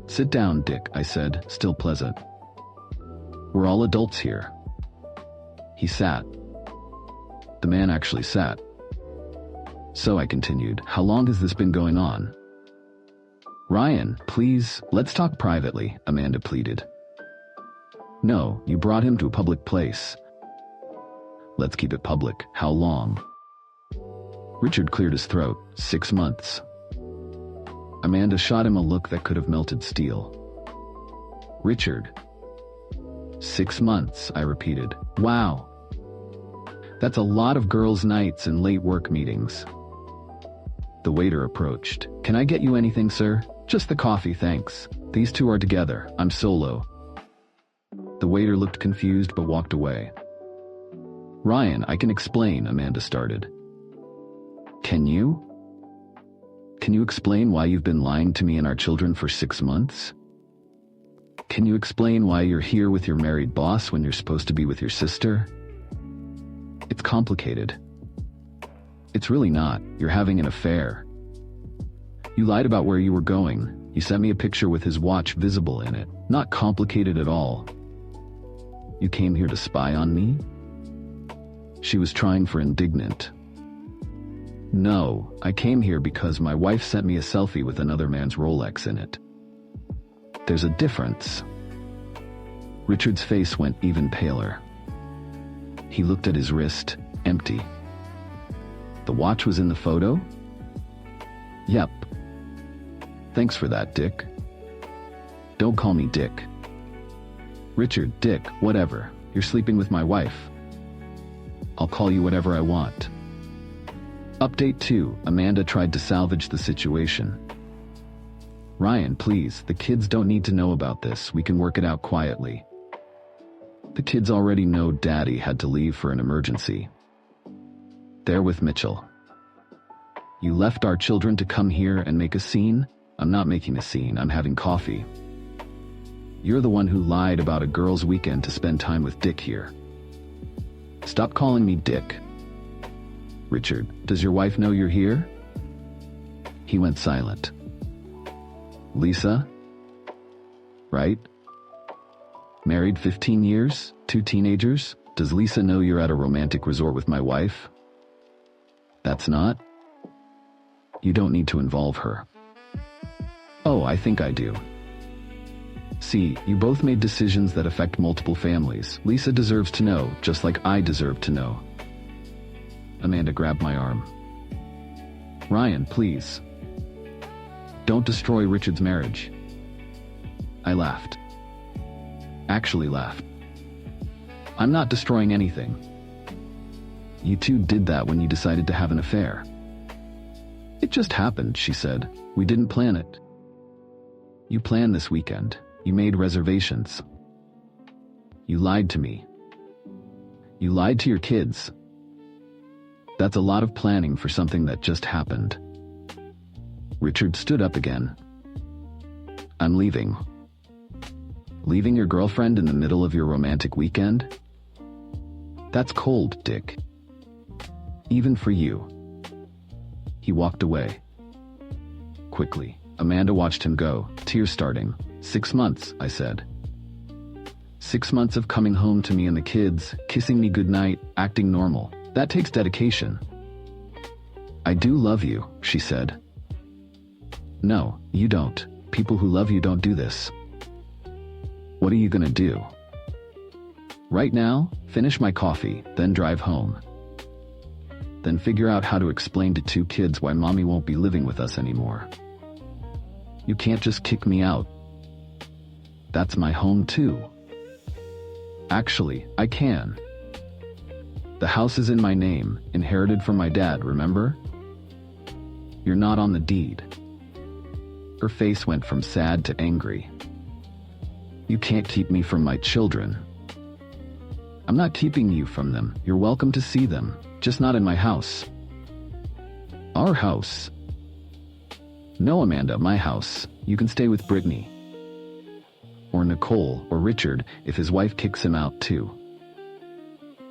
Sit down, Dick, I said, still pleasant. We're all adults here. He sat. The man actually sat. So I continued, how long has this been going on? Ryan, please, let's talk privately, Amanda pleaded. No, you brought him to a public place. Let's keep it public. How long? Richard cleared his throat. 6 months. Amanda shot him a look that could have melted steel. Richard. 6 months, I repeated. Wow. That's a lot of girls' nights and late work meetings. The waiter approached. Can I get you anything, sir? Just the coffee, thanks. These two are together. I'm solo. The waiter looked confused but walked away. Ryan, I can explain, Amanda started. Can you? Can you explain why you've been lying to me and our children for 6 months? Can you explain why you're here with your married boss when you're supposed to be with your sister? It's complicated. It's really not. You're having an affair. You lied about where you were going. You sent me a picture with his watch visible in it. Not complicated at all. You came here to spy on me? She was trying for indignant. No, I came here because my wife sent me a selfie with another man's Rolex in it. There's a difference. Richard's face went even paler. He looked at his wrist, empty. The watch was in the photo? Yep. Thanks for that, Dick. Don't call me Dick. Richard, Dick, whatever. You're sleeping with my wife. I'll call you whatever I want. Update 2. Amanda tried to salvage the situation. Ryan, please, the kids don't need to know about this. We can work it out quietly. The kids already know Daddy had to leave for an emergency. They're with Mitchell. You left our children to come here and make a scene? I'm not making a scene, I'm having coffee. You're the one who lied about a girls' weekend to spend time with Dick here. Stop calling me Dick. Richard, does your wife know you're here? He went silent. Lisa? Right? Married 15 years? 2 teenagers? Does Lisa know you're at a romantic resort with my wife? That's not? You don't need to involve her. Oh, I think I do. See, you both made decisions that affect multiple families. Lisa deserves to know, just like I deserve to know. Amanda grabbed my arm. Ryan, please. Don't destroy Richard's marriage. I laughed. Actually laughed. I'm not destroying anything. You two did that when you decided to have an affair. It just happened, she said. We didn't plan it. You planned this weekend. You made reservations. You lied to me. You lied to your kids. That's a lot of planning for something that just happened. Richard stood up again. I'm leaving. Leaving your girlfriend in the middle of your romantic weekend? That's cold, Dick. Even for you. He walked away. Quickly, Amanda watched him go, tears starting. 6 months, I said. 6 months of coming home to me and the kids, kissing me goodnight, acting normal. That takes dedication. I do love you, she said. No, you don't. People who love you don't do this. What are you gonna do? Right now, finish my coffee, then drive home. Then figure out how to explain to 2 kids why mommy won't be living with us anymore. You can't just kick me out. That's my home too. Actually, I can. The house is in my name, inherited from my dad, remember? You're not on the deed. Her face went from sad to angry. You can't keep me from my children. I'm not keeping you from them. You're welcome to see them, just not in my house. Our house? No, Amanda, my house. You can stay with Brittany. Or Nicole, or Richard, if his wife kicks him out too.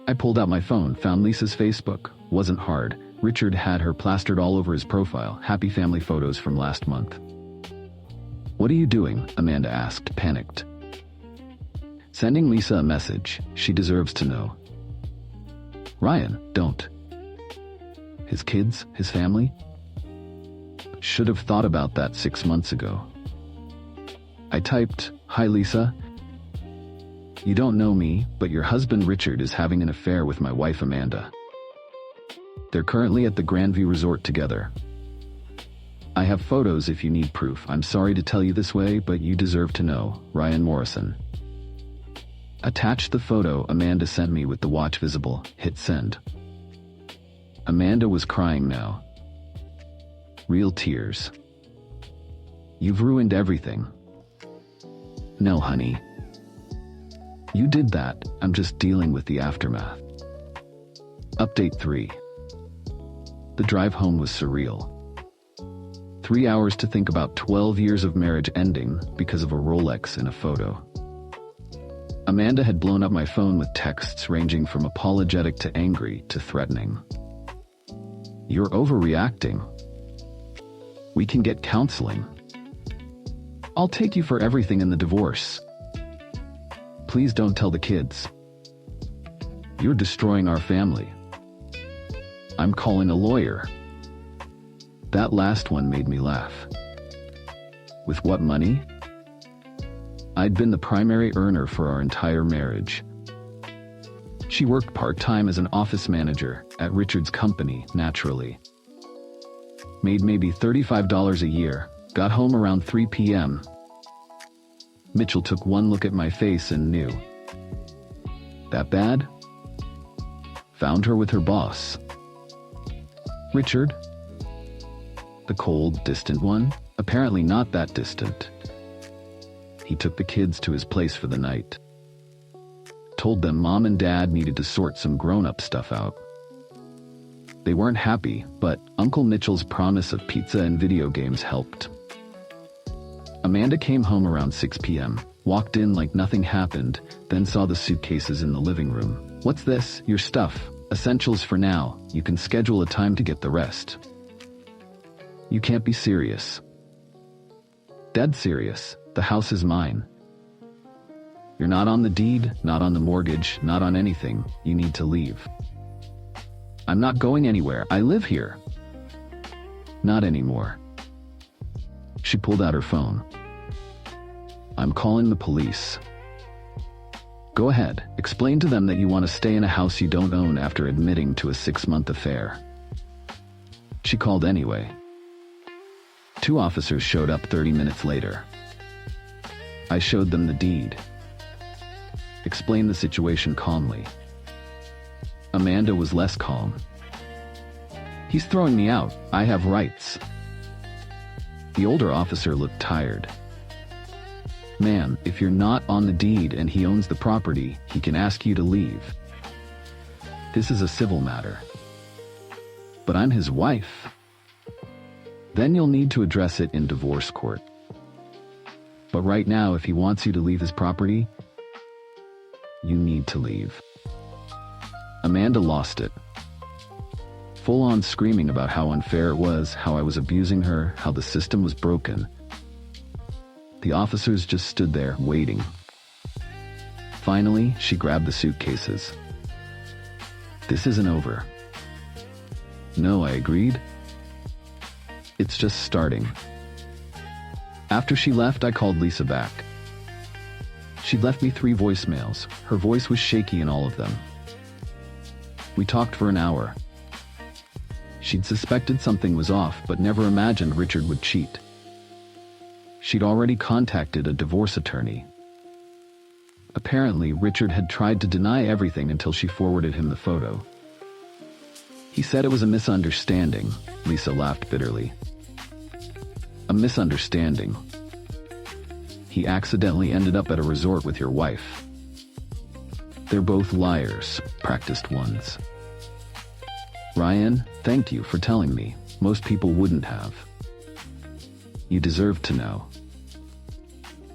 I pulled out my phone, found Lisa's Facebook. Wasn't hard. Richard had her plastered all over his profile, happy family photos from last month. What are you doing? Amanda asked, panicked. Sending Lisa a message. She deserves to know. Ryan, don't. His kids, his family? Should have thought about that 6 months ago. I typed, Hi Lisa. You don't know me, but your husband Richard is having an affair with my wife Amanda. They're currently at the Grandview Resort together. I have photos if you need proof. I'm sorry to tell you this way, but you deserve to know. Ryan Morrison. Attach the photo Amanda sent me with the watch visible. Hit send. Amanda was crying now. Real tears. You've ruined everything. No, honey. You did that. I'm just dealing with the aftermath. Update 3. The drive home was surreal. 3 hours to think about 12 years of marriage ending because of a Rolex in a photo. Amanda had blown up my phone with texts ranging from apologetic to angry to threatening. You're overreacting. We can get counseling. I'll take you for everything in the divorce. Please don't tell the kids. You're destroying our family. I'm calling a lawyer. That last one made me laugh. With what money? I'd been the primary earner for our entire marriage. She worked part-time as an office manager at Richard's company, naturally. Made maybe $35 a year, got home around 3 p.m. Mitchell took one look at my face and knew. That bad? Found her with her boss. Richard? The cold, distant one? Apparently not that distant. He took the kids to his place for the night. Told them mom and dad needed to sort some grown-up stuff out. They weren't happy, but Uncle Mitchell's promise of pizza and video games helped. Amanda came home around 6 p.m., walked in like nothing happened, then saw the suitcases in the living room. What's this? Your stuff. Essentials for now. You can schedule a time to get the rest. You can't be serious. Dead serious. The house is mine. You're not on the deed, not on the mortgage, not on anything. You need to leave. I'm not going anywhere. I live here. Not anymore. She pulled out her phone. I'm calling the police. Go ahead. Explain to them that you want to stay in a house you don't own after admitting to a 6-month affair. She called anyway. 2 officers showed up 30 minutes later. I showed them the deed. Explained the situation calmly. Amanda was less calm. He's throwing me out. I have rights. The older officer looked tired. Ma'am, if you're not on the deed and he owns the property, he can ask you to leave. This is a civil matter. But I'm his wife. Then you'll need to address it in divorce court. But right now, if he wants you to leave his property, you need to leave. Amanda lost it. Full on screaming about how unfair it was, how I was abusing her, how the system was broken. The officers just stood there, waiting. Finally, she grabbed the suitcases. This isn't over. No, I agreed. It's just starting. After she left, I called Lisa back. She'd left me 3 voicemails. Her voice was shaky in all of them. We talked for an hour. She'd suspected something was off, but never imagined Richard would cheat. She'd already contacted a divorce attorney. Apparently, Richard had tried to deny everything until she forwarded him the photo. He said it was a misunderstanding. Lisa laughed bitterly. A misunderstanding. He accidentally ended up at a resort with your wife. They're both liars, practiced ones. Ryan, thank you for telling me. Most people wouldn't have. You deserve to know.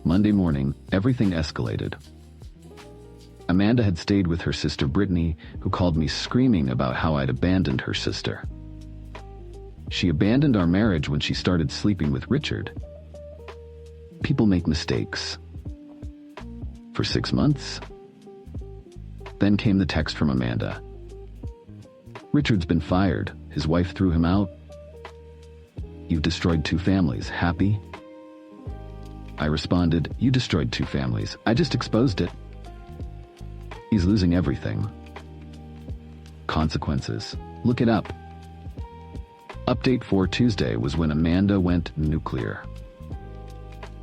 Monday morning, everything escalated. Amanda had stayed with her sister Brittany, who called me screaming about how I'd abandoned her sister. She abandoned our marriage when she started sleeping with Richard. People make mistakes. For 6 months? Then came the text from Amanda. Richard's been fired. His wife threw him out. You've destroyed 2 families. Happy? I responded, you destroyed 2 families. I just exposed it. He's losing everything. Consequences. Look it up. Update for Tuesday was when Amanda went nuclear.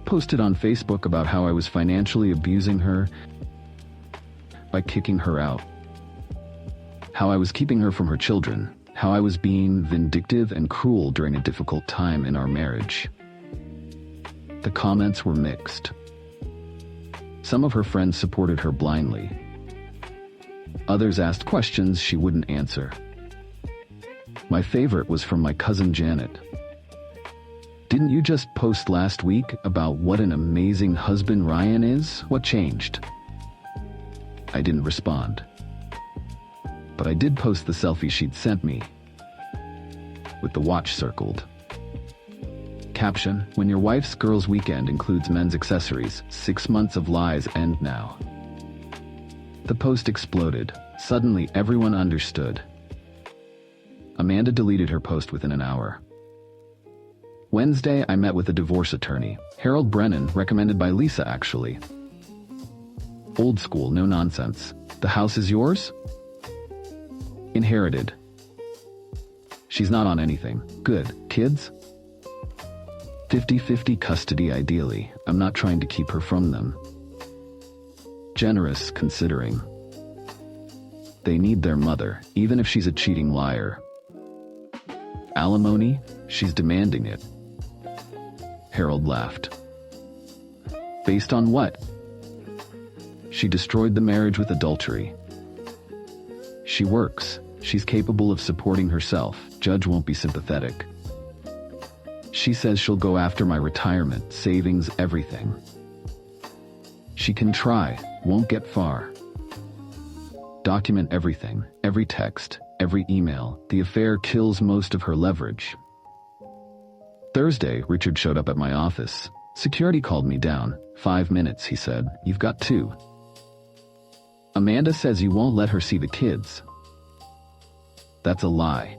Posted on Facebook about how I was financially abusing her by kicking her out. How I was keeping her from her children. How I was being vindictive and cruel during a difficult time in our marriage. The comments were mixed. Some of her friends supported her blindly. Others asked questions she wouldn't answer. My favorite was from my cousin Janet. "Didn't you just post last week about what an amazing husband Ryan is? What changed?" I didn't respond. But I did post the selfie she'd sent me, with the watch circled. Caption: "When your wife's girls' weekend includes men's accessories, 6 months of lies end now." The post exploded. Suddenly, everyone understood. Amanda deleted her post within an hour. Wednesday, I met with a divorce attorney, Harold Brennan, recommended by Lisa actually. Old school, no nonsense. "The house is yours?" "Inherited." "She's not on anything." "Good. Kids?" 50-50 custody ideally. I'm not trying to keep her from them. Generous, considering. They need their mother, even if she's a cheating liar. Alimony? She's demanding it. Harold laughed. Based on what? She destroyed the marriage with adultery. She works. She's capable of supporting herself. Judge won't be sympathetic. She says she'll go after my retirement, savings, everything. She can try, won't get far. Document everything, every text, every email. The affair kills most of her leverage. Thursday, Richard showed up at my office. Security called me down. 5 minutes, he said. You've got 2. Amanda says you won't let her see the kids. That's a lie.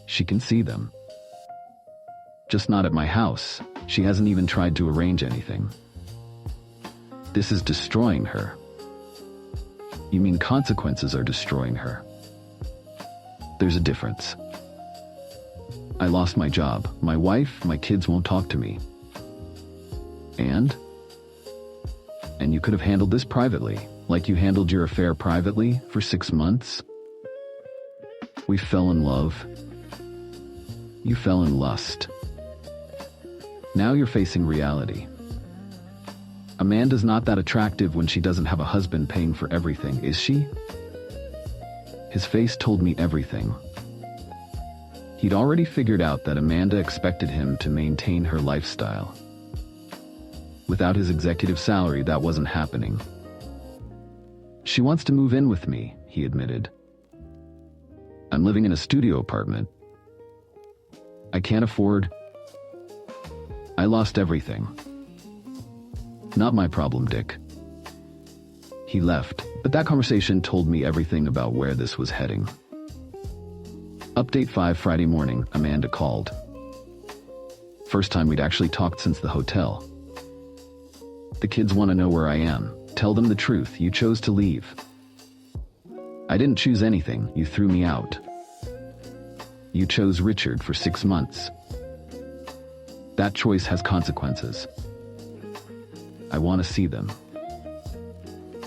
She can see them. Just not at my house. She hasn't even tried to arrange anything. This is destroying her. You mean consequences are destroying her? There's a difference. I lost my job. My wife, my kids won't talk to me. And you could have handled this privately, like you handled your affair privately for 6 months. We fell in love. You fell in lust. Now you're facing reality. Amanda's not that attractive when she doesn't have a husband paying for everything, is she? His face told me everything. He'd already figured out that Amanda expected him to maintain her lifestyle. Without his executive salary, that wasn't happening. She wants to move in with me, he admitted. I'm living in a studio apartment. I can't afford. I lost everything. Not my problem, Dick. He left, but that conversation told me everything about where this was heading. Update 5 Friday morning, Amanda called. First time we'd actually talked since the hotel. The kids want to know where I am. Tell them the truth. You chose to leave. I didn't choose anything. You threw me out. You chose Richard for 6 months. That choice has consequences. I want to see them.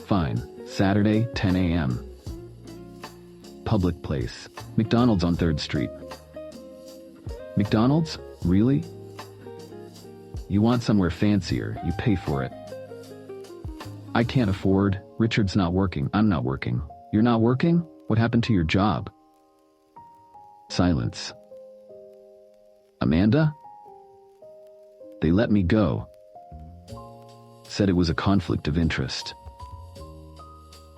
Fine. Saturday, 10 a.m. Public place. McDonald's on 3rd Street. McDonald's? Really? You want somewhere fancier. You pay for it. I can't afford. Richard's not working. I'm not working. You're not working? What happened to your job? Silence. Amanda? They let me go. Said it was a conflict of interest.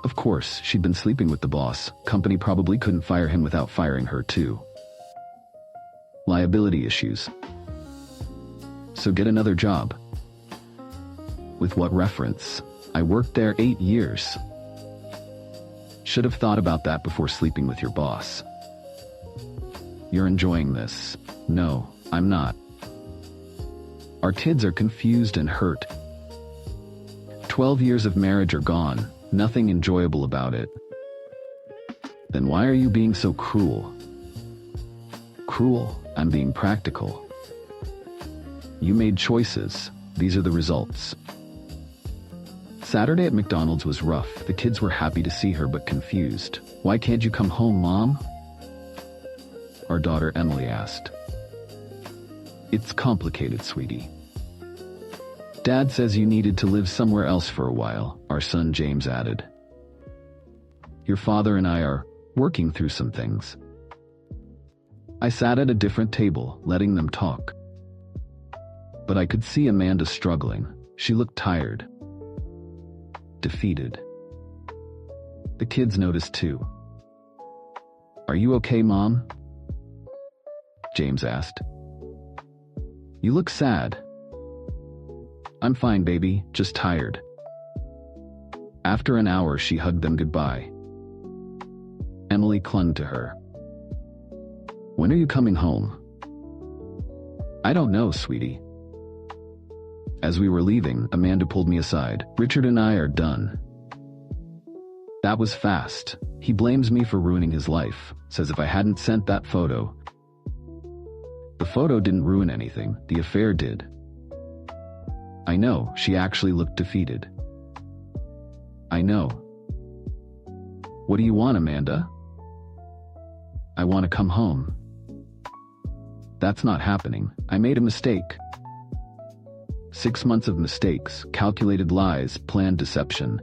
Of course, she'd been sleeping with the boss. Company probably couldn't fire him without firing her too. Liability issues. So get another job. With what reference? I worked there 8 years. Should have thought about that before sleeping with your boss. You're enjoying this. No, I'm not. Our kids are confused and hurt. 12 years of marriage are gone. Nothing enjoyable about it. Then why are you being so cruel? Cruel? I'm being practical. You made choices. These are the results. Saturday at McDonald's was rough. The kids were happy to see her but confused. Why can't you come home, Mom? Our daughter Emily asked. It's complicated, sweetie. Dad says you needed to live somewhere else for a while, our son James added. Your father and I are working through some things. I sat at a different table, letting them talk. But I could see Amanda struggling. She looked tired, defeated. The kids noticed too. Are you okay, Mom? James asked. You look sad. I'm fine, baby, just tired. After an hour, she hugged them goodbye. Emily clung to her. When are you coming home? I don't know, sweetie. As we were leaving, Amanda pulled me aside. Richard and I are done. That was fast. He blames me for ruining his life, says if I hadn't sent that photo. The photo didn't ruin anything, the affair did. I know, she actually looked defeated. I know. What do you want, Amanda? I want to come home. That's not happening. I made a mistake. 6 months of mistakes, calculated lies, planned deception.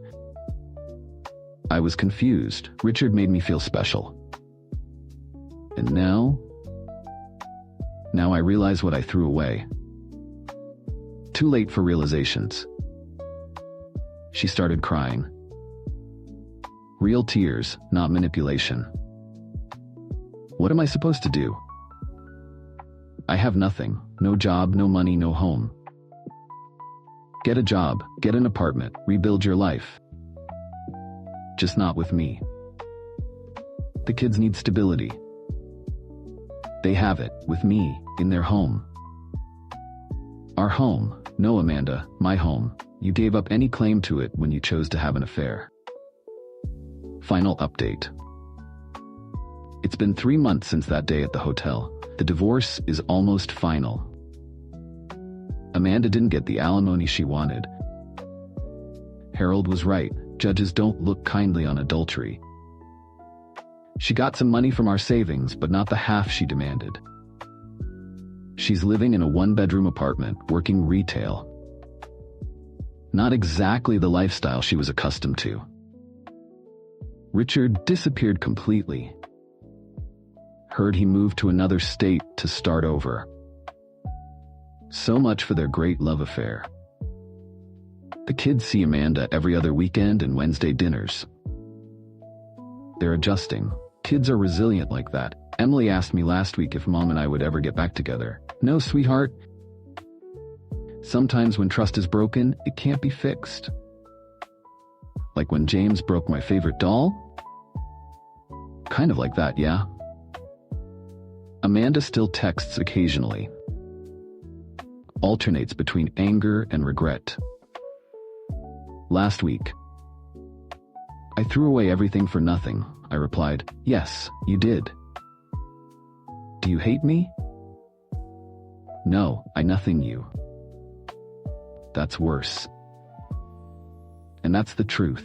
I was confused. Richard made me feel special. And now I realize what I threw away. Too late for realizations. She started crying. Real tears, not manipulation. What am I supposed to do? I have nothing. No job, no money, no home. Get a job, get an apartment, rebuild your life. Just not with me. The kids need stability. They have it, with me, in their home. Our home. No, Amanda, my home. You gave up any claim to it when you chose to have an affair. Final update. It's been 3 months since that day at the hotel. The divorce is almost final. Amanda didn't get the alimony she wanted. Harold was right. Judges don't look kindly on adultery. She got some money from our savings, but not the half she demanded. She's living in a 1-bedroom apartment, working retail. Not exactly the lifestyle she was accustomed to. Richard disappeared completely. Heard he moved to another state to start over. So much for their great love affair. The kids see Amanda every other weekend and Wednesday dinners. They're adjusting. Kids are resilient like that. Emily asked me last week if Mom and I would ever get back together. No, sweetheart. Sometimes when trust is broken, it can't be fixed. Like when James broke my favorite doll? Kind of like that, yeah. Amanda still texts occasionally. Alternates between anger and regret. Last week, I threw away everything for nothing. I replied, yes, you did. Do you hate me? No, I nothing you. That's worse. And that's the truth.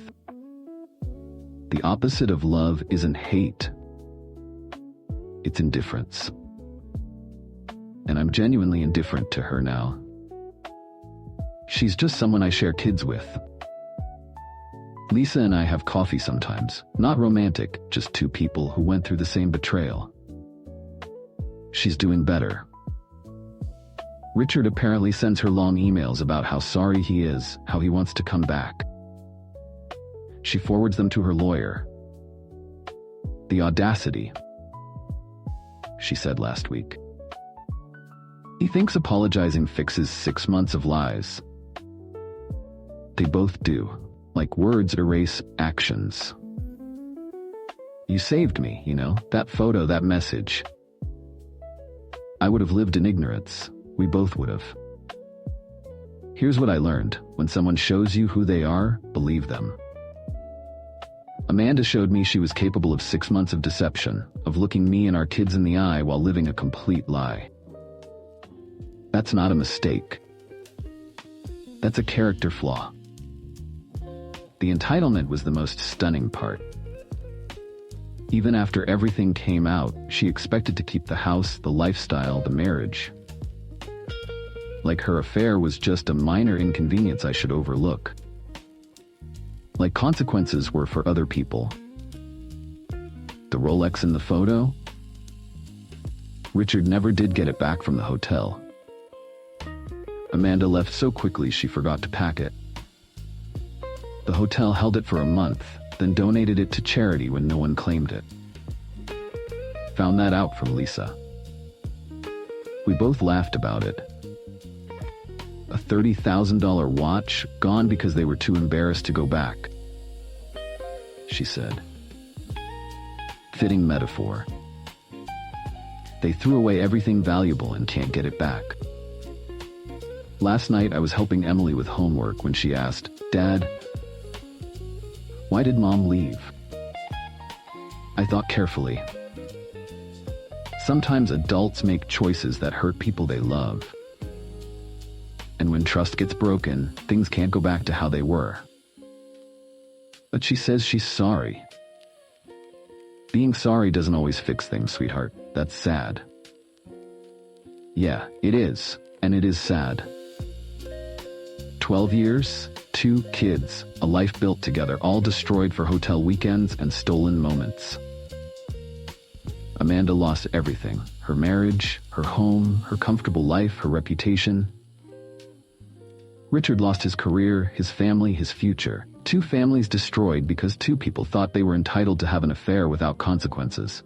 The opposite of love isn't hate. It's indifference. And I'm genuinely indifferent to her now. She's just someone I share kids with. Lisa and I have coffee sometimes. Not romantic, just two people who went through the same betrayal. She's doing better. Richard apparently sends her long emails about how sorry he is, how he wants to come back. She forwards them to her lawyer. The audacity, she said last week. He thinks apologizing fixes 6 months of lies. They both do. Like words erase actions. You saved me, that photo, that message. I would have lived in ignorance. We both would have. Here's what I learned. When someone shows you who they are, believe them. Amanda showed me she was capable of 6 months of deception, of looking me and our kids in the eye while living a complete lie. That's not a mistake. That's a character flaw. The entitlement was the most stunning part. Even after everything came out, she expected to keep the house, the lifestyle, the marriage. Like her affair was just a minor inconvenience I should overlook. Like consequences were for other people. The Rolex in the photo? Richard never did get it back from the hotel. Amanda left so quickly she forgot to pack it. The hotel held it for a month, then donated it to charity when no one claimed it. Found that out from Lisa. We both laughed about it. A $30,000 watch gone because they were too embarrassed to go back, she said. Fitting metaphor. They threw away everything valuable and can't get it back. Last night I was helping Emily with homework when she asked, "Dad, why did Mom leave?" I thought carefully. Sometimes adults make choices that hurt people they love. And when trust gets broken, things can't go back to how they were. But she says she's sorry. Being sorry doesn't always fix things, sweetheart. That's sad. Yeah, it is, and it is sad. 12 years, 2 kids, a life built together, all destroyed for hotel weekends and stolen moments. Amanda lost everything. Her marriage, her home, her comfortable life, her reputation. Richard lost his career, his family, his future. 2 families destroyed because 2 people thought they were entitled to have an affair without consequences.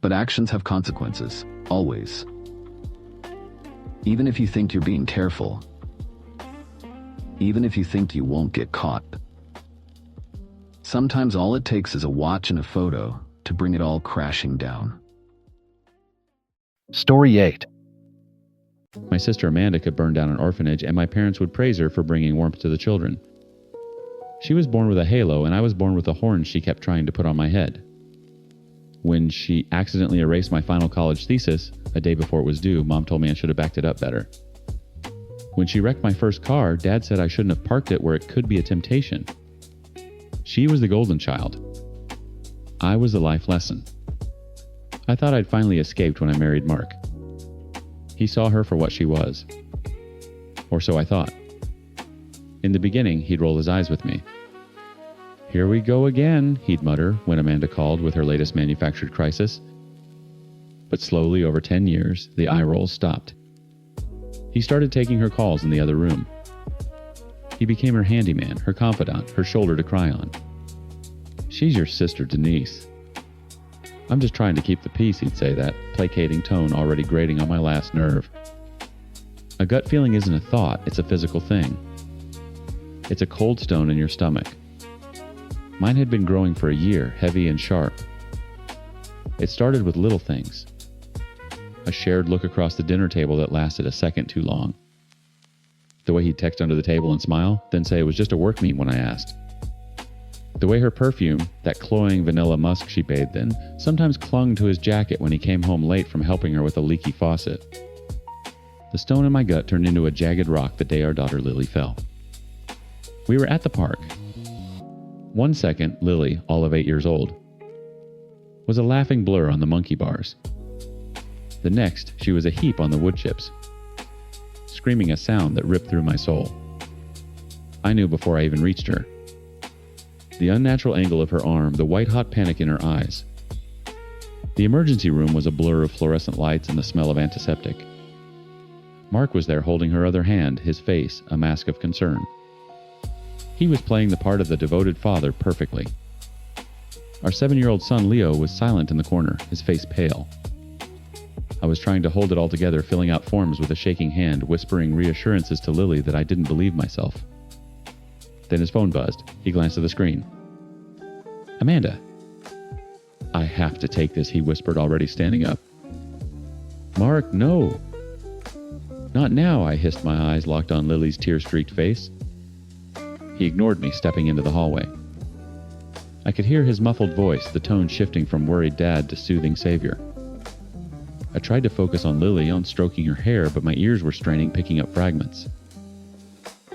But actions have consequences, always. Even if you think you're being careful. Even if you think you won't get caught. Sometimes all it takes is a watch and a photo to bring it all crashing down. Story 8. My sister Amanda could burn down an orphanage, and my parents would praise her for bringing warmth to the children. She was born with a halo, and I was born with the horns she kept trying to put on my head. When she accidentally erased my final college thesis, a day before it was due, Mom told me I should have backed it up better. When she wrecked my first car, Dad said I shouldn't have parked it where it could be a temptation. She was the golden child. I was the life lesson. I thought I'd finally escaped when I married Mark. He saw her for what she was. Or so I thought. In the beginning, he'd roll his eyes with me. "Here we go again," he'd mutter when Amanda called with her latest manufactured crisis. But slowly, over 10 years, the eye rolls stopped. He started taking her calls in the other room. He became her handyman, her confidant, her shoulder to cry on. "She's your sister, Denise." "I'm just trying to keep the peace," he'd say, that placating tone already grating on my last nerve. A gut feeling isn't a thought, it's a physical thing. It's a cold stone in your stomach. Mine had been growing for a year, heavy and sharp. It started with little things. A shared look across the dinner table that lasted a second too long. The way he'd text under the table and smile, then say it was just a work meet when I asked. The way her perfume, that cloying vanilla musk she bathed in, sometimes clung to his jacket when he came home late from helping her with a leaky faucet. The stone in my gut turned into a jagged rock the day our daughter Lily fell. We were at the park. One second, Lily, all of 8 years old, was a laughing blur on the monkey bars. The next, she was a heap on the wood chips, screaming a sound that ripped through my soul. I knew before I even reached her. The unnatural angle of her arm, the white-hot panic in her eyes. The emergency room was a blur of fluorescent lights and the smell of antiseptic. Mark was there holding her other hand, his face a mask of concern. He was playing the part of the devoted father perfectly. Our 7-year-old son Leo was silent in the corner, his face pale. I was trying to hold it all together, filling out forms with a shaking hand, whispering reassurances to Lily that I didn't believe myself. Then his phone buzzed. He glanced at the screen. "Amanda." "I have to take this," he whispered, already standing up. "Mark, no." "Not now," I hissed, my eyes locked on Lily's tear-streaked face. He ignored me, stepping into the hallway. I could hear his muffled voice, the tone shifting from worried dad to soothing savior. I tried to focus on Lily, on stroking her hair, but my ears were straining, picking up fragments.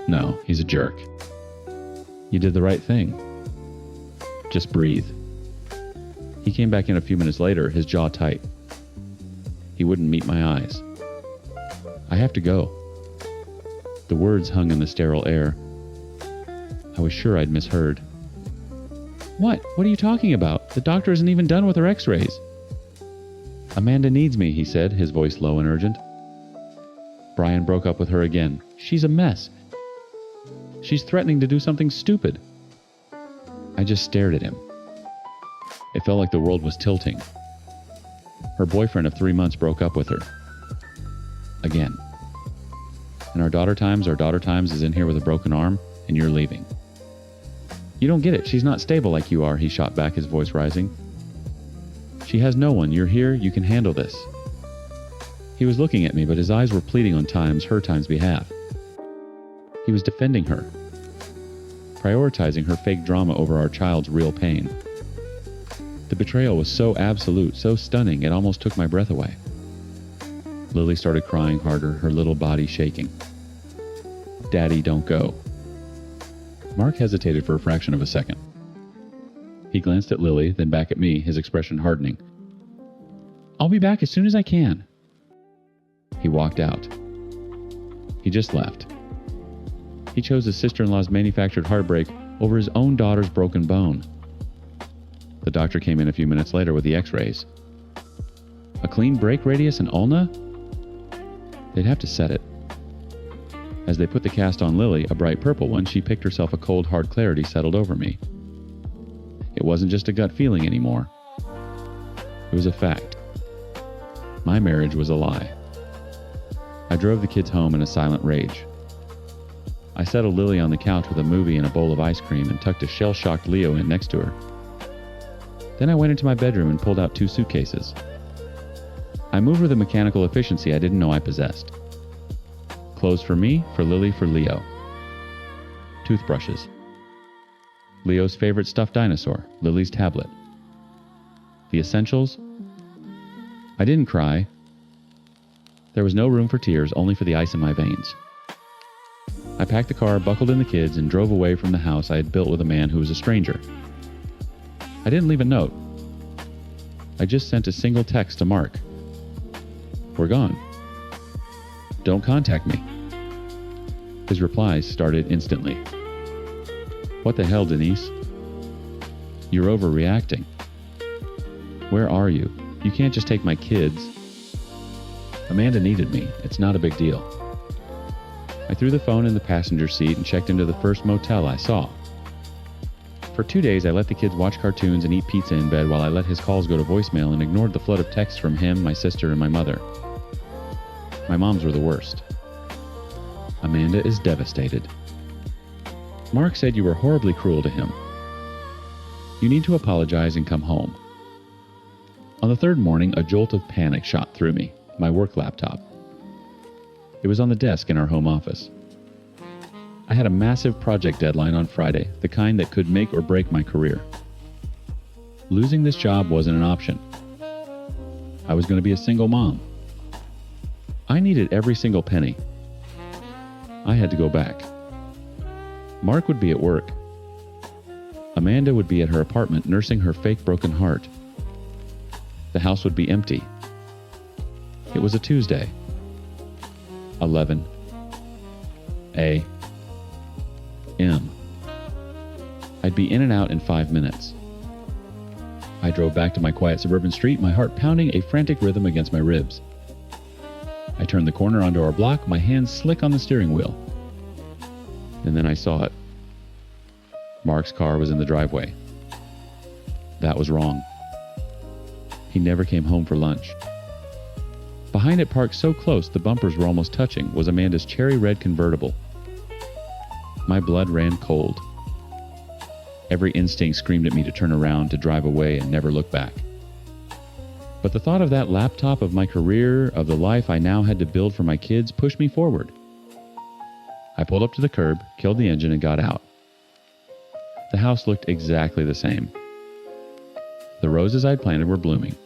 "No, he's a jerk. You did the right thing. Just breathe." He came back in a few minutes later, his jaw tight. He wouldn't meet my eyes. I have to go. The words hung in the sterile air. I was sure I'd misheard. What? What are you talking about? The doctor isn't even done with her x-rays. Amanda needs me, he said, his voice low and urgent. Brian broke up with her again. She's a mess. She's threatening to do something stupid. I just stared at him. It felt like the world was tilting. Her boyfriend of 3 months broke up with her. Again. And our daughter times is in here with a broken arm, and you're leaving. You don't get it. She's not stable like you are, he shot back, his voice rising. She has no one. You're here. You can handle this. He was looking at me, but his eyes were pleading on her time's behalf. He was defending her, prioritizing her fake drama over our child's real pain. The betrayal was so absolute, so stunning, it almost took my breath away. Lily started crying harder, her little body shaking. Daddy, don't go. Mark hesitated for a fraction of a second. He glanced at Lily, then back at me, his expression hardening. I'll be back as soon as I can. He walked out. He just left. He chose his sister-in-law's manufactured heartbreak over his own daughter's broken bone. The doctor came in a few minutes later with the x-rays. A clean break radius and ulna? They'd have to set it. As they put the cast on Lily, a bright purple one, she picked herself a cold, hard clarity settled over me. It wasn't just a gut feeling anymore. It was a fact. My marriage was a lie. I drove the kids home in a silent rage. I settled Lily on the couch with a movie and a bowl of ice cream and tucked a shell-shocked Leo in next to her. Then I went into my bedroom and pulled out 2 suitcases. I moved with a mechanical efficiency I didn't know I possessed. Clothes for me, for Lily, for Leo. Toothbrushes. Leo's favorite stuffed dinosaur, Lily's tablet. The essentials. I didn't cry. There was no room for tears, only for the ice in my veins. I packed the car, buckled in the kids, and drove away from the house I had built with a man who was a stranger. I didn't leave a note. I just sent a single text to Mark. We're gone. Don't contact me. His replies started instantly. What the hell, Denise? You're overreacting. Where are you? You can't just take my kids. Amanda needed me. It's not a big deal. I threw the phone in the passenger seat and checked into the first motel I saw. For 2 days, I let the kids watch cartoons and eat pizza in bed while I let his calls go to voicemail and ignored the flood of texts from him, my sister, and my mother. My moms were the worst. Amanda is devastated. Mark said you were horribly cruel to him. You need to apologize and come home. On the 3rd morning, a jolt of panic shot through me, my work laptop. It was on the desk in our home office. I had a massive project deadline on Friday, the kind that could make or break my career. Losing this job wasn't an option. I was going to be a single mom. I needed every single penny. I had to go back. Mark would be at work. Amanda would be at her apartment nursing her fake broken heart. The house would be empty. It was a Tuesday. 11 a.m. I'd be in and out in 5 minutes. I drove back to my quiet suburban street, my heart pounding a frantic rhythm against my ribs. I turned the corner onto our block, my hands slick on the steering wheel. And then I saw it. Mark's car was in the driveway. That was wrong. He never came home for lunch. Behind it, parked so close the bumpers were almost touching, was Amanda's cherry red convertible. My blood ran cold. Every instinct screamed at me to turn around, to drive away and never look back. But the thought of that laptop, of my career, of the life I now had to build for my kids, pushed me forward. I pulled up to the curb, killed the engine, and got out. The house looked exactly the same. The roses I'd planted were blooming.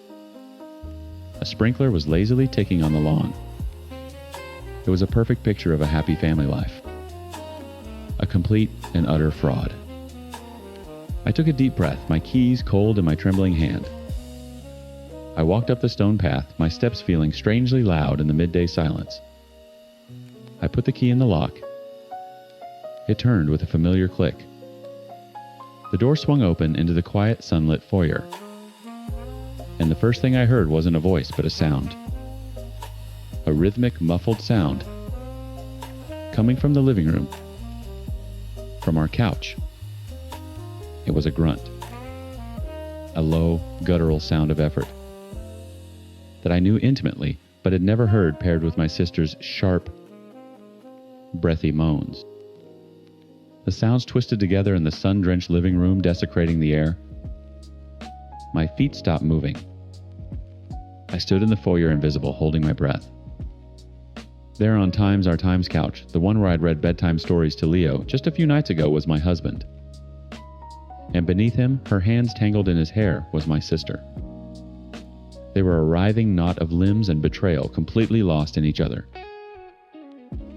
A sprinkler was lazily ticking on the lawn. It was a perfect picture of a happy family life. A complete and utter fraud. I took a deep breath, my keys cold in my trembling hand. I walked up the stone path, my steps feeling strangely loud in the midday silence. I put the key in the lock. It turned with a familiar click. The door swung open into the quiet, sunlit foyer. And the first thing I heard wasn't a voice, but a sound. A rhythmic, muffled sound. Coming from the living room. From our couch. It was a grunt. A low, guttural sound of effort. That I knew intimately, but had never heard paired with my sister's sharp, breathy moans. The sounds twisted together in the sun-drenched living room, desecrating the air. My feet stopped moving. I stood in the foyer invisible, holding my breath. There on Our Times couch, the one where I'd read bedtime stories to Leo just a few nights ago, was my husband. And beneath him, her hands tangled in his hair, was my sister. They were a writhing knot of limbs and betrayal, completely lost in each other.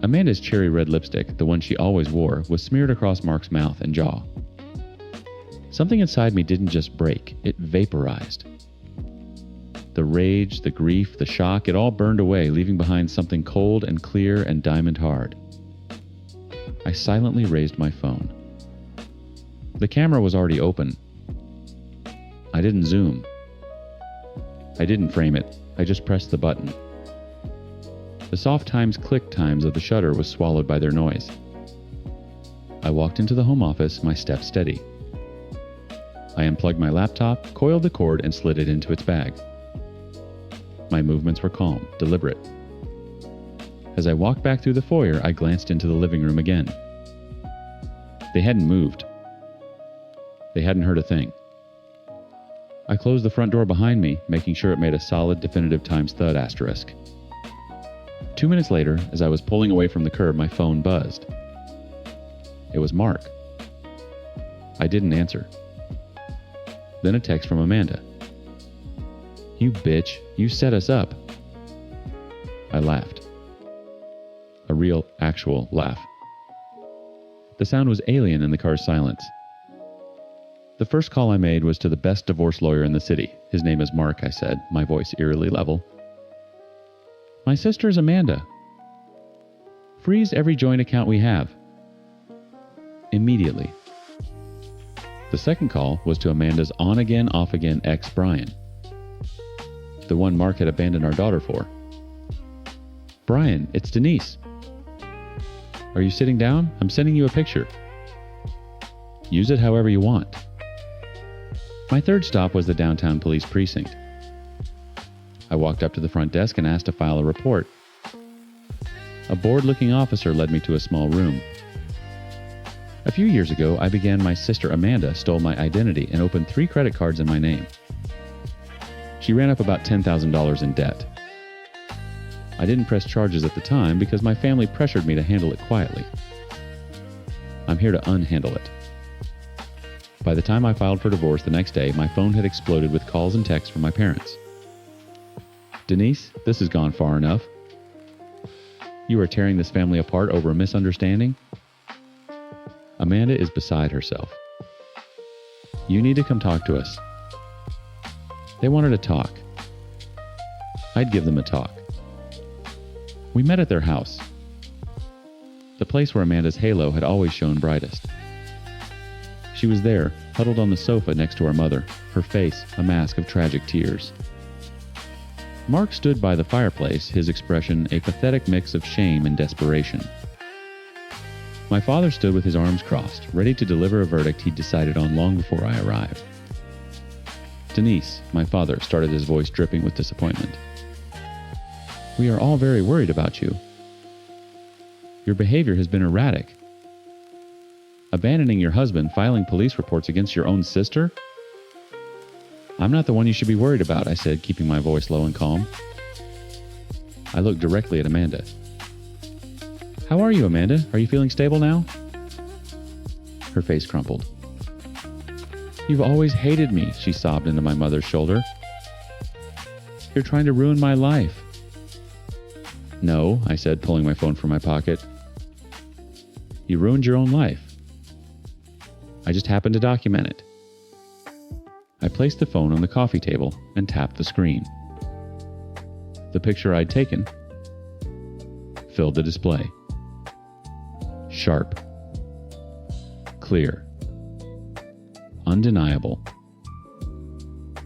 Amanda's cherry red lipstick, the one she always wore, was smeared across Mark's mouth and jaw. Something inside me didn't just break, it vaporized. The rage, the grief, the shock, it all burned away, leaving behind something cold and clear and diamond hard. I silently raised my phone. The camera was already open. I didn't zoom. I didn't frame it, I just pressed the button. The soft click times of the shutter was swallowed by their noise. I walked into the home office, my steps steady. I unplugged my laptop, coiled the cord, and slid it into its bag. My movements were calm, deliberate. As I walked back through the foyer, I glanced into the living room again. They hadn't moved. They hadn't heard a thing. I closed the front door behind me, making sure it made a solid, definitive times thud asterisk. 2 minutes later, as I was pulling away from the curb, my phone buzzed. It was Mark. I didn't answer. Then a text from Amanda. "You bitch, you set us up." I laughed. A real, actual laugh. The sound was alien in the car's silence. The first call I made was to the best divorce lawyer in the city. "His name is Mark," I said, my voice eerily level. "My sister is Amanda." "Freeze every joint account we have." Immediately. The second call was to Amanda's on-again, off-again ex, Brian. The one Mark had abandoned our daughter for. "Brian, it's Denise." "Are you sitting down? I'm sending you a picture." "Use it however you want." My third stop was the downtown police precinct. I walked up to the front desk and asked to file a report. A bored-looking officer led me to a small room. A few years ago, I began my sister Amanda stole my identity and opened 3 credit cards in my name. She ran up about $10,000 in debt. I didn't press charges at the time because my family pressured me to handle it quietly. I'm here to unhandle it. By the time I filed for divorce the next day, my phone had exploded with calls and texts from my parents. "Denise, this has gone far enough. You are tearing this family apart over a misunderstanding." Amanda is beside herself. "You need to come talk to us." They wanted to talk. I'd give them a talk. We met at their house, the place where Amanda's halo had always shone brightest. She was there, huddled on the sofa next to her mother, her face a mask of tragic tears. Mark stood by the fireplace, his expression a pathetic mix of shame and desperation. My father stood with his arms crossed, ready to deliver a verdict he'd decided on long before I arrived. "Denise," my father started, his voice dripping with disappointment. "We are all very worried about you. Your behavior has been erratic. Abandoning your husband, filing police reports against your own sister? I'm not the one you should be worried about," I said, keeping my voice low and calm. I looked directly at Amanda. "How are you, Amanda? Are you feeling stable now?" Her face crumpled. "You've always hated me," she sobbed into my mother's shoulder. "You're trying to ruin my life." "No," I said, pulling my phone from my pocket. "You ruined your own life. I just happened to document it." I placed the phone on the coffee table and tapped the screen. The picture I'd taken filled the display. Sharp. Clear. Undeniable.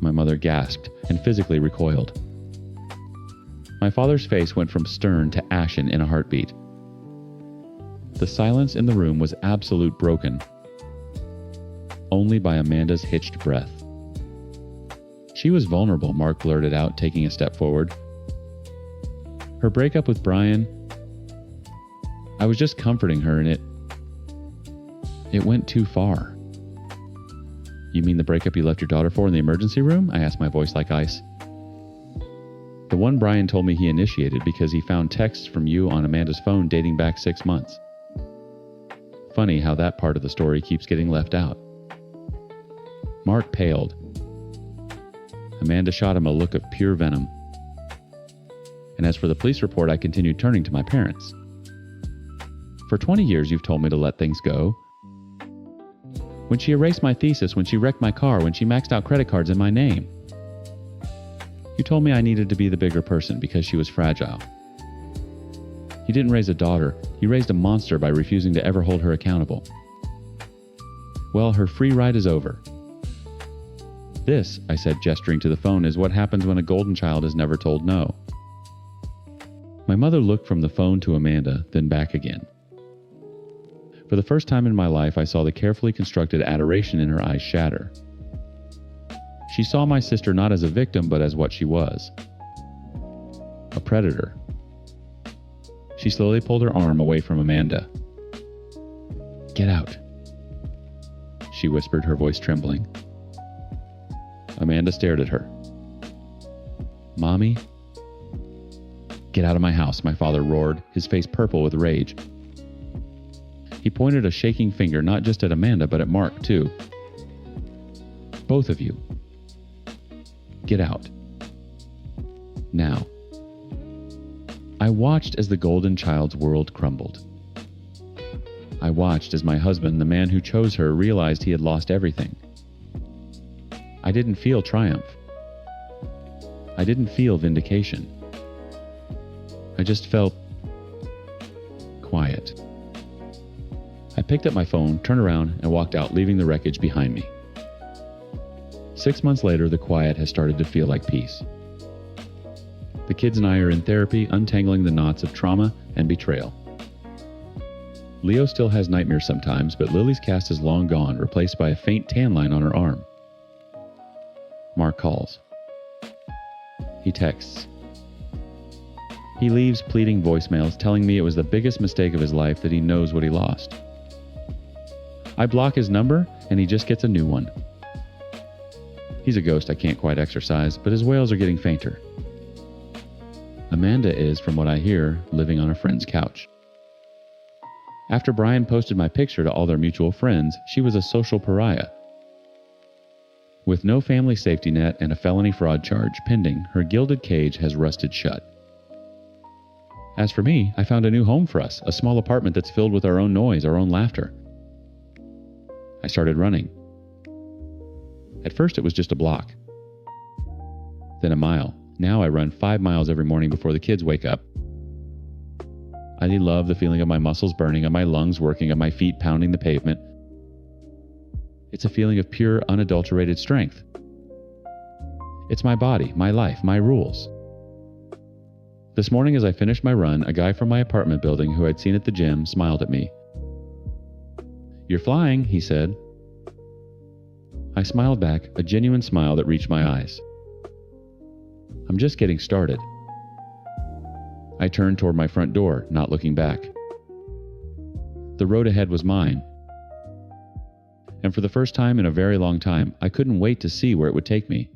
My mother gasped and physically recoiled. My father's face went from stern to ashen in a heartbeat. The silence in the room was absolute broken, only by Amanda's hitched breath. She was vulnerable, Mark blurted out, taking a step forward. Her breakup with Brian, I was just comforting her, and it went too far. You mean the breakup you left your daughter for in the emergency room? I asked, my voice like ice. The one Brian told me he initiated because he found texts from you on Amanda's phone dating back 6 months. Funny how that part of the story keeps getting left out. Mark paled. Amanda shot him a look of pure venom. And as for the police report, I continued turning to my parents. For 20 years, you've told me to let things go. When she erased my thesis, when she wrecked my car, when she maxed out credit cards in my name. You told me I needed to be the bigger person because she was fragile. You didn't raise a daughter, you raised a monster by refusing to ever hold her accountable. Well, her free ride is over. This, I said, gesturing to the phone, is what happens when a golden child is never told no. My mother looked from the phone to Amanda, then back again. For the first time in my life, I saw the carefully constructed adoration in her eyes shatter. She saw my sister not as a victim, but as what she was. A predator. She slowly pulled her arm away from Amanda. Get out, she whispered, her voice trembling. Amanda stared at her. Mommy? Get out of my house, my father roared, his face purple with rage. He pointed a shaking finger not just at Amanda, but at Mark, too. Both of you. Get out. Now. I watched as the golden child's world crumbled. I watched as my husband, the man who chose her, realized he had lost everything. I didn't feel triumph. I didn't feel vindication. I just felt quiet. I picked up my phone, turned around, and walked out, leaving the wreckage behind me. 6 months later, the quiet has started to feel like peace. The kids and I are in therapy, untangling the knots of trauma and betrayal. Leo still has nightmares sometimes, but Lily's cast is long gone, replaced by a faint tan line on her arm. Mark calls. He texts. He leaves pleading voicemails telling me it was the biggest mistake of his life, that he knows what he lost. I block his number, and he just gets a new one. He's a ghost I can't quite exorcise, but his wails are getting fainter. Amanda is, from what I hear, living on a friend's couch. After Brian posted my picture to all their mutual friends, she was a social pariah. With no family safety net and a felony fraud charge pending, her gilded cage has rusted shut. As for me, I found a new home for us, a small apartment that's filled with our own noise, our own laughter. I started running. At first it was just a block. Then a mile. Now I run 5 miles every morning before the kids wake up. I love the feeling of my muscles burning, of my lungs working, of my feet pounding the pavement. It's a feeling of pure, unadulterated strength. It's my body, my life, my rules. This morning as I finished my run, a guy from my apartment building who I'd seen at the gym smiled at me. You're flying, he said. I smiled back, a genuine smile that reached my eyes. I'm just getting started. I turned toward my front door, not looking back. The road ahead was mine. And for the first time in a very long time, I couldn't wait to see where it would take me.